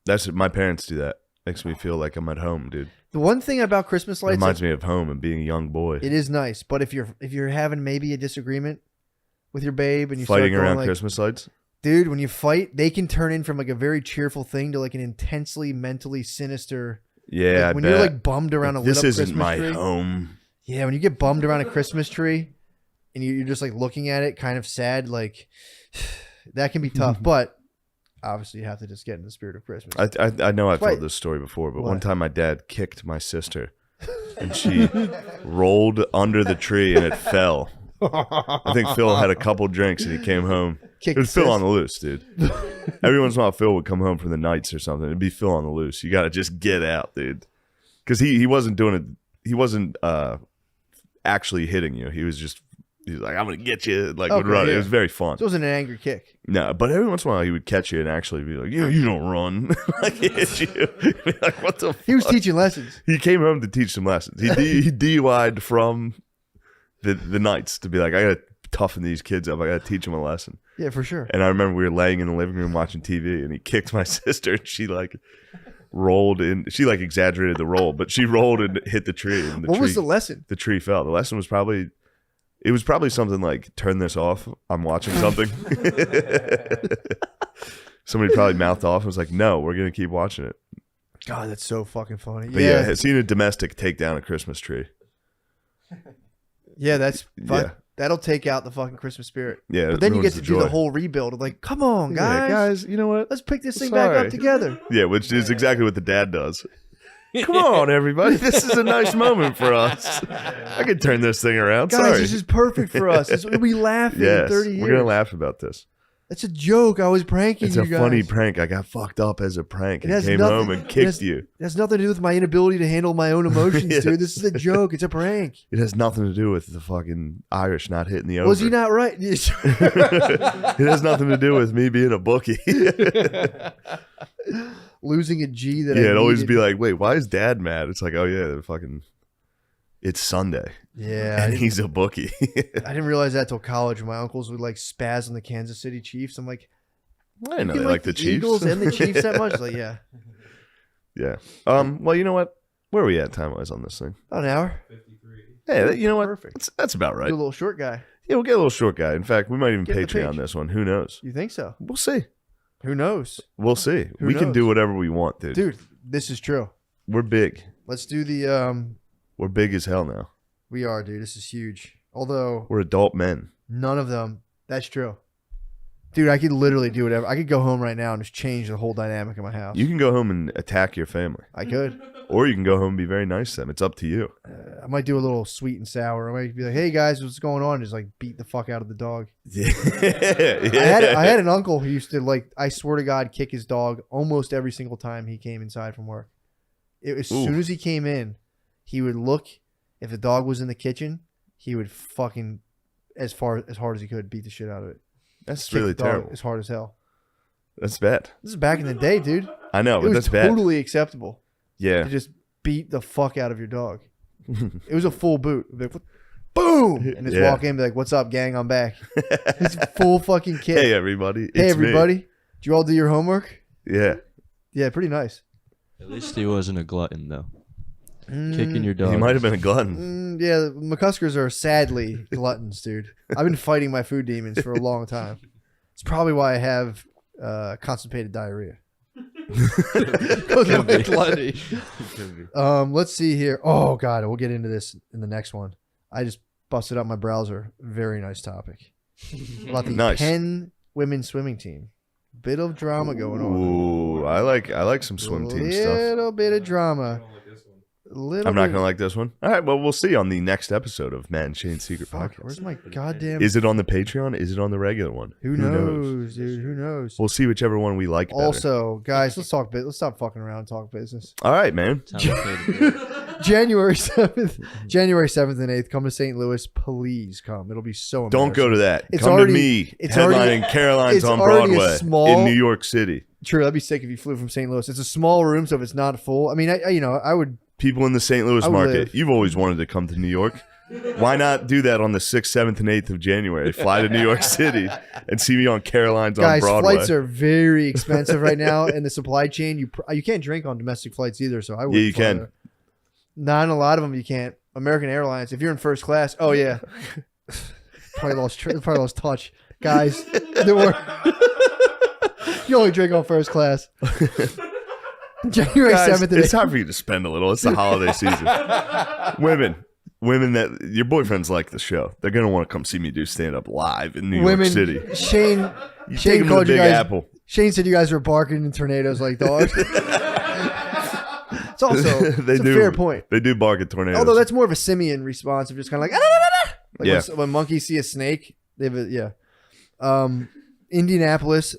Speaker 3: That's my parents do that. Makes me feel like I'm at home, dude.
Speaker 2: The one thing about Christmas lights,
Speaker 3: Reminds me of home and being a young boy.
Speaker 2: it is nice. But if you're having maybe a disagreement with your babe and you
Speaker 3: Fighting
Speaker 2: start going
Speaker 3: around
Speaker 2: like,
Speaker 3: Christmas lights?
Speaker 2: dude, when you fight, they can turn in from like a very cheerful thing to like an intensely mentally sinister.
Speaker 3: Yeah,
Speaker 2: like,
Speaker 3: I
Speaker 2: when
Speaker 3: bet.
Speaker 2: you're like bummed around a lit
Speaker 3: This
Speaker 2: up
Speaker 3: isn't
Speaker 2: Christmas
Speaker 3: my
Speaker 2: tree.
Speaker 3: home.
Speaker 2: Yeah, when you get bummed around a Christmas tree and you're just like looking at it kind of sad, like that can be tough. But obviously you have to just get in the spirit of Christmas.
Speaker 3: I know I've
Speaker 2: Right.
Speaker 3: told this story before, but one
Speaker 2: What?
Speaker 3: time my dad kicked my sister and she rolled under the tree and it fell. I think Phil had a couple drinks and he came home.
Speaker 2: Kicked
Speaker 3: It was Phil
Speaker 2: sis.
Speaker 3: on the loose, dude. Every once in a while, Phil would come home from the nights or something. It'd be Phil on the loose. You got to just get out, dude. Because he wasn't doing it. He wasn't actually hitting you. He was like, I'm going to get you. Like, would
Speaker 2: Okay,
Speaker 3: run.
Speaker 2: yeah.
Speaker 3: It was very fun.
Speaker 2: So it wasn't an angry kick.
Speaker 3: No, but every once in a while, he would catch you and actually be like, yeah, you don't run. Like, hit you. Be like, what the fuck?
Speaker 2: He was teaching lessons.
Speaker 3: He came home to teach some lessons. He DUI'd from the nights to be like, I got to toughen these kids up. I got to teach them a lesson.
Speaker 2: Yeah, for sure.
Speaker 3: And I remember we were laying in the living room watching TV, and he kicked my sister, and she like rolled in. She like exaggerated the roll, but she rolled and hit the tree. And
Speaker 2: What was the lesson?
Speaker 3: The tree fell. The lesson was probably something like, turn this off. I'm watching something. Somebody probably mouthed off and was like, no, we're going to keep watching it.
Speaker 2: God, that's so fucking funny.
Speaker 3: But yeah, I've seen a domestic take down a Christmas tree.
Speaker 2: Yeah,
Speaker 3: Yeah.
Speaker 2: that'll take out the fucking Christmas spirit.
Speaker 3: Yeah.
Speaker 2: But then you
Speaker 3: ruins
Speaker 2: get to do
Speaker 3: joy.
Speaker 2: the whole rebuild of like, come on,
Speaker 3: Yeah,
Speaker 2: guys.
Speaker 3: guys, you know what?
Speaker 2: Let's pick this thing back
Speaker 3: Sorry.
Speaker 2: up together.
Speaker 3: Yeah, which is exactly what the dad does. Come on, everybody. This is a nice moment for us. I can turn this thing around.
Speaker 2: Guys,
Speaker 3: Sorry.
Speaker 2: this is perfect for us. We'll be laughing in
Speaker 3: Yes,
Speaker 2: 30 years.
Speaker 3: we're going to laugh about this.
Speaker 2: It's a joke. I was pranking
Speaker 3: It's
Speaker 2: you
Speaker 3: a
Speaker 2: guys.
Speaker 3: funny prank. I got fucked up as a prank
Speaker 2: It
Speaker 3: and
Speaker 2: has
Speaker 3: came
Speaker 2: nothing-
Speaker 3: home and
Speaker 2: it
Speaker 3: kicked
Speaker 2: has-
Speaker 3: you.
Speaker 2: It has nothing to do with my inability to handle my own emotions,
Speaker 3: Yes.
Speaker 2: dude. This is a joke. It's a prank.
Speaker 3: It has nothing to do with the fucking Irish not hitting the over.
Speaker 2: Was he not right?
Speaker 3: It has nothing to do with me being a bookie.
Speaker 2: Losing a G that
Speaker 3: Yeah,
Speaker 2: I
Speaker 3: it'd always
Speaker 2: needed.
Speaker 3: be like, wait, why is dad mad? It's like, oh yeah, they're fucking. It's Sunday
Speaker 2: Yeah,
Speaker 3: and he's a bookie.
Speaker 2: I didn't realize that till college. My uncles would like spaz on the Kansas City Chiefs. I'm like,
Speaker 3: I didn't know
Speaker 2: you
Speaker 3: they like the Chiefs.
Speaker 2: Eagles and the Chiefs that much? Like, yeah,
Speaker 3: Yeah. Well, you know what? Where are we at time wise on this thing?
Speaker 2: about an hour.
Speaker 4: 53.
Speaker 3: Hey, you know what?
Speaker 2: Perfect.
Speaker 3: That's about right.
Speaker 2: Do a little short guy.
Speaker 3: Yeah, we'll get a little short guy. In fact, we might even
Speaker 2: Get the
Speaker 3: Patreon
Speaker 2: page.
Speaker 3: this one. Who knows?
Speaker 2: You think so?
Speaker 3: We'll see.
Speaker 2: Who knows,
Speaker 3: We'll see.
Speaker 2: Who
Speaker 3: we can
Speaker 2: knows?
Speaker 3: do whatever we want, dude.
Speaker 2: dude? This is true.
Speaker 3: We're big.
Speaker 2: Let's do the.
Speaker 3: We're big as hell now.
Speaker 2: We are, dude. This is huge. Although
Speaker 3: We're adult men.
Speaker 2: none of them. That's true. Dude, I could literally do whatever. I could go home right now and just change the whole dynamic of my house.
Speaker 3: You can go home and attack your family,
Speaker 2: I could.
Speaker 3: or you can go home and be very nice to them. It's up to you.
Speaker 2: I might do a little sweet and sour. I might be like, "Hey guys, what's going on?" Just like beat the fuck out of the dog.
Speaker 3: Yeah.
Speaker 2: I had an uncle who used to like, I swear to God, kick his dog almost every single time he came inside from work. As
Speaker 3: Ooh.
Speaker 2: soon as he came in, he would look. If the dog was in the kitchen, he would fucking as hard as he could beat the shit out of it.
Speaker 3: That's
Speaker 2: Kick
Speaker 3: really
Speaker 2: the dog
Speaker 3: terrible.
Speaker 2: as hard as hell.
Speaker 3: That's bad.
Speaker 2: This is back in the day, dude.
Speaker 3: I know,
Speaker 2: It
Speaker 3: but
Speaker 2: was
Speaker 3: that's bad.
Speaker 2: totally acceptable
Speaker 3: Yeah.
Speaker 2: to just beat the fuck out of your dog. It was a full boot. Be like, boom, and just
Speaker 3: Yeah.
Speaker 2: walk in and be like, "What's up, gang? I'm back." It's a full fucking kit.
Speaker 3: Hey everybody.
Speaker 2: Hey,
Speaker 3: It's
Speaker 2: everybody. Did you all do your homework?
Speaker 3: Me. Yeah.
Speaker 2: Yeah, pretty nice.
Speaker 1: At least he wasn't a glutton though. Kicking your dog.
Speaker 3: He might have been a glutton.
Speaker 2: Yeah, McCuskers are sadly gluttons, dude. I've been fighting my food demons for a long time. It's probably why I have constipated diarrhea. Goes with my gluttony. Let's see here. Oh God, we'll get into this in the next one. I just busted out my browser. Very nice topic about the
Speaker 3: Nice.
Speaker 2: Penn women's swimming team. Bit of drama going on.
Speaker 3: Ooh, I like some swim team stuff.
Speaker 2: Little bit of drama. Little
Speaker 3: I'm not
Speaker 2: bit-
Speaker 3: gonna like this one. All right, well we'll see on the next episode of Matt and Shane's Secret
Speaker 2: Fuck,
Speaker 3: Podcast.
Speaker 2: where's my goddamn?
Speaker 3: Is it on the Patreon? Is it on the regular one?
Speaker 2: Who knows, dude? Who knows?
Speaker 3: We'll see whichever one we like better.
Speaker 2: Also, guys, let's talk. Let's stop fucking around and talk business.
Speaker 3: All right, man.
Speaker 1: Time to pay the bill.
Speaker 2: January 7th, January 7th and 8th. Come to St. Louis, please come. It'll be so.
Speaker 3: Don't go to that.
Speaker 2: It's
Speaker 3: Come
Speaker 2: already-
Speaker 3: to me.
Speaker 2: it's
Speaker 3: Headlining
Speaker 2: already-
Speaker 3: Caroline's
Speaker 2: it's
Speaker 3: on
Speaker 2: already a
Speaker 3: Broadway
Speaker 2: small-
Speaker 3: in New York City.
Speaker 2: True, that'd be sick if you flew from St. Louis. It's a small room, so if it's not full, I mean, I would.
Speaker 3: People in the St. Louis
Speaker 2: I
Speaker 3: market,
Speaker 2: live.
Speaker 3: you've always wanted to come to New York. Why not do that on the 6th, 7th, and 8th of January? Fly to New York City and see me on Caroline's
Speaker 2: Guys,
Speaker 3: on Broadway.
Speaker 2: flights are very expensive right now, and the supply chain. You can't drink on domestic flights either, so I would.
Speaker 3: Yeah, you can.
Speaker 2: Not in a lot of them, you can't. American Airlines, if you're in first class, oh yeah, probably lost touch, guys. There were. You only drink on first class. January
Speaker 3: Guys,
Speaker 2: 7th and
Speaker 3: it's
Speaker 2: 8th.
Speaker 3: time for you to spend a little. It's the holiday season. Women that your boyfriends like the show. They're gonna want to come see me do stand up live in New York City.
Speaker 2: Shane
Speaker 3: You take
Speaker 2: Shane
Speaker 3: them to the
Speaker 2: called you
Speaker 3: Big
Speaker 2: guys.
Speaker 3: Apple.
Speaker 2: Shane said you guys were barking in tornadoes like dogs. It's also it's a fair point.
Speaker 3: They do bark at tornadoes.
Speaker 2: Although that's more of a simian response of just kind of like, "Ah, ah, ah, ah." Like
Speaker 3: Yeah.
Speaker 2: when monkeys see a snake, they have Indianapolis,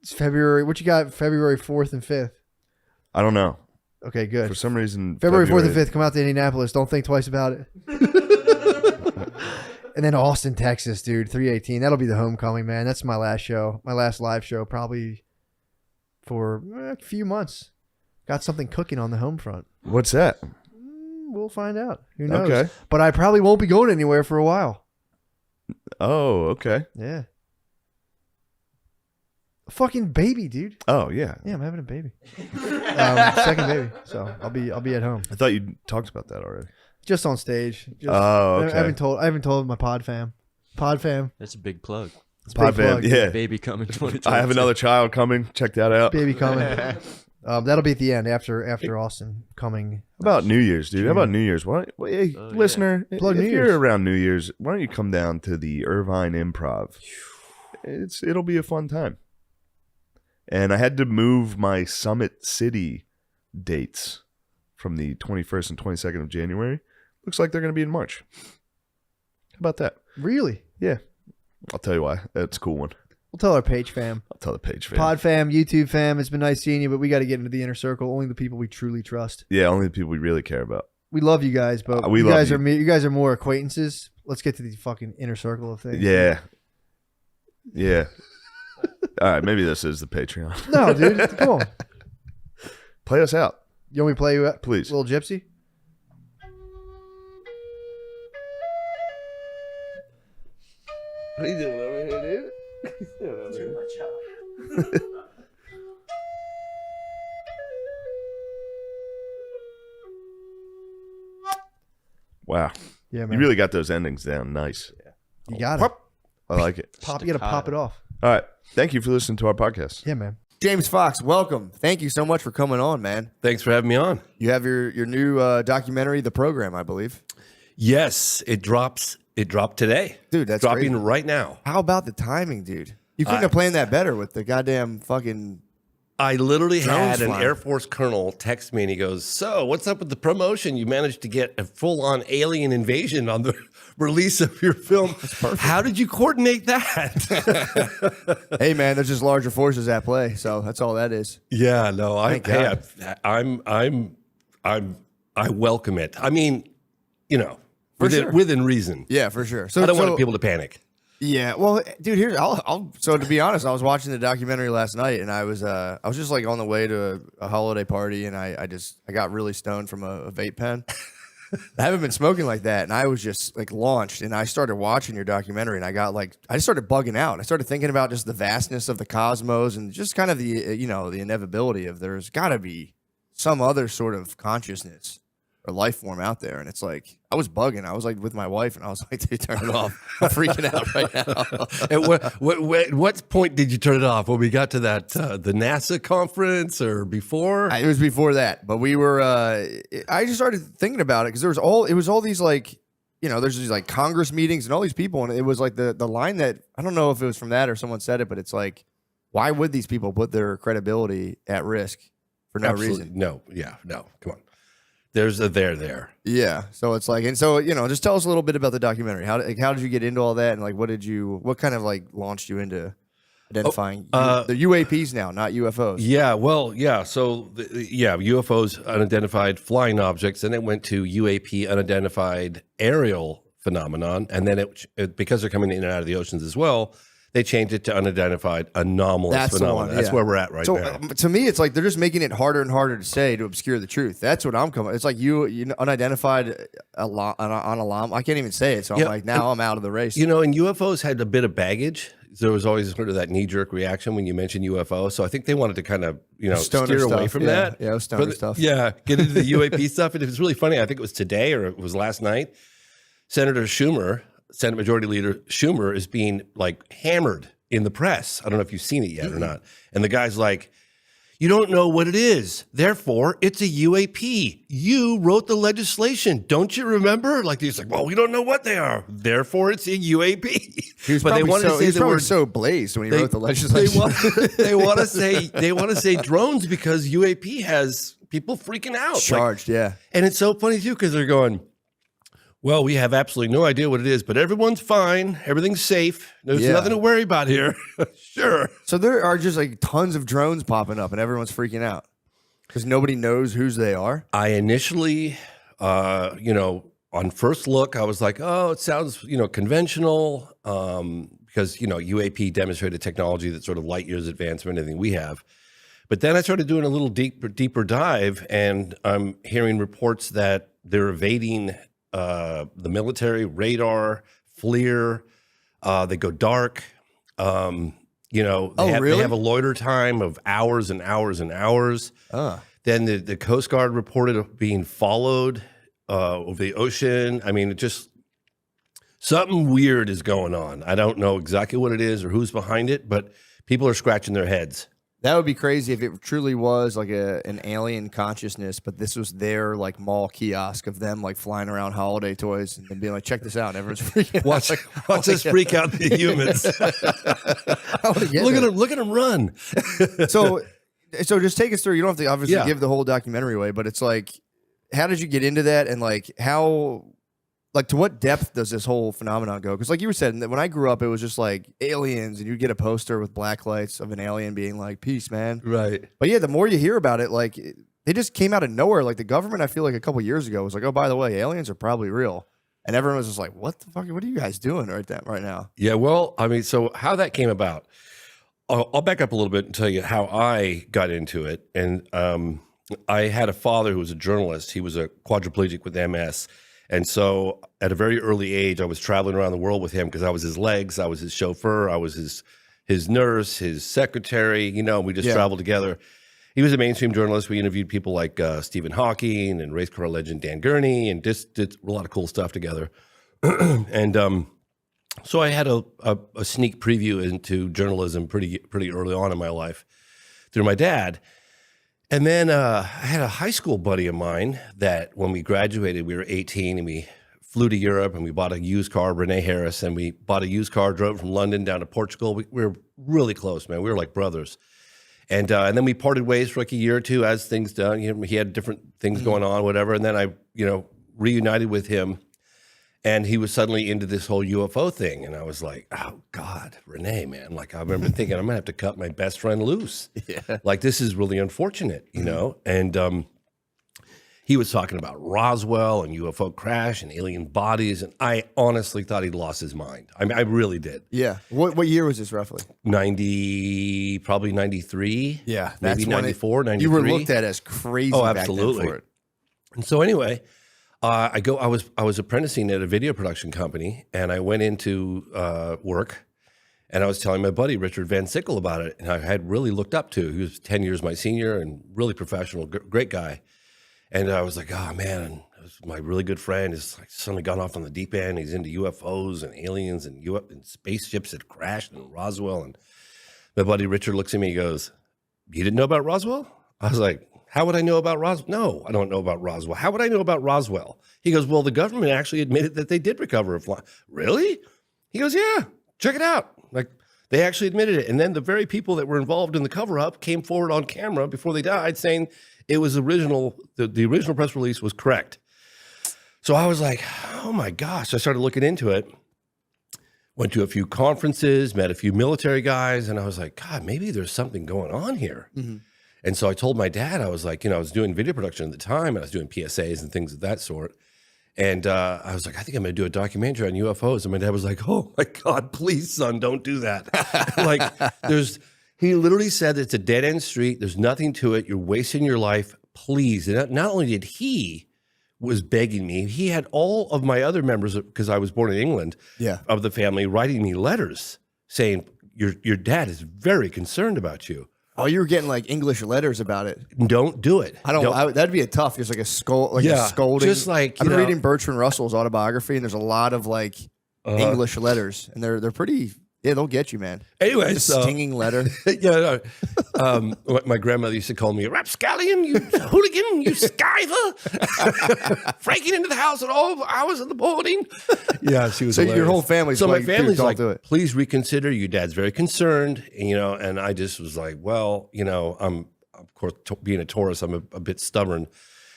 Speaker 2: it's February. What you got? February 4th and 5th.
Speaker 3: I don't know.
Speaker 2: Okay, good.
Speaker 3: For some reason,
Speaker 2: February 4th and 5th, come out to Indianapolis. Don't think twice about it. And then Austin, Texas, dude, 3/18. That'll be the homecoming, man. That's my last show, my last live show, probably for a few months. Got something cooking on the home front.
Speaker 3: What's that?
Speaker 2: We'll find out. Who knows?
Speaker 3: Okay.
Speaker 2: But I probably won't be going anywhere for a while.
Speaker 3: Oh, okay.
Speaker 2: Yeah. A fucking baby, dude.
Speaker 3: Oh, yeah.
Speaker 2: Yeah, I'm having a baby. Second baby. So I'll be at home.
Speaker 3: I thought you talked about that already.
Speaker 2: Just on stage. Just,
Speaker 3: Oh, okay.
Speaker 2: I haven't told my pod fam. Pod fam.
Speaker 1: That's a big plug.
Speaker 2: It's a big
Speaker 3: Pod fam,
Speaker 2: plug.
Speaker 3: yeah.
Speaker 1: Baby coming 2020.
Speaker 3: I have another child coming. Check that out.
Speaker 2: Baby coming. That'll be at the end after Austin coming.
Speaker 3: How about New Year's, dude? How about New Year's? Why don't, well, hey,
Speaker 1: Oh,
Speaker 3: listener,
Speaker 2: Plug
Speaker 3: if
Speaker 2: New
Speaker 3: you're
Speaker 2: Year's.
Speaker 3: around New Year's, why don't you come down to the Irvine Improv? It'll be a fun time. And I had to move my Summit City dates from the 21st and 22nd of January. Looks like they're going to be in March. How about that?
Speaker 2: Really?
Speaker 3: Yeah. I'll tell you why. That's a cool one.
Speaker 2: We'll tell our page fam.
Speaker 3: I'll tell the page fam.
Speaker 2: Pod fam, YouTube fam. It's been nice seeing you, but we got to get into the inner circle. Only the people we truly trust.
Speaker 3: Yeah, only the people we really care about.
Speaker 2: We love you guys, but
Speaker 3: We
Speaker 2: you
Speaker 3: love
Speaker 2: guys
Speaker 3: you.
Speaker 2: you guys are more acquaintances. Let's get to the fucking inner circle of things.
Speaker 3: Yeah. Yeah. All right, maybe this is the Patreon.
Speaker 2: No, dude. Come on.
Speaker 3: Play us out,
Speaker 2: You want me to play you
Speaker 3: please.
Speaker 2: Little Gypsy?
Speaker 3: What are you doing over here, dude? Wow.
Speaker 2: Yeah, man.
Speaker 3: You really got those endings down. Nice.
Speaker 2: You got it.
Speaker 3: I like it.
Speaker 2: Pop. You got to pop it off.
Speaker 3: All right. Thank you for listening to our podcast.
Speaker 2: Yeah, man.
Speaker 5: James Fox, welcome. Thank you so much for coming on, man.
Speaker 6: Thanks for having me on.
Speaker 5: You have your new documentary, The Program, I believe.
Speaker 6: Yes, it drops. It dropped today.
Speaker 5: Dude, that's
Speaker 6: dropping
Speaker 5: crazy.
Speaker 6: right now.
Speaker 5: How about the timing, dude? You couldn't have planned that better with the goddamn fucking...
Speaker 6: I literally
Speaker 5: Drones
Speaker 6: had an
Speaker 5: flying.
Speaker 6: Air Force colonel text me and he goes, "So, what's up with the promotion? You managed to get a full-on alien invasion on the release of your film. How did you coordinate that?"
Speaker 5: Hey, man, there's just larger forces at play, so that's all that is.
Speaker 6: Yeah, no,
Speaker 5: Thank God.
Speaker 6: I welcome it. I mean, you know,
Speaker 5: For sure.
Speaker 6: within reason.
Speaker 5: Yeah, for sure. So
Speaker 6: I don't want people to panic.
Speaker 5: Yeah, well, dude, here's I'll. So to be honest, I was watching the documentary last night, and I was just like on the way to a holiday party, and I got really stoned from a vape pen, I haven't been smoking like that, and I was just like launched, and I started watching your documentary, and I just started bugging out. I started thinking about just the vastness of the cosmos, and just kind of the the inevitability of there's got to be some other sort of consciousness or life form out there. And it's like I was bugging. I was like with my wife, and I was like, "Dude, turn it off! I'm freaking out right now."
Speaker 6: At what point did you turn it off? When we got to that the NASA conference or before?
Speaker 5: It was before that, but we were. I just started thinking about it because it was all these like, there's these like Congress meetings and all these people, and it was like the line that I don't know if it was from that or someone said it, but it's like, why would these people put their credibility at risk for no reason?
Speaker 6: No, come on. There's a there.
Speaker 5: Yeah, so it's like, and so just tell us a little bit about the documentary. How did you get into all that, and like what kind of like launched you into identifying the UAPs now, not UFOs?
Speaker 6: Yeah, well, yeah. So UFOs, unidentified flying objects, and it went to UAP, unidentified aerial phenomenon, and then it because they're coming in and out of the oceans as well, they changed it to unidentified anomalous phenomenon. That's where we're at right now.
Speaker 5: To me, it's like they're just making it harder and harder to say to obscure the truth. That's what I'm coming. It's like you unidentified alarm. I can't even say it. So I'm like, now I'm out of the race.
Speaker 6: And UFOs had a bit of baggage. There was always sort of that knee-jerk reaction when you mentioned UFO. So I think they wanted to kind of, steer away from that.
Speaker 5: Yeah, it was stoner stuff.
Speaker 6: Yeah, get into the UAP stuff. And it was really funny. I think it was today or it was last night. Senate Majority Leader Schumer is being like hammered in the press. I don't know if you've seen it yet or not. And the guy's like, you don't know what it is. Therefore, it's a UAP. You wrote the legislation. Don't you remember? Like, he's like, well, we don't know what they are. Therefore, it's a UAP.
Speaker 5: He was probably so blazed when he wrote the legislation.
Speaker 6: They want to say drones because UAP has people freaking out.
Speaker 5: Charged, yeah.
Speaker 6: And it's so funny, too, because they're going, well, we have absolutely no idea what it is, but everyone's fine. Everything's safe. There's nothing to worry about here. Sure.
Speaker 5: So there are just like tons of drones popping up and everyone's freaking out because nobody knows whose they are.
Speaker 6: I initially, on first look, I was like, oh, it sounds, conventional because, UAP demonstrated technology that's sort of light years advanced from anything we have. But then I started doing a little deeper dive, and I'm hearing reports that they're evading the military, radar, FLIR, they go dark. They have a loiter time of hours and hours and hours. Then the Coast Guard reported being followed over the ocean. I mean, it just something weird is going on. I don't know exactly what it is or who's behind it, but people are scratching their heads.
Speaker 5: That would be crazy if it truly was like an alien consciousness, but this was their like mall kiosk of them like flying around holiday toys and being like, check this out. And everyone's freaking out.
Speaker 6: Watch us freak out the humans. Look at them run.
Speaker 5: So just take us through. You don't have to obviously give the whole documentary away, but it's like, how did you get into that? And like to what depth does this whole phenomenon go? Because like you were saying, when I grew up, it was just like aliens, and you'd get a poster with black lights of an alien being like, peace, man.
Speaker 6: Right.
Speaker 5: But yeah, the more you hear about it, like they just came out of nowhere. Like the government, I feel like a couple years ago was like, oh, by the way, aliens are probably real. And everyone was just like, what the fuck? What are you guys doing right now?
Speaker 6: Yeah, well, I mean, so how that came about, I'll back up a little bit and tell you how I got into it. And I had a father who was a journalist. He was a quadriplegic with MS. And so at a very early age, I was traveling around the world with him because I was his legs, I was his chauffeur, I was his nurse, his secretary, we just traveled together. He was a mainstream journalist. We interviewed people like Stephen Hawking and race car legend Dan Gurney and just did a lot of cool stuff together. And so I had a sneak preview into journalism pretty early on in my life through my dad. And then I had a high school buddy of mine that when we graduated, we were 18 and we flew to Europe and we bought a used car, Renee Harris, and we bought a used car, drove from London down to Portugal. We were really close, man. We were like brothers. And then we parted ways for like a year or two as things done. He had different things going on, whatever. And then I, reunited with him. And he was suddenly into this whole UFO thing. And I was like, oh, God, Renee, man. Like, I remember thinking, I'm going to have to cut my best friend loose. Yeah. Like, this is really unfortunate, And he was talking about Roswell and UFO crash and alien bodies. And I honestly thought he'd lost his mind. I mean, I really did.
Speaker 5: Yeah. What year was this roughly?
Speaker 6: Probably 93.
Speaker 5: Yeah.
Speaker 6: Maybe 94, 93.
Speaker 5: You were looked at as crazy back then for it.
Speaker 6: And so anyway, I was apprenticing at a video production company, and I went into work, and I was telling my buddy Richard Van Sickle about it, and I had really looked up to. He was 10 years my senior and really professional, great guy. And I was like, oh man, my really good friend is like suddenly gone off on the deep end. He's into UFOs and aliens and spaceships that crashed in Roswell. And my buddy Richard looks at me, he goes, you didn't know about Roswell? I was like, how would I know about Roswell? No, I don't know about Roswell. How would I know about Roswell? He goes, well, the government actually admitted that they did recover a fly. Really? He goes, yeah, check it out. Like, they actually admitted it. And then the very people that were involved in the cover-up came forward on camera before they died saying it was original, the original press release was correct. So I was like, oh my gosh. I started looking into it. Went to a few conferences, met a few military guys, and I was like, God, maybe there's something going on here. Mm-hmm. And so I told my dad, I was like, I was doing video production at the time, and I was doing PSAs and things of that sort. And I was like, I think I'm going to do a documentary on UFOs. And my dad was like, oh my God, please, son, don't do that. Like, he literally said it's a dead end street. There's nothing to it. You're wasting your life. Please. And not only did he was begging me, he had all of my other members, because I was born in England, of the family, writing me letters saying, your dad is very concerned about you.
Speaker 5: Oh, you were getting like English letters about it.
Speaker 6: Don't do it.
Speaker 5: That'd be a tough. There's like a a scolding.
Speaker 6: Just like
Speaker 5: I've been reading Bertrand Russell's autobiography, and there's a lot of like English letters, and they're pretty. Yeah, they'll get you, man.
Speaker 6: Anyway,
Speaker 5: a stinging letter.
Speaker 6: My grandmother used to call me a rapscallion, you hooligan, you skiver, breaking into the house at all hours of the morning. Yeah, she was.
Speaker 5: So
Speaker 6: hilarious.
Speaker 5: Your whole family's
Speaker 6: my family's
Speaker 5: don't
Speaker 6: like,
Speaker 5: do it.
Speaker 6: Please reconsider. Your dad's very concerned, and I just was like, well, I'm of course being a Taurus, I'm a bit stubborn.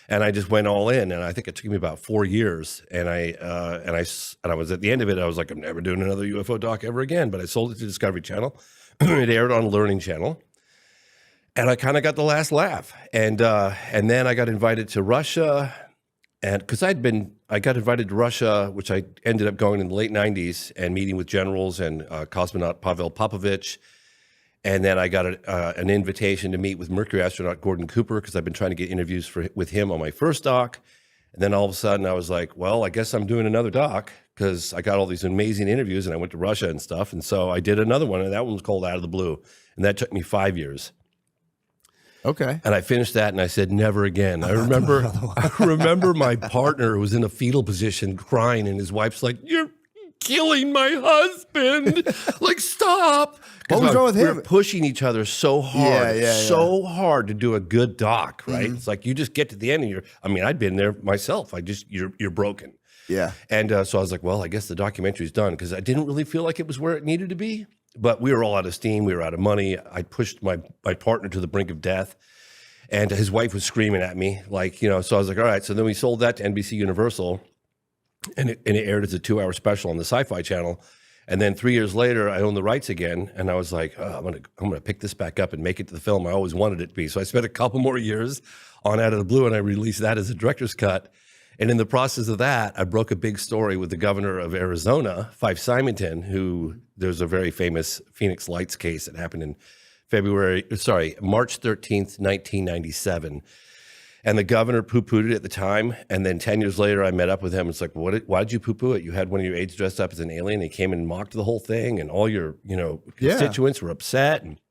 Speaker 6: And I just went all in, and I think it took me about 4 years. And I was at the end of it. I was like, I'm never doing another UFO doc ever again. But I sold it to Discovery Channel. It aired on Learning Channel, and I kind of got the last laugh. And then I got invited to Russia, and because I got invited to Russia, which I ended up going in the late with and meeting with generals and cosmonaut Pavel Popovich. And then I got an invitation to meet with Mercury astronaut Gordon Cooper, because I've been trying to get interviews with him on my first doc. And then all of a sudden I was like, well, I guess I'm doing another doc, because I got all these amazing interviews and I went to Russia and stuff. And so I did another one, and that one was called Out of the Blue. And that took me 5 years.
Speaker 5: Okay.
Speaker 6: And I finished that and I said, never again. I remember my partner was in a fetal position crying, and his wife's like, you're killing my husband. Like, stop.
Speaker 5: What was wrong with him?
Speaker 6: We were pushing each other so hard, so hard to do a good doc, right? Mm-hmm. It's like you just get to the end and I'd been there myself. You're broken.
Speaker 5: Yeah.
Speaker 6: And so I was like, well, I guess the documentary's done, because I didn't really feel like it was where it needed to be. But we were all out of steam. We were out of money. I pushed my partner to the brink of death. And his wife was screaming at me, like, so I was like, all right. So then we sold that to NBC Universal, and it aired as a 2-hour special on the Sci-Fi Channel. And then 3 years later, I owned the rights again, and I was like, oh, I'm gonna pick this back up and make it to the film I always wanted it to be. So I spent a couple more years on Out of the Blue, and I released that as a director's cut. And in the process of that, I broke a big story with the governor of Arizona, Fife Symington, who there's a very famous Phoenix Lights case that happened in March 13th, 1997. And the governor poo-pooed it at the time. And then 10 years later, I met up with him. It's like, why did you poo-poo it? You had one of your aides dressed up as an alien. He came and mocked the whole thing, and all your, constituents were upset. And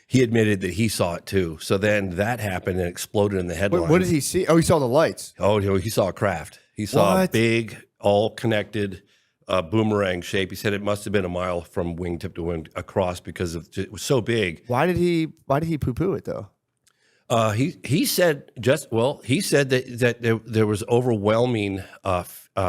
Speaker 6: he admitted that he saw it too. So then that happened and exploded in the headlines.
Speaker 5: What did he see? Oh, he saw the lights.
Speaker 6: Oh, he saw a craft. He saw a big, all connected boomerang shape. He said it must have been a mile from wingtip to wing across, because it was so big.
Speaker 5: Why did he poo-poo it though?
Speaker 6: He said that there was overwhelming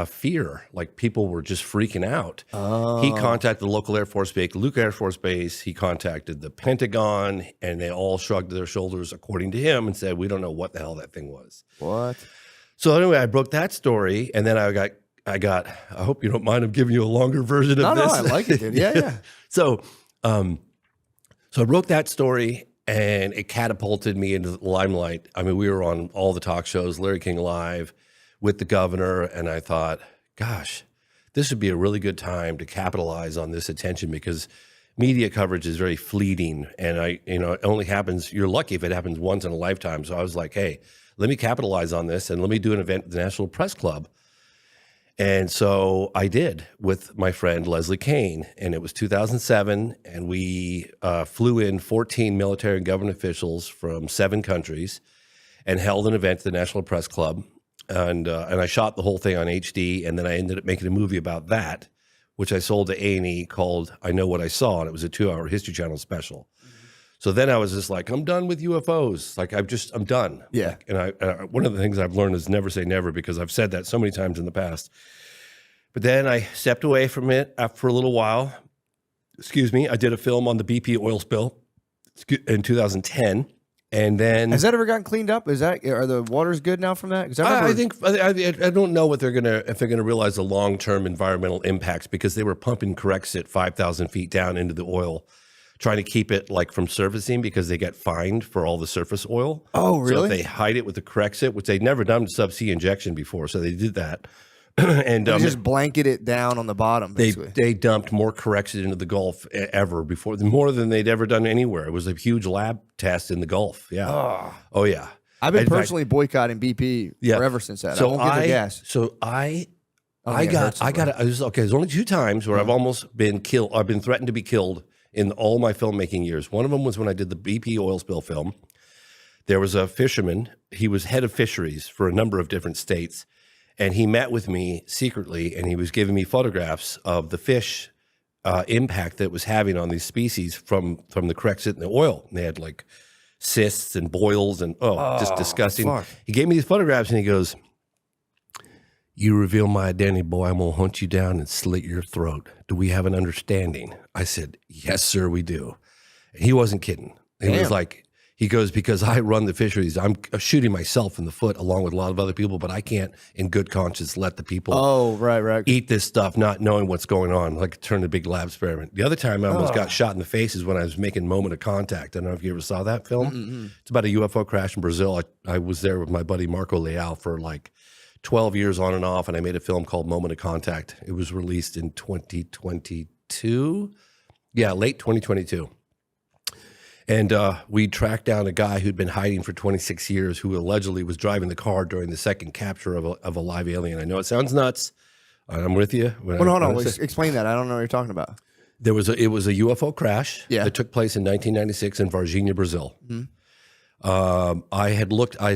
Speaker 6: fear, like people were just freaking out. Oh. He contacted the local Air Force Base, Luke Air Force Base. He contacted the Pentagon, and they all shrugged their shoulders, according to him, and said, we don't know what the hell that thing was.
Speaker 5: What?
Speaker 6: So anyway, I broke that story, and then I got. I hope you don't mind. I'm giving you a longer version of this.
Speaker 5: No, I like it, dude. Yeah.
Speaker 6: So I broke that story, and it catapulted me into the limelight. I mean, we were on all the talk shows, Larry King Live, with the governor, and I thought, gosh, this would be a really good time to capitalize on this attention, because media coverage is very fleeting, and it only happens. You're lucky if it happens once in a lifetime. So I was like, hey, let me capitalize on this and let me do an event at the National Press Club. And so I did with my friend Leslie Kane, and it was 2007, and we flew in 14 military and government officials from 7 countries and held an event at the National Press Club. And I shot the whole thing on HD, and then I ended up making a movie about that, which I sold to A&E called I Know What I Saw, and it was a 2-hour History Channel special. So then I was just like, I'm done with UFOs. Like, I'm done.
Speaker 5: Yeah.
Speaker 6: Like, and I one of the things I've learned is never say never, because I've said that so many times in the past. But then I stepped away from it for a little while. Excuse me. I did a film on the BP oil spill in 2010. And then
Speaker 5: Has that ever gotten cleaned up? Are the waters good now from that? 'Cause
Speaker 6: I think I don't know if they're gonna realize the long-term environmental impacts, because they were pumping Corexit 5,000 feet down into the oil, trying to keep it like from surfacing, because they get fined for all the surface oil.
Speaker 5: Oh,
Speaker 6: So
Speaker 5: really?
Speaker 6: if they hide it with the Corexit, which they'd never done subsea injection before, so they did that. And
Speaker 5: They just blanket it down on the bottom, basically.
Speaker 6: they dumped more Corexit into the Gulf ever before, more than they'd ever done anywhere. It was a huge lab test in the Gulf. Yeah. Oh yeah.
Speaker 5: I've been
Speaker 6: In fact-
Speaker 5: personally boycotting BP forever since that. I won't get their gas.
Speaker 6: So I
Speaker 5: think it hurts
Speaker 6: there's only 2 times where I've almost been killed. I've been threatened to be killed in all my filmmaking years. One of them was when I did the BP oil spill film. There was a fisherman. He was head of fisheries for a number of different states. And he met with me secretly, and he was giving me photographs of the fish impact that it was having on these species from the Corexit and the oil. And they had like cysts and boils and just disgusting.
Speaker 5: fuck.
Speaker 6: He gave me these photographs, and he goes, "You reveal my identity, boy, I'm gonna hunt you down and slit your throat. Do we have an understanding?" I said, "Yes, sir, we do." And he wasn't kidding. He was like, he goes, "Because I run the fisheries, I'm shooting myself in the foot along with a lot of other people, but I can't in good conscience let the people
Speaker 5: Oh, right.
Speaker 6: eat this stuff not knowing what's going on, like turn a big lab experiment." The other time I almost got shot in the face is when I was making Moment of Contact. I don't know if you ever saw that film. It's about a UFO crash in Brazil. I was there with my buddy Marco Leal for like 12 years on and off, and I made a film called Moment of Contact. It was released in 2022. Yeah, late 2022. And we tracked down a guy who'd been hiding for 26 years, who allegedly was driving the car during the second capture of a live alien. I know it sounds nuts. I'm with you.
Speaker 5: Well, hold on. Explain that. I don't know what you're talking about.
Speaker 6: It was a UFO crash
Speaker 5: Yeah.
Speaker 6: that took place in 1996 in Varginha, Brazil. I had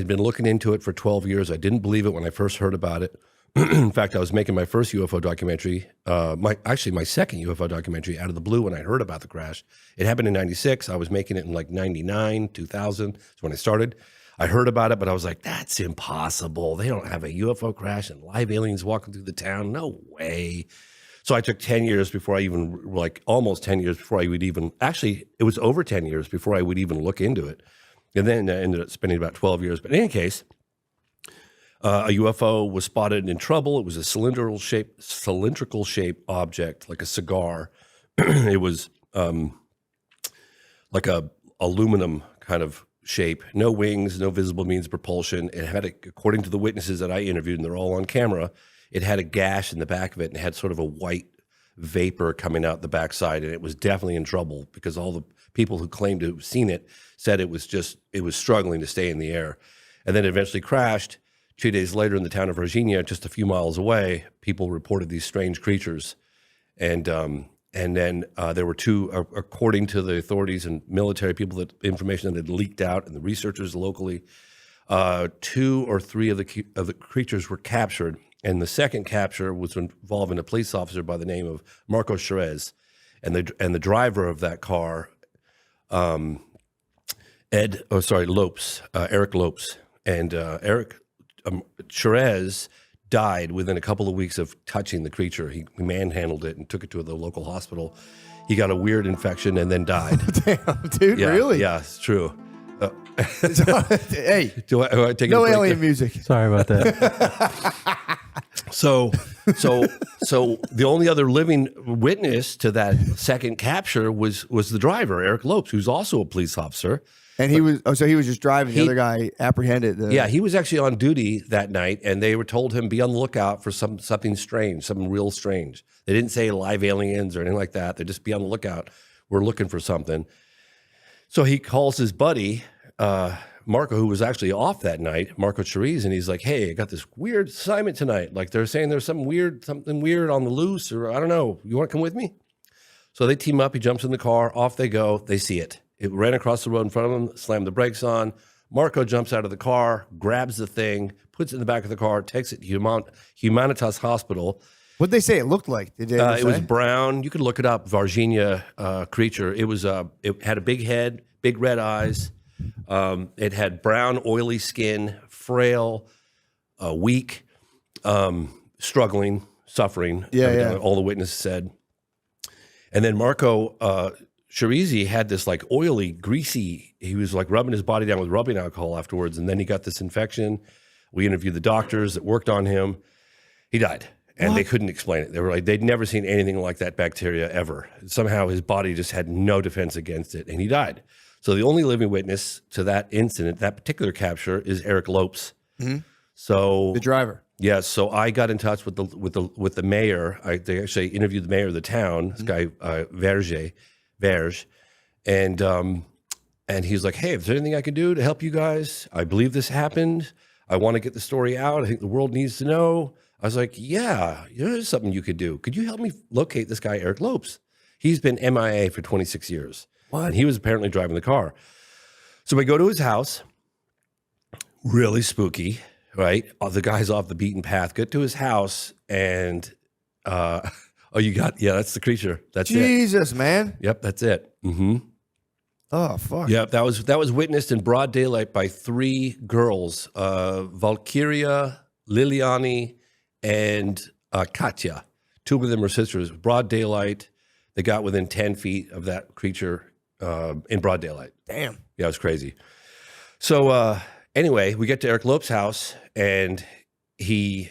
Speaker 6: been looking into it for 12 years. I didn't believe it when I first heard about it. In fact, I was making my first UFO documentary, my second UFO documentary out of the blue when I heard about the crash. It happened in 96. I was making it in like 99, 2000. That's when I started. I heard about it, but I was like, that's impossible. They don't have a UFO crash and live aliens walking through the town. No way. So I took 10 years before I even, like almost 10 years before I would even, actually, it was over 10 years before I would even look into it. And then I ended up spending about 12 years. But in any case, a UFO was spotted in trouble. It was a cylindrical shape object, like a cigar. It was like a aluminum kind of shape, no wings, no visible means of propulsion. It had, according to the witnesses that I interviewed, and they're all on camera, it had a gash in the back of it and had sort of a white vapor coming out the backside. And it was definitely in trouble, because all the people who claimed to have seen it said it was struggling to stay in the air. And then it eventually crashed. 2 days later, in the town of Virginia, just a few miles away, people reported these strange creatures. And then there were 2, according to the authorities and military people, that information that had leaked out, and the researchers locally, 2 or 3 of the creatures were captured. And the second capture was involving a police officer by the name of Marco Cherez, and the driver of that car, Eric Lopes, and Eric Cherez died within a couple of weeks of touching the creature. He manhandled it and took it to the local hospital. He got a weird infection and then died.
Speaker 5: Damn, dude,
Speaker 6: Yeah,
Speaker 5: really?
Speaker 6: Yeah, it's true.
Speaker 5: Hey,
Speaker 6: Do I take
Speaker 5: no
Speaker 6: a break
Speaker 5: alien
Speaker 6: there?
Speaker 5: music.
Speaker 1: Sorry about that.
Speaker 6: So the only other living witness to that second capture was the driver, Eric Lopes, who's also a police officer.
Speaker 5: And he was just driving. The other guy apprehended.
Speaker 6: Yeah, he was actually on duty that night, and they were told him be on the lookout for something strange, something real strange. They didn't say live aliens or anything like that. They just be on the lookout. We're looking for something. So he calls his buddy, Marco, who was actually off that night, Marco Cheriz, and he's like, hey, I got this weird assignment tonight. Like they're saying there's something weird on the loose, or I don't know. You want to come with me? So they team up. He jumps in the car. Off they go. They see it. It ran across the road in front of them, slammed the brakes on. Marco jumps out of the car, grabs the thing, puts it in the back of the car, takes it to Humanitas Hospital.
Speaker 2: What'd they say it looked like? Did they ever
Speaker 6: It was
Speaker 2: say?
Speaker 6: brown. You could look it up. Varginha creature. It was. It had a big head, big red eyes. It had brown, oily skin, frail, weak, struggling, suffering.
Speaker 2: Yeah.
Speaker 6: All the witnesses said. And then Marco Cherizi had this like oily, greasy. He was like rubbing his body down with rubbing alcohol afterwards, and then he got this infection. We interviewed the doctors that worked on him. He died. And they couldn't explain it. They were like, they'd never seen anything like that bacteria ever. Somehow his body just had no defense against it, and he died. So the only living witness to that incident, that particular capture, is Eric Lopes.
Speaker 2: Mm-hmm.
Speaker 6: So
Speaker 2: The driver.
Speaker 6: yeah, so I got in touch with the mayor. They actually interviewed the mayor of the town, this guy Verge, and he's like, hey, if there's anything I can do to help you guys, I believe this happened. I want to get the story out. I think the world needs to know. I was like, yeah, there's something you could do. Could you help me locate this guy, Eric Lopes? He's been MIA for 26 years.
Speaker 2: What?
Speaker 6: And he was apparently driving the car. So we go to his house, really spooky, right? The guy's off the beaten path. Get to his house and, that's the creature. That's it.
Speaker 2: Jesus, man.
Speaker 6: Yep, that's it. Mm-hmm.
Speaker 2: Oh, fuck.
Speaker 6: Yeah, that was witnessed in broad daylight by 3 girls, Valkyria, Liliani, and Katya. 2 of them are sisters. Broad daylight. They got within 10 feet of that creature in broad daylight.
Speaker 2: Damn.
Speaker 6: Yeah, it was crazy. So anyway, we get to Eric Lopes' house, and he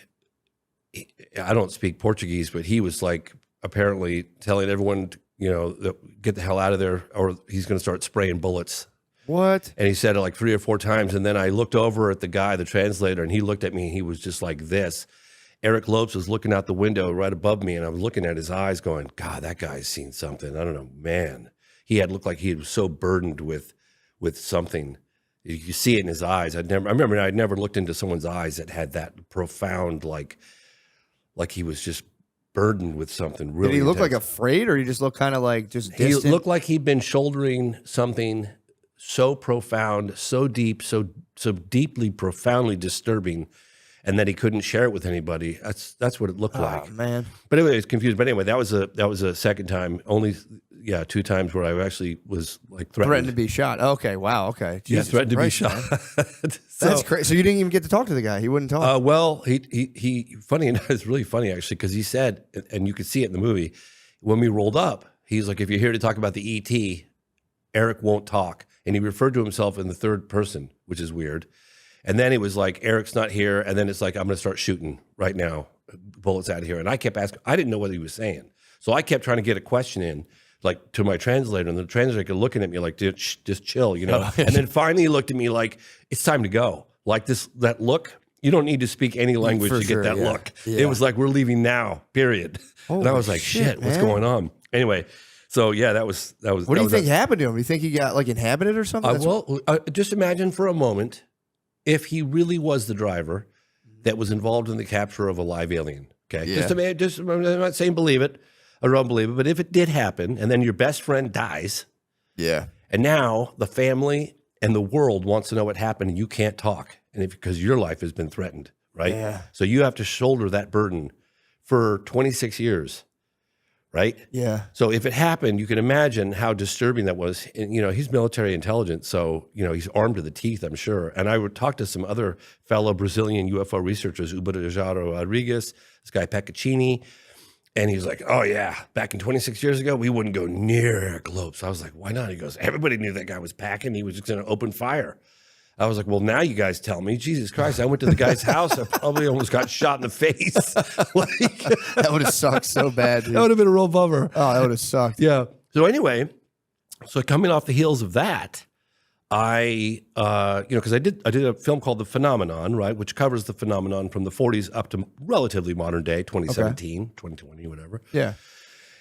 Speaker 6: I don't speak Portuguese, but he was like apparently telling everyone, get the hell out of there, or he's going to start spraying bullets.
Speaker 2: What?
Speaker 6: And he said it like 3 or 4 times. And then I looked over at the guy, the translator, and he looked at me, and he was just like this. Eric Lopes was looking out the window right above me, and I was looking at his eyes going, God, that guy's seen something. I don't know, man. He looked like he was so burdened with something. You see it in his eyes. I remember I'd never looked into someone's eyes that had that profound, like he was just burdened with something really
Speaker 2: Did he look
Speaker 6: intense.
Speaker 2: like afraid, or he just looked kind of like just
Speaker 6: He
Speaker 2: distant?
Speaker 6: looked like he'd been shouldering something so profound, so deep, so deeply, profoundly disturbing, and that he couldn't share it with anybody. That's what it looked like.
Speaker 2: Oh, man.
Speaker 6: But anyway, it's confused. But anyway, that was a second time. Only 2 times where I actually was like
Speaker 2: Threatened to be shot. Okay, wow, okay.
Speaker 6: Yeah,
Speaker 2: Jesus
Speaker 6: threatened to be
Speaker 2: Christ,
Speaker 6: shot.
Speaker 2: man. That's crazy. So you didn't even get to talk to the guy. He wouldn't talk.
Speaker 6: Well, he funny enough, it's really funny actually, because he said, and you could see it in the movie, when we rolled up, he's like, if you're here to talk about the ET, Eric won't talk. And he referred to himself in the third person, which is weird. And then it was like, Eric's not here. And then it's like, I'm going to start shooting right now, bullets out of here. And I kept asking, I didn't know what he was saying. So I kept trying to get a question in, like to my translator. And the translator looking at me like, dude, just chill, And then finally he looked at me like, it's time to go. Like that look, you don't need to speak any language
Speaker 2: For
Speaker 6: to
Speaker 2: sure,
Speaker 6: get that
Speaker 2: yeah.
Speaker 6: look.
Speaker 2: Yeah.
Speaker 6: It was like, we're leaving now, period. And I
Speaker 2: Holy
Speaker 6: was like, shit, what's
Speaker 2: man.
Speaker 6: going on? Anyway, so yeah, that was.
Speaker 2: What do you think happened to him? You think he got like inhabited or something? That's-
Speaker 6: Just imagine for a moment if he really was the driver that was involved in the capture of a live alien. Okay,
Speaker 2: Yeah.
Speaker 6: I'm not saying believe it or don't believe it, but if it did happen, and then your best friend dies,
Speaker 2: yeah.
Speaker 6: and now the family and the world wants to know what happened, and you can't talk, and because your life has been threatened, right?
Speaker 2: Yeah.
Speaker 6: So you have to shoulder that burden for 26 years. Right?
Speaker 2: Yeah.
Speaker 6: So if it happened, you can imagine how disturbing that was. And, he's military intelligence, so, he's armed to the teeth, I'm sure. And I would talk to some other fellow Brazilian UFO researchers, Uberajaro Rodrigues, this guy Peccaccini, and he was like, oh, yeah, back in 26 years ago, we wouldn't go near Eric Lopes. I was like, why not? He goes, everybody knew that guy was packing. He was just going to open fire. I was like, well, now you guys tell me. Jesus Christ, I went to the guy's house. I probably almost got shot in the face.
Speaker 2: That would have sucked so bad, dude.
Speaker 6: That would have been a real bummer.
Speaker 2: Oh, that would have sucked.
Speaker 6: Yeah. So anyway, coming off the heels of that, I, because I did a film called The Phenomenon, right, which covers the phenomenon from the 40s up to relatively modern day, 2017, 2020, whatever.
Speaker 2: Yeah.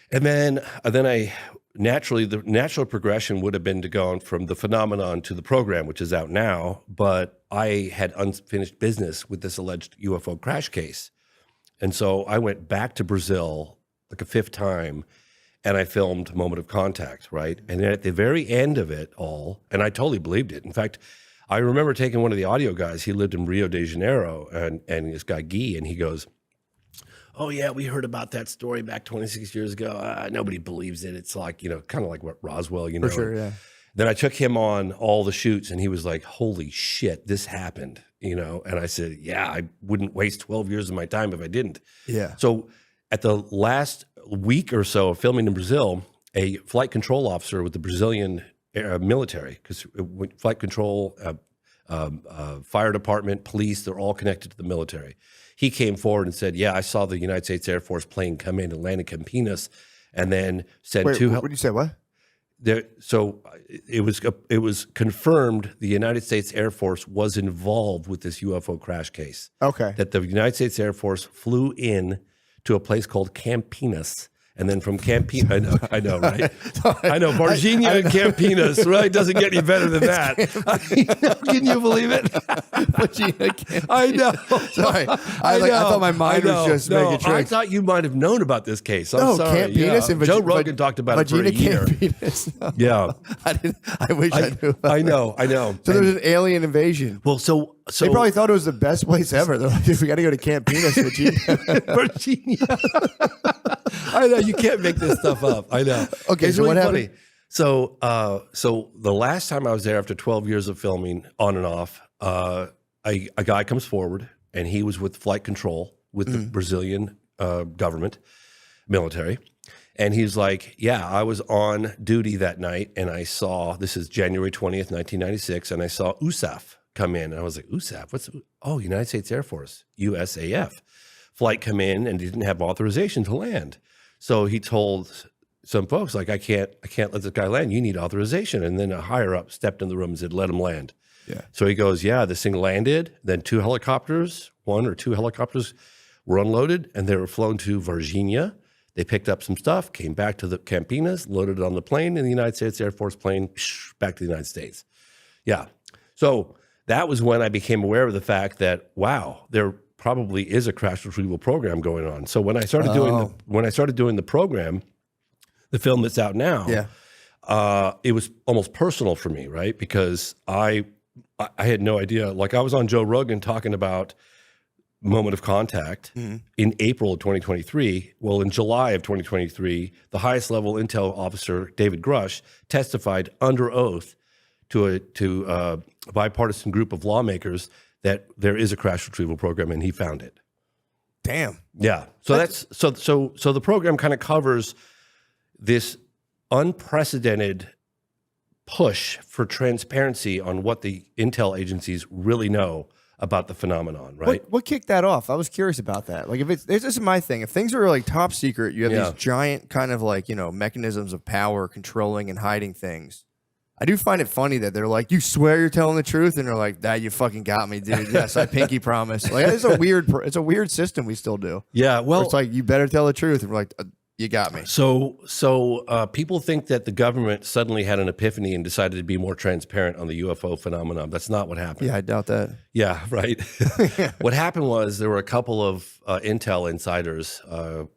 Speaker 6: And then I naturally, the natural progression would have been to go from the phenomenon to the program, which is out now. But I had unfinished business with this alleged UFO crash case. And so I went back to Brazil like a fifth time, and I filmed Moment of Contact, right? And then at the very end of it all, and I totally believed it. In fact, I remember taking one of the audio guys, he lived in Rio de Janeiro, and this guy Guy, and he goes, oh yeah, we heard about that story back 26 years ago. Nobody believes it. It's like, kind of like what Roswell,
Speaker 2: For sure, yeah.
Speaker 6: Then I took him on all the shoots, and he was like, holy shit, this happened, And I said, yeah, I wouldn't waste 12 years of my time if I didn't.
Speaker 2: Yeah.
Speaker 6: So at the last week or so of filming in Brazil, a flight control officer with the Brazilian military, because flight control, fire department, police, they're all connected to the military. He came forward and said, yeah, I saw the United States Air Force plane come in and land in Campinas, and then sent
Speaker 2: Wait,
Speaker 6: two.
Speaker 2: what did you say? What?
Speaker 6: So it was confirmed the United States Air Force was involved with this UFO crash case.
Speaker 2: Okay.
Speaker 6: That the United States Air Force flew in to a place called Campinas. And then from Campinas, I know, right? I know, Varginha and Campinas, right? Doesn't get any better than that. Can you believe it? I know.
Speaker 2: Sorry. I thought my mind was just making tricks.
Speaker 6: I thought you might have known about this case. I'm sorry.
Speaker 2: Campinas and
Speaker 6: Joe Rogan talked about it for a year.
Speaker 2: Campinas.
Speaker 6: Yeah.
Speaker 2: I wish I knew about
Speaker 6: I know.
Speaker 2: So there was an alien invasion.
Speaker 6: Well, so
Speaker 2: They probably thought it was the best place ever. They're like, we got to go to Campinas,
Speaker 6: Virginia. I know, you can't make this stuff up. I know.
Speaker 2: Okay,
Speaker 6: it's
Speaker 2: so
Speaker 6: really
Speaker 2: what
Speaker 6: funny.
Speaker 2: happened?
Speaker 6: So the last time I was there after 12 years of filming on and off, a guy comes forward, and he was with flight control with the Brazilian government, military. And he's like, yeah, I was on duty that night, and I saw, this is January 20th, 1996, and I saw USAF come in. And I was like, USAF? United States Air Force, USAF. Flight come in and didn't have authorization to land. So he told some folks, like, I can't let this guy land. You need authorization. And then a higher up stepped in the room and said, let him land.
Speaker 2: Yeah.
Speaker 6: So he goes, yeah, this thing landed. Then one or two helicopters were unloaded, and they were flown to Varginha. They picked up some stuff, came back to the Campinas, loaded it on the plane, and the United States Air Force plane back to the United States. Yeah. So that was when I became aware of the fact that, wow, there probably is a crash retrieval program going on. So when I started doing the program, the film that's out now, it was almost personal for me, right? Because I had no idea. Like, I was on Joe Rogan talking about Moment of Contact in April of 2023. Well, in July of 2023, the highest level intel officer, David Grush, testified under oath to a bipartisan group of lawmakers that there is a crash retrieval program, and he found it.
Speaker 2: Damn.
Speaker 6: Yeah. So so the program kind of covers this unprecedented push for transparency on what the intel agencies really know about the phenomenon, right?
Speaker 2: What kicked that off? I was curious about that. Like, this is my thing. If things are like top secret, you have these giant kind of like, mechanisms of power controlling and hiding things. I do find it funny that they're like, you swear you're telling the truth? And they're like, you fucking got me, dude. Yes, I pinky promise. Like, it's a weird system we still do.
Speaker 6: Yeah, well,
Speaker 2: it's like, you better tell the truth. And we're like, you got me.
Speaker 6: So people think that the government suddenly had an epiphany and decided to be more transparent on the UFO phenomenon. That's not what happened.
Speaker 2: Yeah, I doubt that.
Speaker 6: Yeah, right. What happened was there were a couple of intel insiders,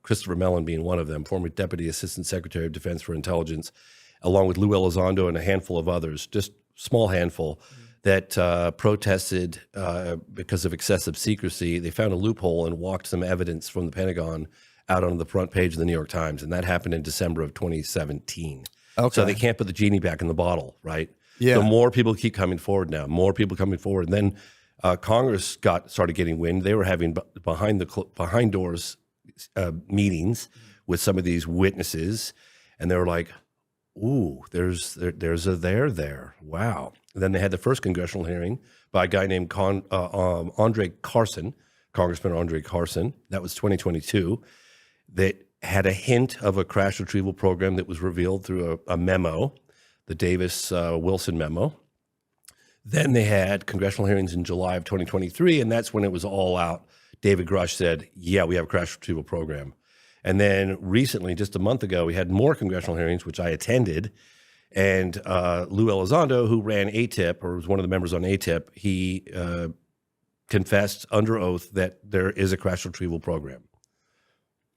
Speaker 6: Christopher Mellon being one of them, former Deputy Assistant Secretary of Defense for Intelligence, along with Lou Elizondo and a handful of others, just small handful, that protested because of excessive secrecy. They found a loophole and walked some evidence from the Pentagon out on the front page of the New York Times, and that happened in December of 2017.
Speaker 2: Okay.
Speaker 6: So they can't put the genie back in the bottle, right?
Speaker 2: Yeah.
Speaker 6: So more people keep coming forward now, more people coming forward. And then Congress started getting wind. They were having behind doors meetings with some of these witnesses, and they were like, ooh, there's a there. Wow. And then they had the first congressional hearing by a guy named Andre Carson, Congressman Andre Carson. That was 2022. That had a hint of a crash retrieval program that was revealed through a memo, the Davis-Wilson memo. Then they had congressional hearings in July of 2023, and that's when it was all out. David Grush said, yeah, we have a crash retrieval program. And then recently, just a month ago, we had more congressional hearings, which I attended. And Lou Elizondo, who ran ATIP, or was one of the members on ATIP, he confessed under oath that there is a crash retrieval program.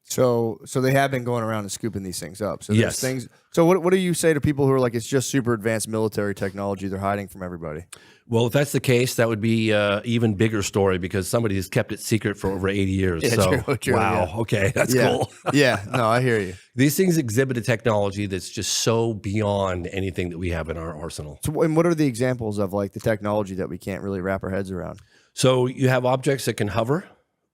Speaker 5: So they have been going around and scooping these things up. So there's
Speaker 6: Yes.
Speaker 5: things. So what do you say to people who are like, it's just super advanced military technology they're hiding from everybody?
Speaker 6: Well, if that's the case, that would be an even bigger story because somebody has kept it secret for over 80 years.
Speaker 5: Yeah,
Speaker 6: so,
Speaker 5: true,
Speaker 6: wow,
Speaker 5: yeah.
Speaker 6: okay, that's
Speaker 5: Yeah.
Speaker 6: cool.
Speaker 5: Yeah, no, I hear you.
Speaker 6: These things exhibit a technology that's just so beyond anything that we have in our arsenal.
Speaker 5: So, and what are the examples of like the technology that we can't really wrap our heads around?
Speaker 6: So you have objects that can hover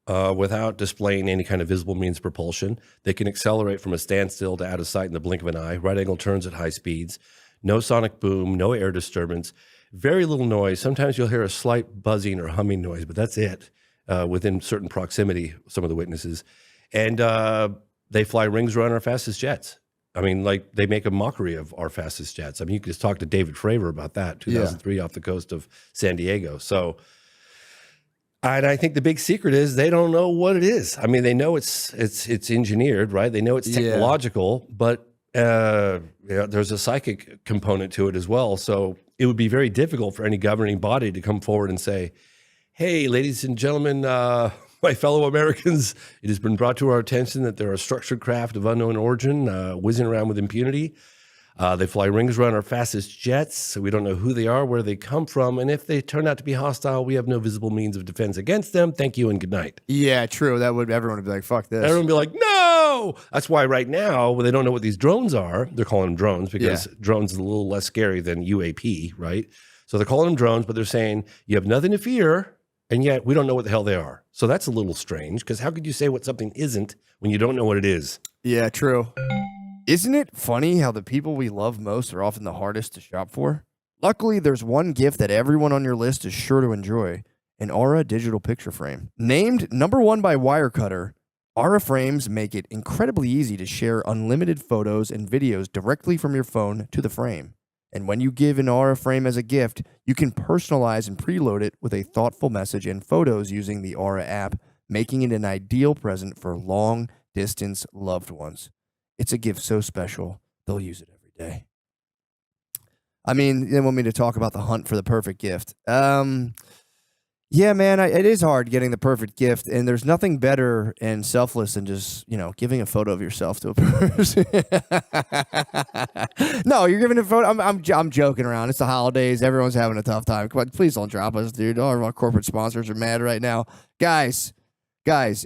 Speaker 6: without displaying any kind of visible means of propulsion. They can accelerate from a standstill to out of sight in the blink of an eye, right angle turns at high speeds, no sonic boom, no air disturbance, very little noise. Sometimes you'll hear a slight buzzing or humming noise, but that's it within certain proximity, some of the witnesses. And they fly rings around our fastest jets. I mean, like they make a mockery of our fastest jets. I mean, you could just talk to David Fravor about that, 2003 off the coast of San Diego. So, and I think the big secret is they don't know what it is. I mean, they know it's engineered, right? They know it's technological, but there's a psychic component to it as well. So it would be very difficult for any governing body to come forward and say, hey, ladies and gentlemen, my fellow Americans, it has been brought to our attention that there are structured craft of unknown origin whizzing around with impunity. They fly rings around our fastest jets, so we don't know who they are, where they come from, and if they turn out to be hostile, we have no visible means of defense against them. Thank you and good night.
Speaker 5: Yeah, true. Everyone would be like, fuck this.
Speaker 6: Everyone would be like, no! That's why right now, when they don't know what these drones are, they're calling them drones because drones is a little less scary than UAP, right? So they're calling them drones, but they're saying, you have nothing to fear, and yet we don't know what the hell they are. So that's a little strange, because how could you say what something isn't when you don't know what it is?
Speaker 5: Yeah, true. Isn't it funny how the people we love most are often the hardest to shop for? Luckily, there's one gift that everyone on your list is sure to enjoy, an Aura digital picture frame. Named #1 by Wirecutter, Aura frames make it incredibly easy to share unlimited photos and videos directly from your phone to the frame. And when you give an Aura frame as a gift, you can personalize and preload it with a thoughtful message and photos using the Aura app, making it an ideal present for long-distance loved ones. It's a gift so special, they'll use it every day. I mean, they want me to talk about the hunt for the perfect gift. Yeah, man, it is hard getting the perfect gift, and there's nothing better and selfless than just, giving a photo of yourself to a person. No, you're giving a photo. I'm joking around. It's the holidays. Everyone's having a tough time. Come on, please don't drop us, dude. All of our corporate sponsors are mad right now. Guys,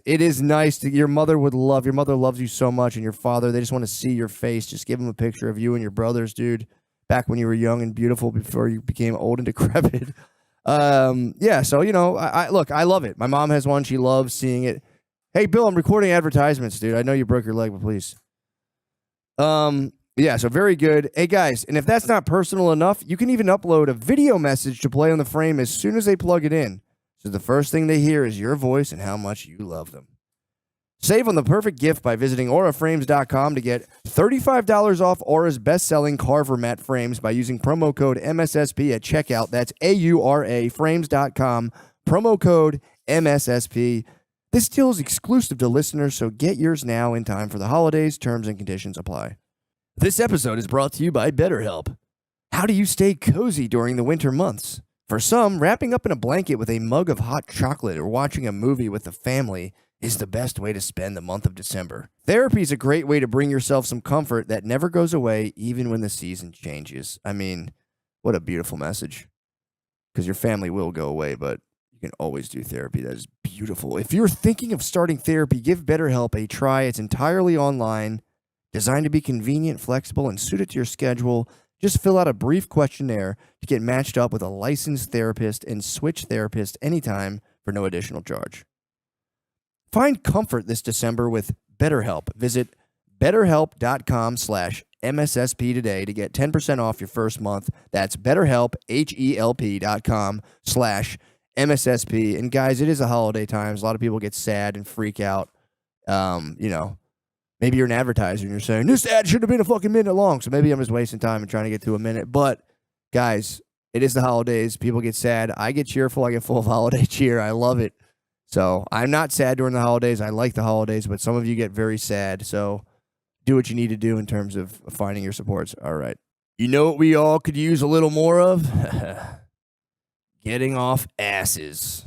Speaker 5: it is nice your mother loves you so much, and your father, they just want to see your face. Just give them a picture of you and your brothers, dude, back when you were young and beautiful before you became old and decrepit. Yeah, so, I love it. My mom has one. She loves seeing it. Hey, Bill, I'm recording advertisements, dude. I know you broke your leg, but please. Yeah, so very good. Hey, guys, and if that's not personal enough, you can even upload a video message to play on the frame as soon as they plug it in. So the first thing they hear is your voice and how much you love them. Save on the perfect gift by visiting auraframes.com to get $35 off Aura's best-selling Carver mat frames by using promo code MSSP at checkout. That's AURA frames.com, promo code MSSP. This deal is exclusive to listeners, so get yours now in time for the holidays. Terms and conditions apply. This episode is brought to you by BetterHelp. How do you stay cozy during the winter months? For some, wrapping up in a blanket with a mug of hot chocolate or watching a movie with the family is the best way to spend the month of December. Therapy is a great way to bring yourself some comfort that never goes away even when the season changes. I mean, what a beautiful message. Because your family will go away, but you can always do therapy. That is beautiful. If you're thinking of starting therapy, give BetterHelp a try. It's entirely online, designed to be convenient, flexible, and suited to your schedule. Just fill out a brief questionnaire to get matched up with a licensed therapist and switch therapist anytime for no additional charge. Find comfort this December with BetterHelp. Visit betterhelp.com/MSSP today to get 10% off your first month. That's BetterHelp, HELP.com/MSSP. And guys, it is a holiday times. A lot of people get sad and freak out. Maybe you're an advertiser and you're saying, this ad should have been a fucking minute long. So maybe I'm just wasting time and trying to get to a minute. But guys, it is the holidays. People get sad. I get cheerful. I get full of holiday cheer. I love it. So I'm not sad during the holidays. I like the holidays, but some of you get very sad. So do what you need to do in terms of finding your supports. All right. You know what we all could use a little more of? Getting off asses.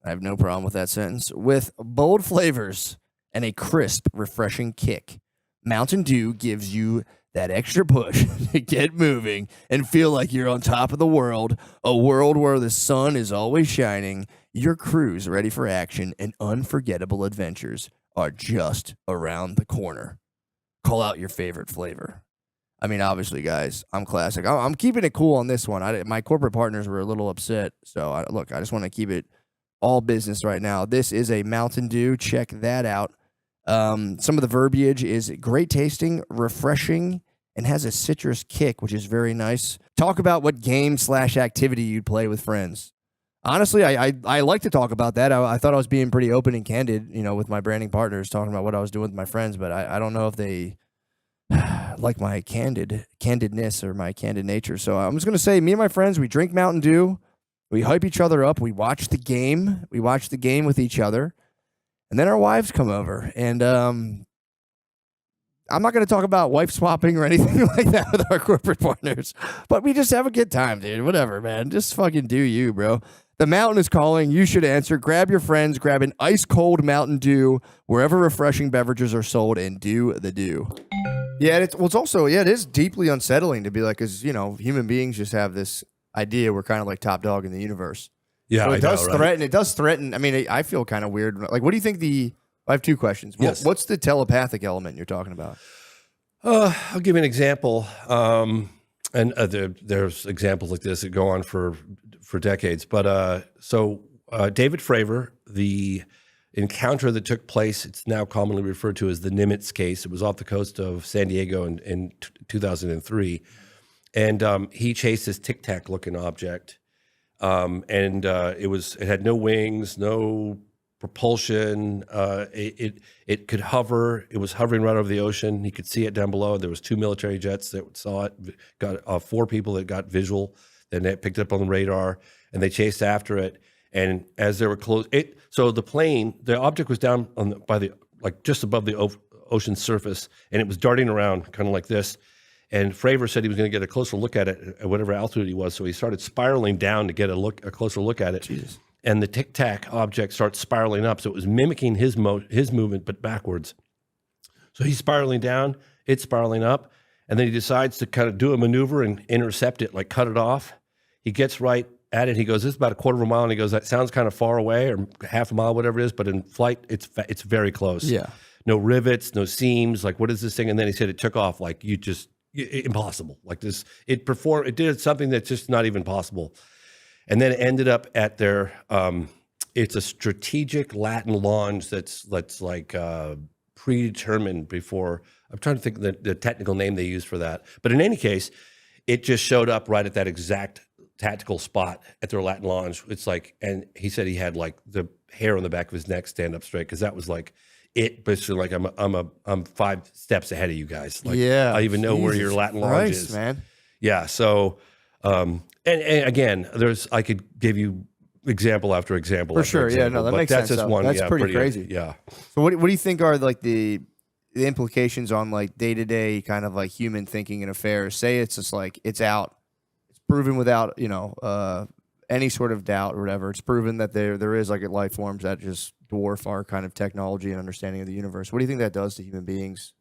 Speaker 5: I have no problem with that sentence. With bold flavors and a crisp, refreshing kick, Mountain Dew gives you that extra push to get moving and feel like you're on top of the world, a world where the sun is always shining. Your crew's ready for action, and unforgettable adventures are just around the corner. Call out your favorite flavor. I mean, obviously, guys, I'm classic. I'm keeping it cool on this one. My corporate partners were a little upset. So, I just want to keep it all business right now. This is a Mountain Dew. Check that out. Some of the verbiage is great tasting, refreshing, and has a citrus kick, which is very nice. Talk about what game/activity you'd play with friends. Honestly, I like to talk about that. I thought I was being pretty open and candid, with my branding partners, talking about what I was doing with my friends, but I don't know if they like my candidness or my candid nature. So I'm just going to say, me and my friends, we drink Mountain Dew, we hype each other up, we watch the game with each other, and then our wives come over. And I'm not going to talk about wife swapping or anything like that with our corporate partners, but we just have a good time, dude. Whatever, man. Just fucking do you, bro. The mountain is calling. You should answer. Grab your friends. Grab an ice-cold Mountain Dew wherever refreshing beverages are sold, and do the do. Yeah, it is deeply unsettling to be like, because, human beings just have this idea we're kind of like top dog in the universe.
Speaker 6: Yeah,
Speaker 5: so
Speaker 6: it does
Speaker 5: threaten. It does threaten. I mean, I feel kind of weird. Like, what do you think I have two questions.
Speaker 6: Yes.
Speaker 5: What's the telepathic element you're talking about?
Speaker 6: I'll give you an example. There's examples like this that go on for decades. But David Fravor, the encounter that took place, it's now commonly referred to as the Nimitz case. It was off the coast of San Diego in 2003. And he chased this Tic Tac looking object. It had no wings, no propulsion. It could hover. It was hovering right over the ocean. He could see it down below. There was 2 military jets that saw it. Got 4 people that got visual. Then they picked it up on the radar, and they chased after it. And as they were close, the object was down just above the ocean surface, and it was darting around kind of like this. And Fravor said he was going to get a closer look at it at whatever altitude he was. So he started spiraling down to get a closer look at it. Jesus. And the Tic Tac object starts spiraling up. So it was mimicking his movement, but backwards. So he's spiraling down, it's spiraling up. And then he decides to kind of do a maneuver and intercept it, like cut it off. He gets right at it. He goes, this is about a quarter of a mile. And he goes, that sounds kind of far away, or half a mile, whatever it is. But in flight, it's very close.
Speaker 5: Yeah.
Speaker 6: No rivets, no seams. Like, what is this thing? And then he said it took off like impossible. Like this, it did something that's just not even possible. And then it ended up at their, it's a strategic Latin launch that's like predetermined before. I'm trying to think of the technical name they use for that. But in any case, it just showed up right at that exact tactical spot at their Latin launch. It's like, and he said he had like the hair on the back of his neck stand up straight, because that was like it. Basically, like I'm 5 steps ahead of you guys. Like,
Speaker 5: yeah,
Speaker 6: I even know where your Latin launch is,
Speaker 5: man.
Speaker 6: Yeah. So, and again, I could give you example after example.
Speaker 5: For
Speaker 6: after
Speaker 5: sure.
Speaker 6: example,
Speaker 5: Yeah, no, that
Speaker 6: but
Speaker 5: makes
Speaker 6: that's
Speaker 5: sense.
Speaker 6: just one.
Speaker 5: That's
Speaker 6: Yeah,
Speaker 5: pretty crazy.
Speaker 6: Yeah.
Speaker 5: So what do you think are like the implications on like day-to-day kind of like human thinking and affairs? Say it's just like it's proven without any sort of doubt or whatever. It's proven that there is like life forms that just dwarf our kind of technology and understanding of the universe. What do you think that does to human beings?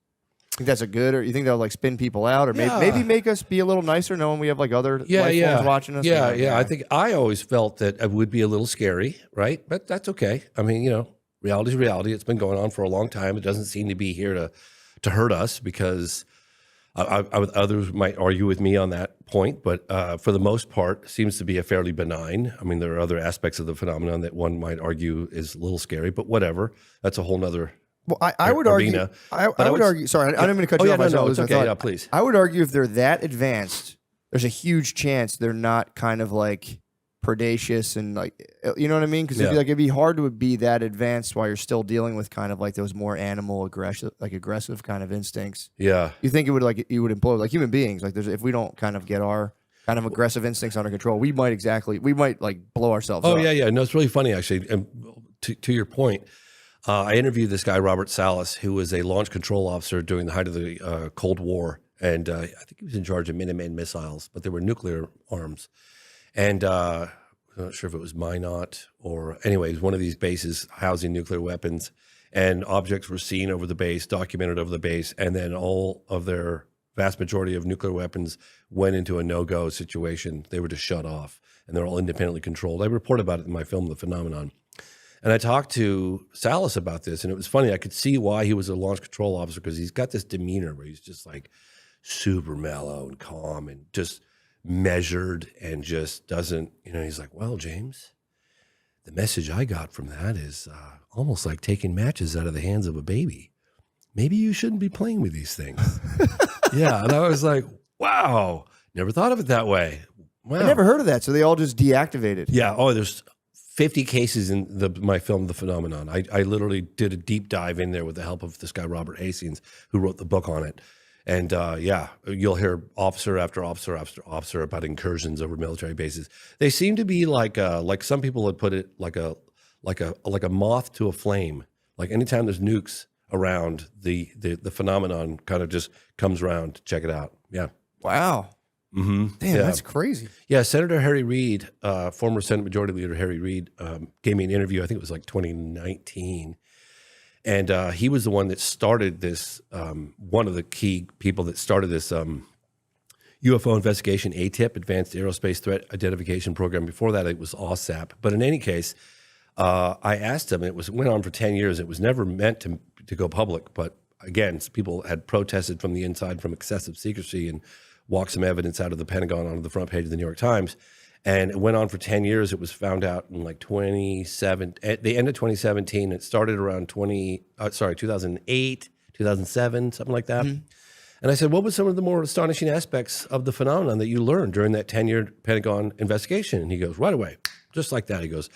Speaker 5: Think that's a good, or you think that'll like spin people out, or maybe make us be a little nicer knowing we have like other life forms watching us?
Speaker 6: Yeah. I think I always felt that it would be a little scary, right? But that's okay. I mean, reality's reality. It's been going on for a long time. It doesn't seem to be here to hurt us, because others might argue with me on that point. But for the most part, seems to be a fairly benign. I mean, there are other aspects of the phenomenon that one might argue is a little scary, but whatever. That's a whole nother.
Speaker 5: Well, I would argue. I would argue. Sorry, I didn't mean to cut you off.
Speaker 6: No, it's okay. Yeah, please.
Speaker 5: I would argue if they're that advanced, there's a huge chance they're not kind of like predacious and like, you know what I mean? Because it'd be hard to be that advanced while you're still dealing with kind of like those more animal aggressive kind of instincts.
Speaker 6: Yeah.
Speaker 5: You think it would implode like human beings? Like if we don't kind of get our kind of aggressive instincts under control, we might like blow ourselves up.
Speaker 6: Yeah. No, it's really funny actually. And to your point, I interviewed this guy, Robert Salas, who was a launch control officer during the height of the Cold War. And I think he was in charge of Minuteman missiles, but they were nuclear arms. And I'm not sure if it was Minot or anyways, one of these bases housing nuclear weapons. And objects were seen over the base, documented over the base, and then all of their vast majority of nuclear weapons went into a no-go situation. They were just shut off, and they're all independently controlled. I report about it in my film, The Phenomenon. And I talked to Salas about this, and it was funny. I could see why he was a launch control officer, because he's got this demeanor where he's just like super mellow and calm and just measured and just doesn't, he's like, well, James, the message I got from that is almost like taking matches out of the hands of a baby. Maybe you shouldn't be playing with these things. Yeah. And I was like, wow, never thought of it that way. Wow.
Speaker 5: I never heard of that. So they all just deactivated.
Speaker 6: Yeah. Oh, there's 50 cases in my film, The Phenomenon. I literally did a deep dive in there with the help of this guy, Robert Hastings, who wrote the book on it. And you'll hear officer after officer after officer about incursions over military bases. They seem to be like some people would put it, like a moth to a flame. Like anytime there's nukes around, the phenomenon kind of just comes around to check it out. Yeah.
Speaker 5: Wow.
Speaker 6: Mm-hmm.
Speaker 5: Damn, that's crazy.
Speaker 6: Yeah, Senator Harry Reid, former Senate Majority Leader Harry Reid, gave me an interview. I think it was like 2019. And he was the one that started this, one of the key people that started this UFO investigation, ATIP, Advanced Aerospace Threat Identification Program. Before that, it was OSAP. But in any case, I asked him, it went on for 10 years. It was never meant to go public. But again, people had protested from the inside from excessive secrecy and walked some evidence out of the Pentagon onto the front page of the New York Times. And it went on for 10 years. It was found out in like at the end of 2017. It started around 2008, 2007, something like that. Mm-hmm. And I said, what were some of the more astonishing aspects of the phenomenon that you learned during that 10-year Pentagon investigation? And he goes, right away, just like that. He goes,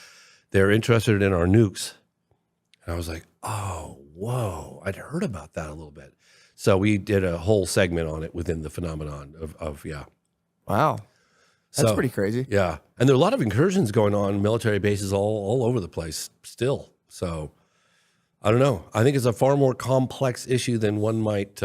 Speaker 6: they're interested in our nukes. And I was like, oh, whoa, I'd heard about that a little bit. So we did a whole segment on it within the phenomenon of
Speaker 5: Wow. That's pretty crazy.
Speaker 6: Yeah. And there are a lot of incursions going on, military bases all over the place still. So I don't know. I think it's a far more complex issue than one might,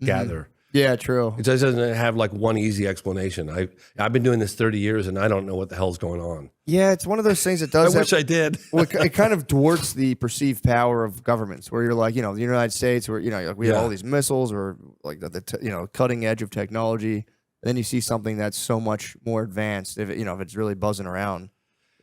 Speaker 6: gather.
Speaker 5: Yeah, true.
Speaker 6: It just doesn't have like one easy explanation. I've been doing this 30 years and I don't know what the hell's going on.
Speaker 5: Yeah, it's one of those things that does.
Speaker 6: I wish I did.
Speaker 5: Well, it kind of dwarfs the perceived power of governments, where you're like, the United States, where like we have all these missiles, or like the cutting edge of technology. Then you see something that's so much more advanced. If it's really buzzing around,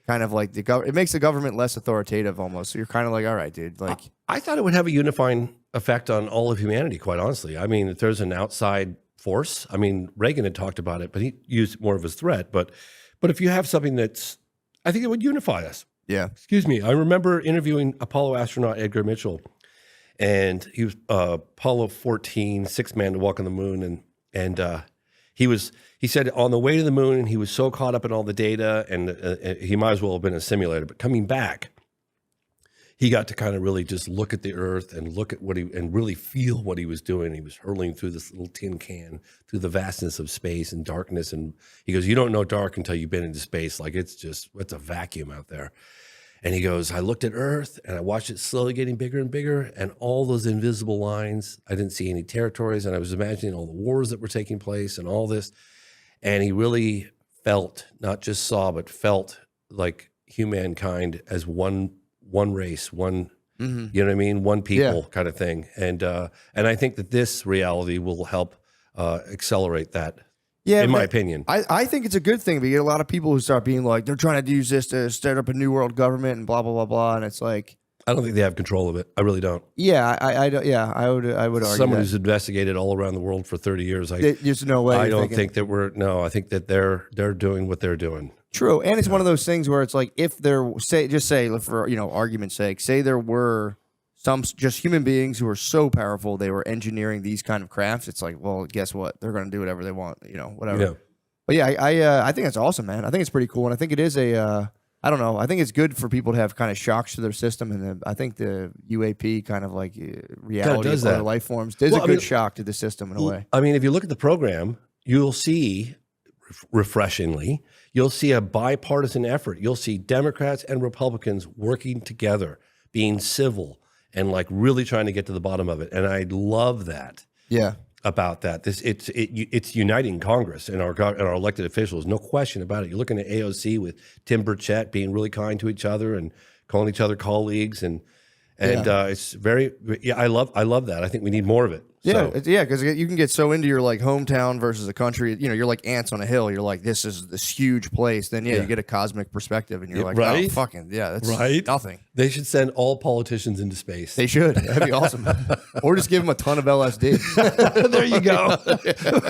Speaker 5: kind of like it makes the government less authoritative almost. So you're kind of like, all right, dude. Like,
Speaker 6: I thought it would have a unifying effect on all of humanity. Quite honestly, I mean, if there's an outside force, I mean, Reagan had talked about it, but he used it more of a threat. But if you have something I think it would unify us.
Speaker 5: Yeah. Excuse
Speaker 6: me. I remember interviewing Apollo astronaut Edgar Mitchell, and he was Apollo 14, sixth man to walk on the moon, and he said on the way to the moon, he was so caught up in all the data, and he might as well have been a simulator. But coming back, he got to kind of really just look at the Earth and look at and really feel what he was doing. He was hurtling through this little tin can through the vastness of space and darkness. And he goes, you don't know dark until you've been into space. Like it's a vacuum out there. And he goes, I looked at Earth and I watched it slowly getting bigger and bigger, and all those invisible lines, I didn't see any territories, and I was imagining all the wars that were taking place and all this. And he really felt, not just saw, but felt like humankind as one race, one, you know what I mean? One people kind of thing. And I think that this reality will help accelerate that. Yeah, in my opinion.
Speaker 5: I think it's a good thing. We get a lot of people who start being like, they're trying to use this to start up a new world government and blah, blah, blah, blah. And it's like,
Speaker 6: I don't think they have control of it. I really don't.
Speaker 5: Yeah, I would argue
Speaker 6: someone who's investigated all around the world for 30 years.
Speaker 5: There's no way.
Speaker 6: I don't think that I think that they're doing what they're doing.
Speaker 5: True. And it's one of those things where it's like, if there, just say for, argument's sake, say there were some just human beings who are so powerful they were engineering these kind of crafts. It's like, well, guess what? They're going to do whatever they want, whatever. Yeah. But yeah, I think that's awesome, man. I think it's pretty cool, and I think it is I don't know. I think it's good for people to have kind of shocks to their system, and I think the UAP kind of like reality of other life forms is a good shock to the system in a way.
Speaker 6: I mean, if you look at the program, you'll see refreshingly, you'll see a bipartisan effort. You'll see Democrats and Republicans working together, being civil and like really trying to get to the bottom of it. And I love that.
Speaker 5: Yeah.
Speaker 6: About that, it's uniting Congress and our elected officials, no question about it. You're looking at AOC with Tim Burchett being really kind to each other and calling each other colleagues, and it's very I love that. I think we need more of it.
Speaker 5: Yeah, because you can get so into your like hometown versus a country. You know, you're like ants on a hill. You're like, this is this huge place. Then you get a cosmic perspective, and you're like,
Speaker 6: right?
Speaker 5: Oh, fucking that's
Speaker 6: right.
Speaker 5: Nothing.
Speaker 6: They should send all politicians into space.
Speaker 5: They should. That'd be awesome. Or just give them a ton of LSD.
Speaker 6: There you go.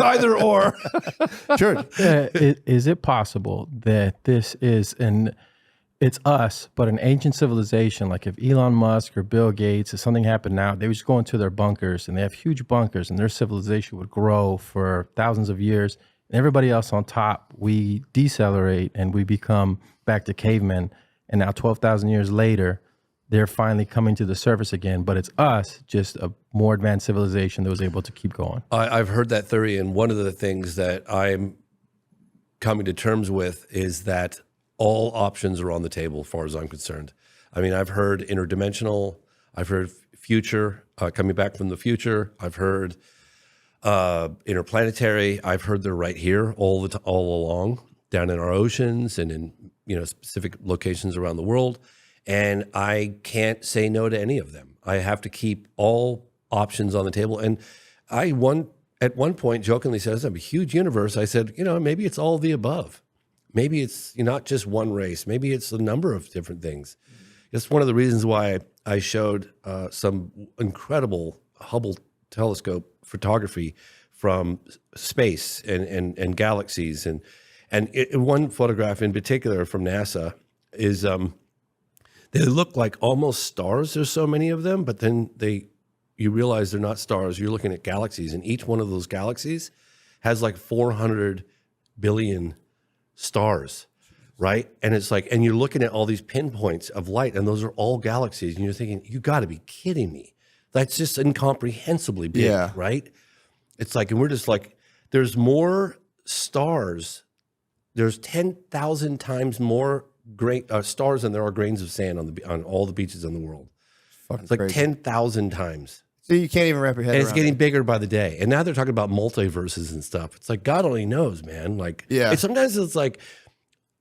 Speaker 6: Either or.
Speaker 5: Sure.
Speaker 7: Is it possible that this is it's us, but an ancient civilization? Like if Elon Musk or Bill Gates, if something happened now, they would just go into their bunkers, and they have huge bunkers, and their civilization would grow for thousands of years. And everybody else on top, we decelerate and we become back to cavemen. And now 12,000 years later, they're finally coming to the surface again. But it's us, just a more advanced civilization that was able to keep going.
Speaker 6: I've heard that theory, and one of the things that I'm coming to terms with is that all options are on the table as far as I'm concerned. I mean, I've heard interdimensional, I've heard future, coming back from the future. I've heard interplanetary. I've heard they're right here all along, down in our oceans and in specific locations around the world. And I can't say no to any of them. I have to keep all options on the table. And at one point jokingly said, "I'm a huge universe." I said, maybe it's all of the above. Maybe it's not just one race. Maybe it's a number of different things. It's one of the reasons why I showed some incredible Hubble telescope photography from space and galaxies. And one photograph in particular from NASA is they look like almost stars. There's so many of them, but then you realize they're not stars. You're looking at galaxies, and each one of those galaxies has like 400 billion stars, right? And it's like, and you're looking at all these pinpoints of light, and those are all galaxies, and you're thinking, you got to be kidding me. That's just incomprehensibly big, right? It's like, and we're just like, there's more stars. There's 10,000 times more stars than there are grains of sand on all the beaches in the world. It's like crazy. 10,000 times.
Speaker 5: So you can't even wrap your head around it.
Speaker 6: And it's getting bigger by the day. And now they're talking about multiverses and stuff. It's like, God only knows, man. Like, sometimes it's like,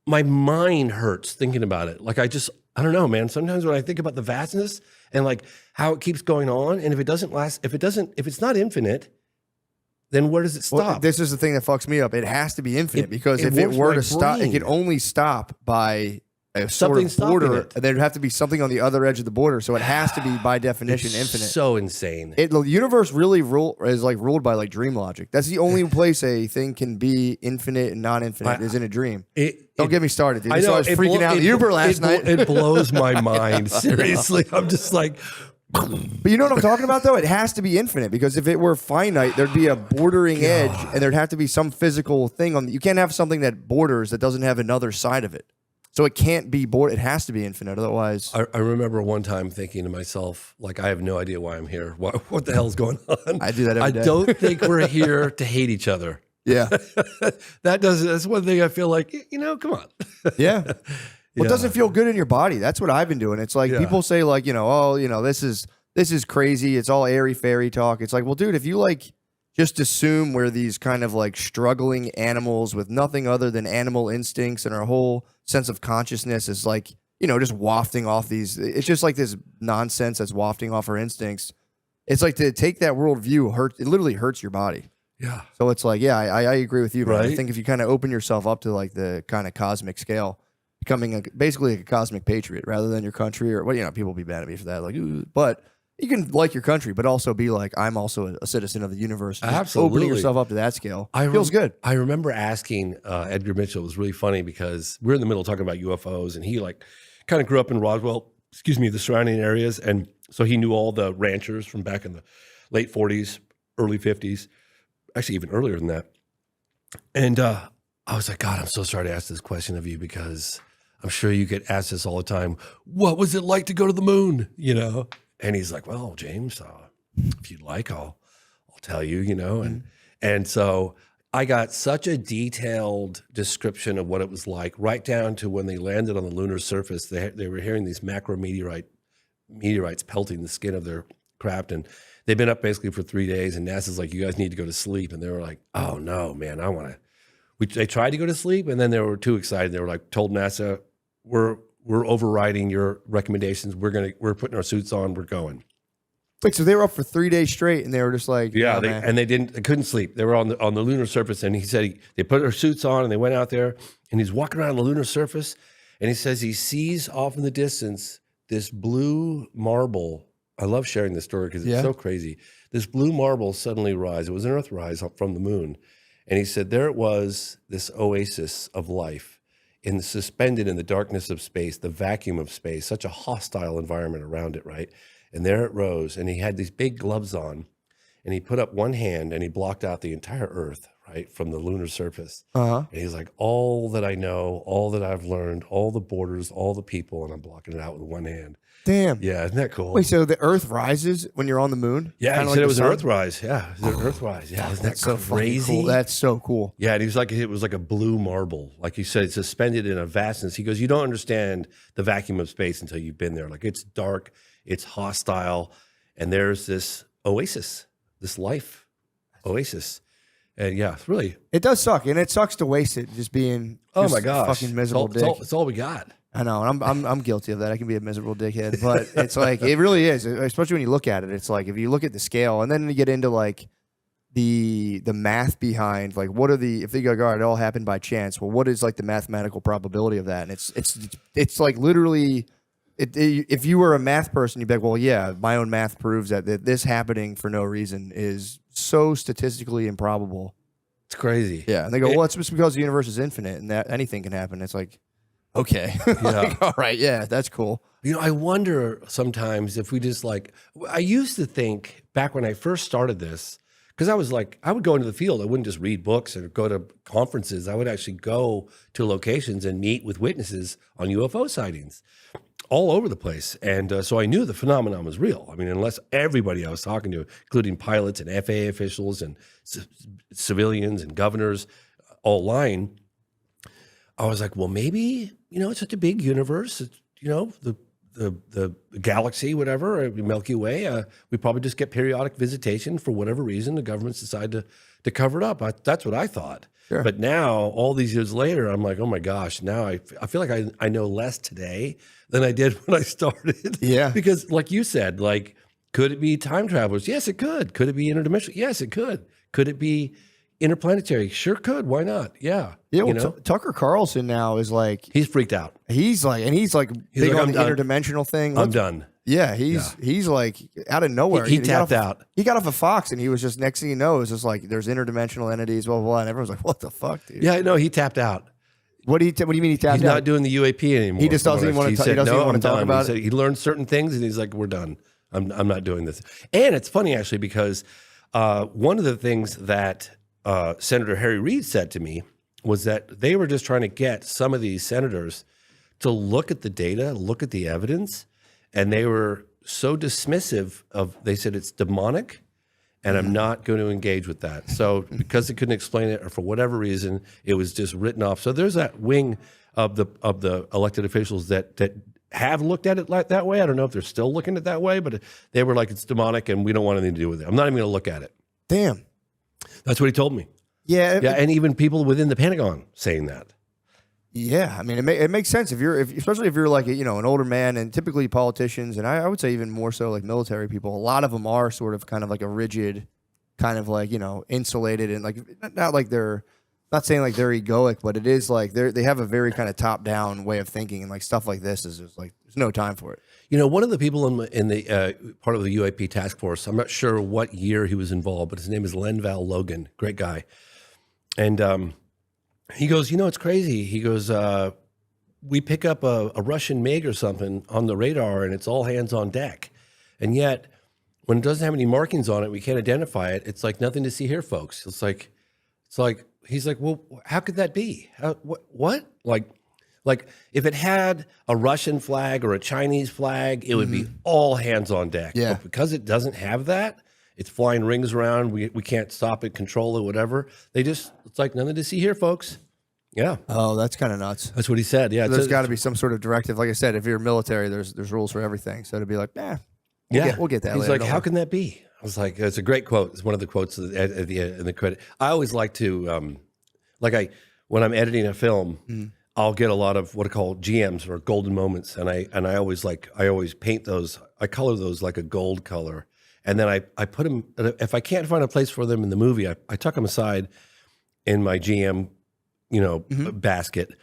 Speaker 6: my mind hurts thinking about it. Like, I don't know, man. Sometimes when I think about the vastness and like how it keeps going on, and if it doesn't last, if it's not infinite, then where does it stop?
Speaker 5: Well, this is the thing that fucks me up. It has to be infinite, because if it were to stop, it could only stop by a sort of border. There'd have to be something on the other edge of the border, so it has to be by definition infinite.
Speaker 6: So insane.
Speaker 5: The universe really is like ruled by like dream logic. That's the only place a thing can be infinite and non-infinite is in a dream. Don't get me started, dude. I know. I was freaking out in the Uber last night.
Speaker 6: It blows my mind. Seriously, I'm just like.
Speaker 5: But you know what I'm talking about, though? It has to be infinite, because if it were finite, there'd be a bordering edge, and there'd have to be some physical thing on. You can't have something that borders that doesn't have another side of it. So it can't be it has to be infinite, otherwise.
Speaker 6: I remember one time thinking to myself, like, I have no idea why I'm here. What the hell's going on?
Speaker 5: I do that every day.
Speaker 6: I don't think we're here to hate each other.
Speaker 5: Yeah.
Speaker 6: That's one thing I feel like, come on.
Speaker 5: Yeah. Well, it doesn't feel good in your body. That's what I've been doing. It's like people say like, this is crazy. It's all airy fairy talk. It's like, well, dude, if you like just assume we're these kind of like struggling animals with nothing other than animal instincts, and our whole sense of consciousness is like, just wafting off these. It's just like this nonsense that's wafting off our instincts. It's like, to take that worldview it literally hurts your body.
Speaker 6: Yeah.
Speaker 5: So it's like, I agree with you, man.
Speaker 6: Right?
Speaker 5: I think if you kind of open yourself up to like the kind of cosmic scale, becoming basically a cosmic patriot rather than your country, or people will be mad at me for that. Like, ooh, but you can like your country, but also be like, I'm also a citizen of the universe.
Speaker 6: Absolutely.
Speaker 5: Opening yourself up to that scale feels good.
Speaker 6: I remember asking Edgar Mitchell. It was really funny because we're in the middle of talking about UFOs, and he like kind of grew up in Roswell, the surrounding areas. And so he knew all the ranchers from back in the late 40s, early 50s, actually even earlier than that. And I was like, God, I'm so sorry to ask this question of you, because I'm sure you get asked this all the time. What was it like to go to the moon? And he's like, well, James, if you'd like, I'll tell you, and so I got such a detailed description of what it was like, right down to when they landed on the lunar surface. They were hearing these meteorites pelting the skin of their craft, and they've been up basically for 3 days. And NASA's like, "You guys need to go to sleep." And they were like, "Oh no, man, I want to." They tried to go to sleep, and then they were too excited. They were like, told NASA, "We're overriding your recommendations. We're putting our suits on. We're going."
Speaker 5: Wait, so they were up for 3 days straight, and they were just like,
Speaker 6: Yeah,
Speaker 5: "Oh, man."
Speaker 6: they couldn't sleep. They were on the lunar surface, and he said they put their suits on, and they went out there, and he's walking around the lunar surface, and he says he sees off in the distance this blue marble. I love sharing this story because it's so crazy. This blue marble suddenly rise. It was an Earthrise from the moon, and he said there it was, this oasis of life, suspended in the darkness of space, the vacuum of space, such a hostile environment around it, right? And there it rose, and he had these big gloves on, and he put up one hand, and he blocked out the entire Earth, right, from the lunar surface. And he's like, all that I know, all that I've learned, all the borders, all the people, and I'm blocking it out with one hand.
Speaker 5: Damn.
Speaker 6: Yeah, isn't that cool?
Speaker 5: Wait, so the Earth rises when you're on the moon?
Speaker 6: Yeah,
Speaker 5: Kinda
Speaker 6: he said it was an
Speaker 5: sun?
Speaker 6: Earthrise. Yeah, it was an Earthrise. Yeah, isn't that
Speaker 5: That's so fucking
Speaker 6: crazy?
Speaker 5: cool. That's so cool.
Speaker 6: Yeah, and he was like, it was like a blue marble. Like you said, it's suspended in a vastness. He goes, you don't understand the vacuum of space until you've been there. Like, it's dark, it's hostile, and there's this oasis, this life oasis. And yeah, it's really,
Speaker 5: It does suck, and it sucks to waste it just being
Speaker 6: oh
Speaker 5: just
Speaker 6: my
Speaker 5: a
Speaker 6: gosh,
Speaker 5: fucking miserable
Speaker 6: it's all,
Speaker 5: dick.
Speaker 6: it's all we got.
Speaker 5: I know, and I'm guilty of that. I can be a miserable dickhead, but it's like it really is, especially when you look at it. It's like if you look at the scale, and then you get into like the math behind like what are the if they go, all right, it all happened by chance. Well, what is like the mathematical probability of that? And it's like literally, if you were a math person, you'd be like, well, yeah, my own math proves that this happening for no reason is so statistically improbable.
Speaker 6: It's crazy.
Speaker 5: Yeah, and they go, well, it's just because the universe is infinite and that anything can happen. It's like, okay, like, all right, yeah, that's cool.
Speaker 6: You know, I wonder sometimes if we just like, I used to think back when I first started this, because I was like, I would go into the field. I wouldn't just read books or go to conferences. I would actually go to locations and meet with witnesses on UFO sightings all over the place. And so I knew the phenomenon was real. I mean, unless everybody I was talking to, including pilots and FAA officials and civilians and governors, all lying, I was like, well, maybe, you know, it's such a big universe. It's, you know, the galaxy, whatever, Milky Way, we probably just get periodic visitation for whatever reason. The governments decide to cover it up. That's what I thought.
Speaker 5: Sure.
Speaker 6: But now, all these years later, I'm like, oh my gosh, now I feel like I know less today than I did when I started.
Speaker 5: Yeah.
Speaker 6: Because like you said, like, could it be time travelers? Yes, it could. Could it be interdimensional? Yes, it could. Could it be interplanetary? Sure could. Why not? Yeah.
Speaker 5: Yeah, well,
Speaker 6: you know?
Speaker 5: Tucker Carlson now is like
Speaker 6: He's freaked out.
Speaker 5: he's like big
Speaker 6: like,
Speaker 5: on
Speaker 6: I'm
Speaker 5: the
Speaker 6: done.
Speaker 5: interdimensional thing.
Speaker 6: I'm done.
Speaker 5: Yeah, he's like out of nowhere.
Speaker 6: He
Speaker 5: got
Speaker 6: tapped out.
Speaker 5: He got off of Fox, and he was just next thing you know, it was just like there's interdimensional entities, blah blah blah, and everyone's like, "What the fuck, dude?"
Speaker 6: Yeah, no, he tapped out.
Speaker 5: What do you mean he tapped
Speaker 6: He's
Speaker 5: out?
Speaker 6: not doing the UAP anymore.
Speaker 5: He just
Speaker 6: from
Speaker 5: doesn't
Speaker 6: what
Speaker 5: even wanna
Speaker 6: he
Speaker 5: ta- he
Speaker 6: said,
Speaker 5: doesn't
Speaker 6: no,
Speaker 5: even wanna
Speaker 6: I'm
Speaker 5: talk
Speaker 6: done.
Speaker 5: about
Speaker 6: He said he learned certain things, and he's like, "We're done. I'm not doing this." And it's funny actually because one of the things that Senator Harry Reid said to me was that they were just trying to get some of these senators to look at the data, look at the evidence, and they were so dismissive of. They said it's demonic. And I'm not going to engage with that. So because they couldn't explain it, or for whatever reason, it was just written off. So there's that wing of the elected officials that have looked at it like that way. I don't know if they're still looking at it that way, but they were like, it's demonic and we don't want anything to do with it. I'm not even going to look at it.
Speaker 5: Damn.
Speaker 6: That's what he told me.
Speaker 5: Yeah.
Speaker 6: Yeah, and even people within the Pentagon saying that.
Speaker 5: Yeah, I mean, it makes sense especially if you're like an older man, and typically politicians, and I would say even more so like military people. A lot of them are sort of kind of like a rigid, kind of like insulated, and like not like they're not saying like they're egoic, but it is like they have a very kind of top down way of thinking, and like stuff like this is just like there's no time for it.
Speaker 6: You know, one of the people in the part of the UAP task force, I'm not sure what year he was involved, but his name is Lenval Logan, great guy, and he goes, it's crazy. He goes, we pick up a Russian MiG or something on the radar, and it's all hands on deck. And yet, when it doesn't have any markings on it, we can't identify it. It's like nothing to see here, folks. It's like he's like, well, how could that be? What? Like if it had a Russian flag or a Chinese flag, it would be all hands on deck.
Speaker 5: Yeah.
Speaker 6: But because it doesn't have that, It's flying rings around. We can't stop it, control it, whatever. It's like nothing to see here, folks. Yeah.
Speaker 5: Oh, that's kind of nuts.
Speaker 6: That's what he said. Yeah.
Speaker 5: There's got to be some sort of directive. Like I said, if you're military, there's rules for everything. So to be like, we'll get that.
Speaker 6: He's
Speaker 5: later,
Speaker 6: like,
Speaker 5: don't
Speaker 6: how
Speaker 5: worry."
Speaker 6: can that be? I was like, it's a great quote. It's one of the quotes at the end in the credit. I always like to, when I'm editing a film, I'll get a lot of what I call GMs or golden moments, and I always paint those. I color those like a gold color, and then I put them. If I can't find a place for them in the movie, I tuck them aside in my GM, basket,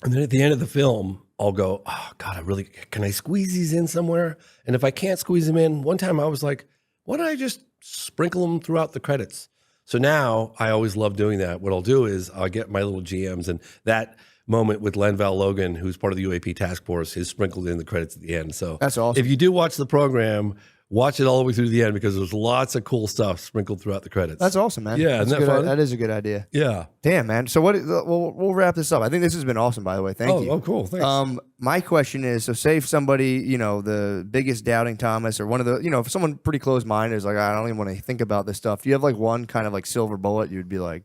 Speaker 6: and then at the end of the film, I'll go, oh God, can I squeeze these in somewhere? And if I can't squeeze them in, one time I was like, why don't I just sprinkle them throughout the credits? So now I always love doing that. What I'll do is I'll get my little GMs, and that moment with Lenval Logan, who's part of the UAP task force, is sprinkled in the credits at the end. So
Speaker 5: That's awesome.
Speaker 6: If you do watch the program, watch it all the way through to the end, because there's lots of cool stuff sprinkled throughout the credits.
Speaker 5: That's awesome, man.
Speaker 6: Yeah,
Speaker 5: That's
Speaker 6: isn't that
Speaker 5: good.
Speaker 6: fun?
Speaker 5: That is a good idea.
Speaker 6: Yeah.
Speaker 5: Damn, man. So we'll wrap this up. I think this has been awesome, by the way. Thank you.
Speaker 6: Oh, cool. Thanks.
Speaker 5: My question is, so say if somebody, the biggest doubting Thomas, or one of the, if someone pretty close-minded is like, I don't even want to think about this stuff. Do you have like one kind of like silver bullet you'd be like,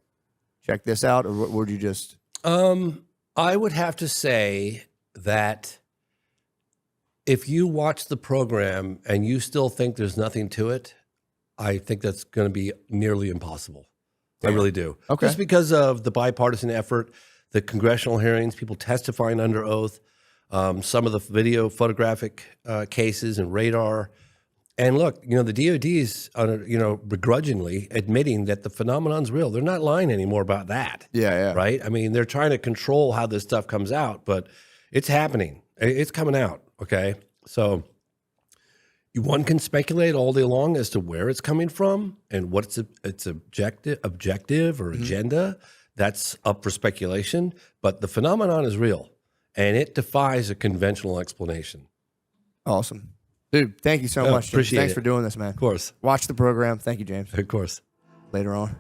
Speaker 5: check this out? Or would you just?
Speaker 6: I would have to say that if you watch the program and you still think there's nothing to it, I think that's going to be nearly impossible. I really do.
Speaker 5: Okay.
Speaker 6: Just because of the bipartisan effort, the congressional hearings, people testifying under oath, some of the video photographic cases and radar. And look, the DOD is, begrudgingly admitting that the phenomenon's real. They're not lying anymore about that.
Speaker 5: Yeah.
Speaker 6: Right? I mean, they're trying to control how this stuff comes out, but it's happening. It's coming out, okay? So one can speculate all day long as to where it's coming from and what its objective or agenda. That's up for speculation, but the phenomenon is real, and it defies a conventional explanation.
Speaker 5: Awesome. Dude, thank you so much. James.
Speaker 6: Appreciate
Speaker 5: Thanks
Speaker 6: it.
Speaker 5: for doing this, man.
Speaker 6: Of course.
Speaker 5: Watch the program. Thank you, James.
Speaker 6: Of course.
Speaker 5: Later on.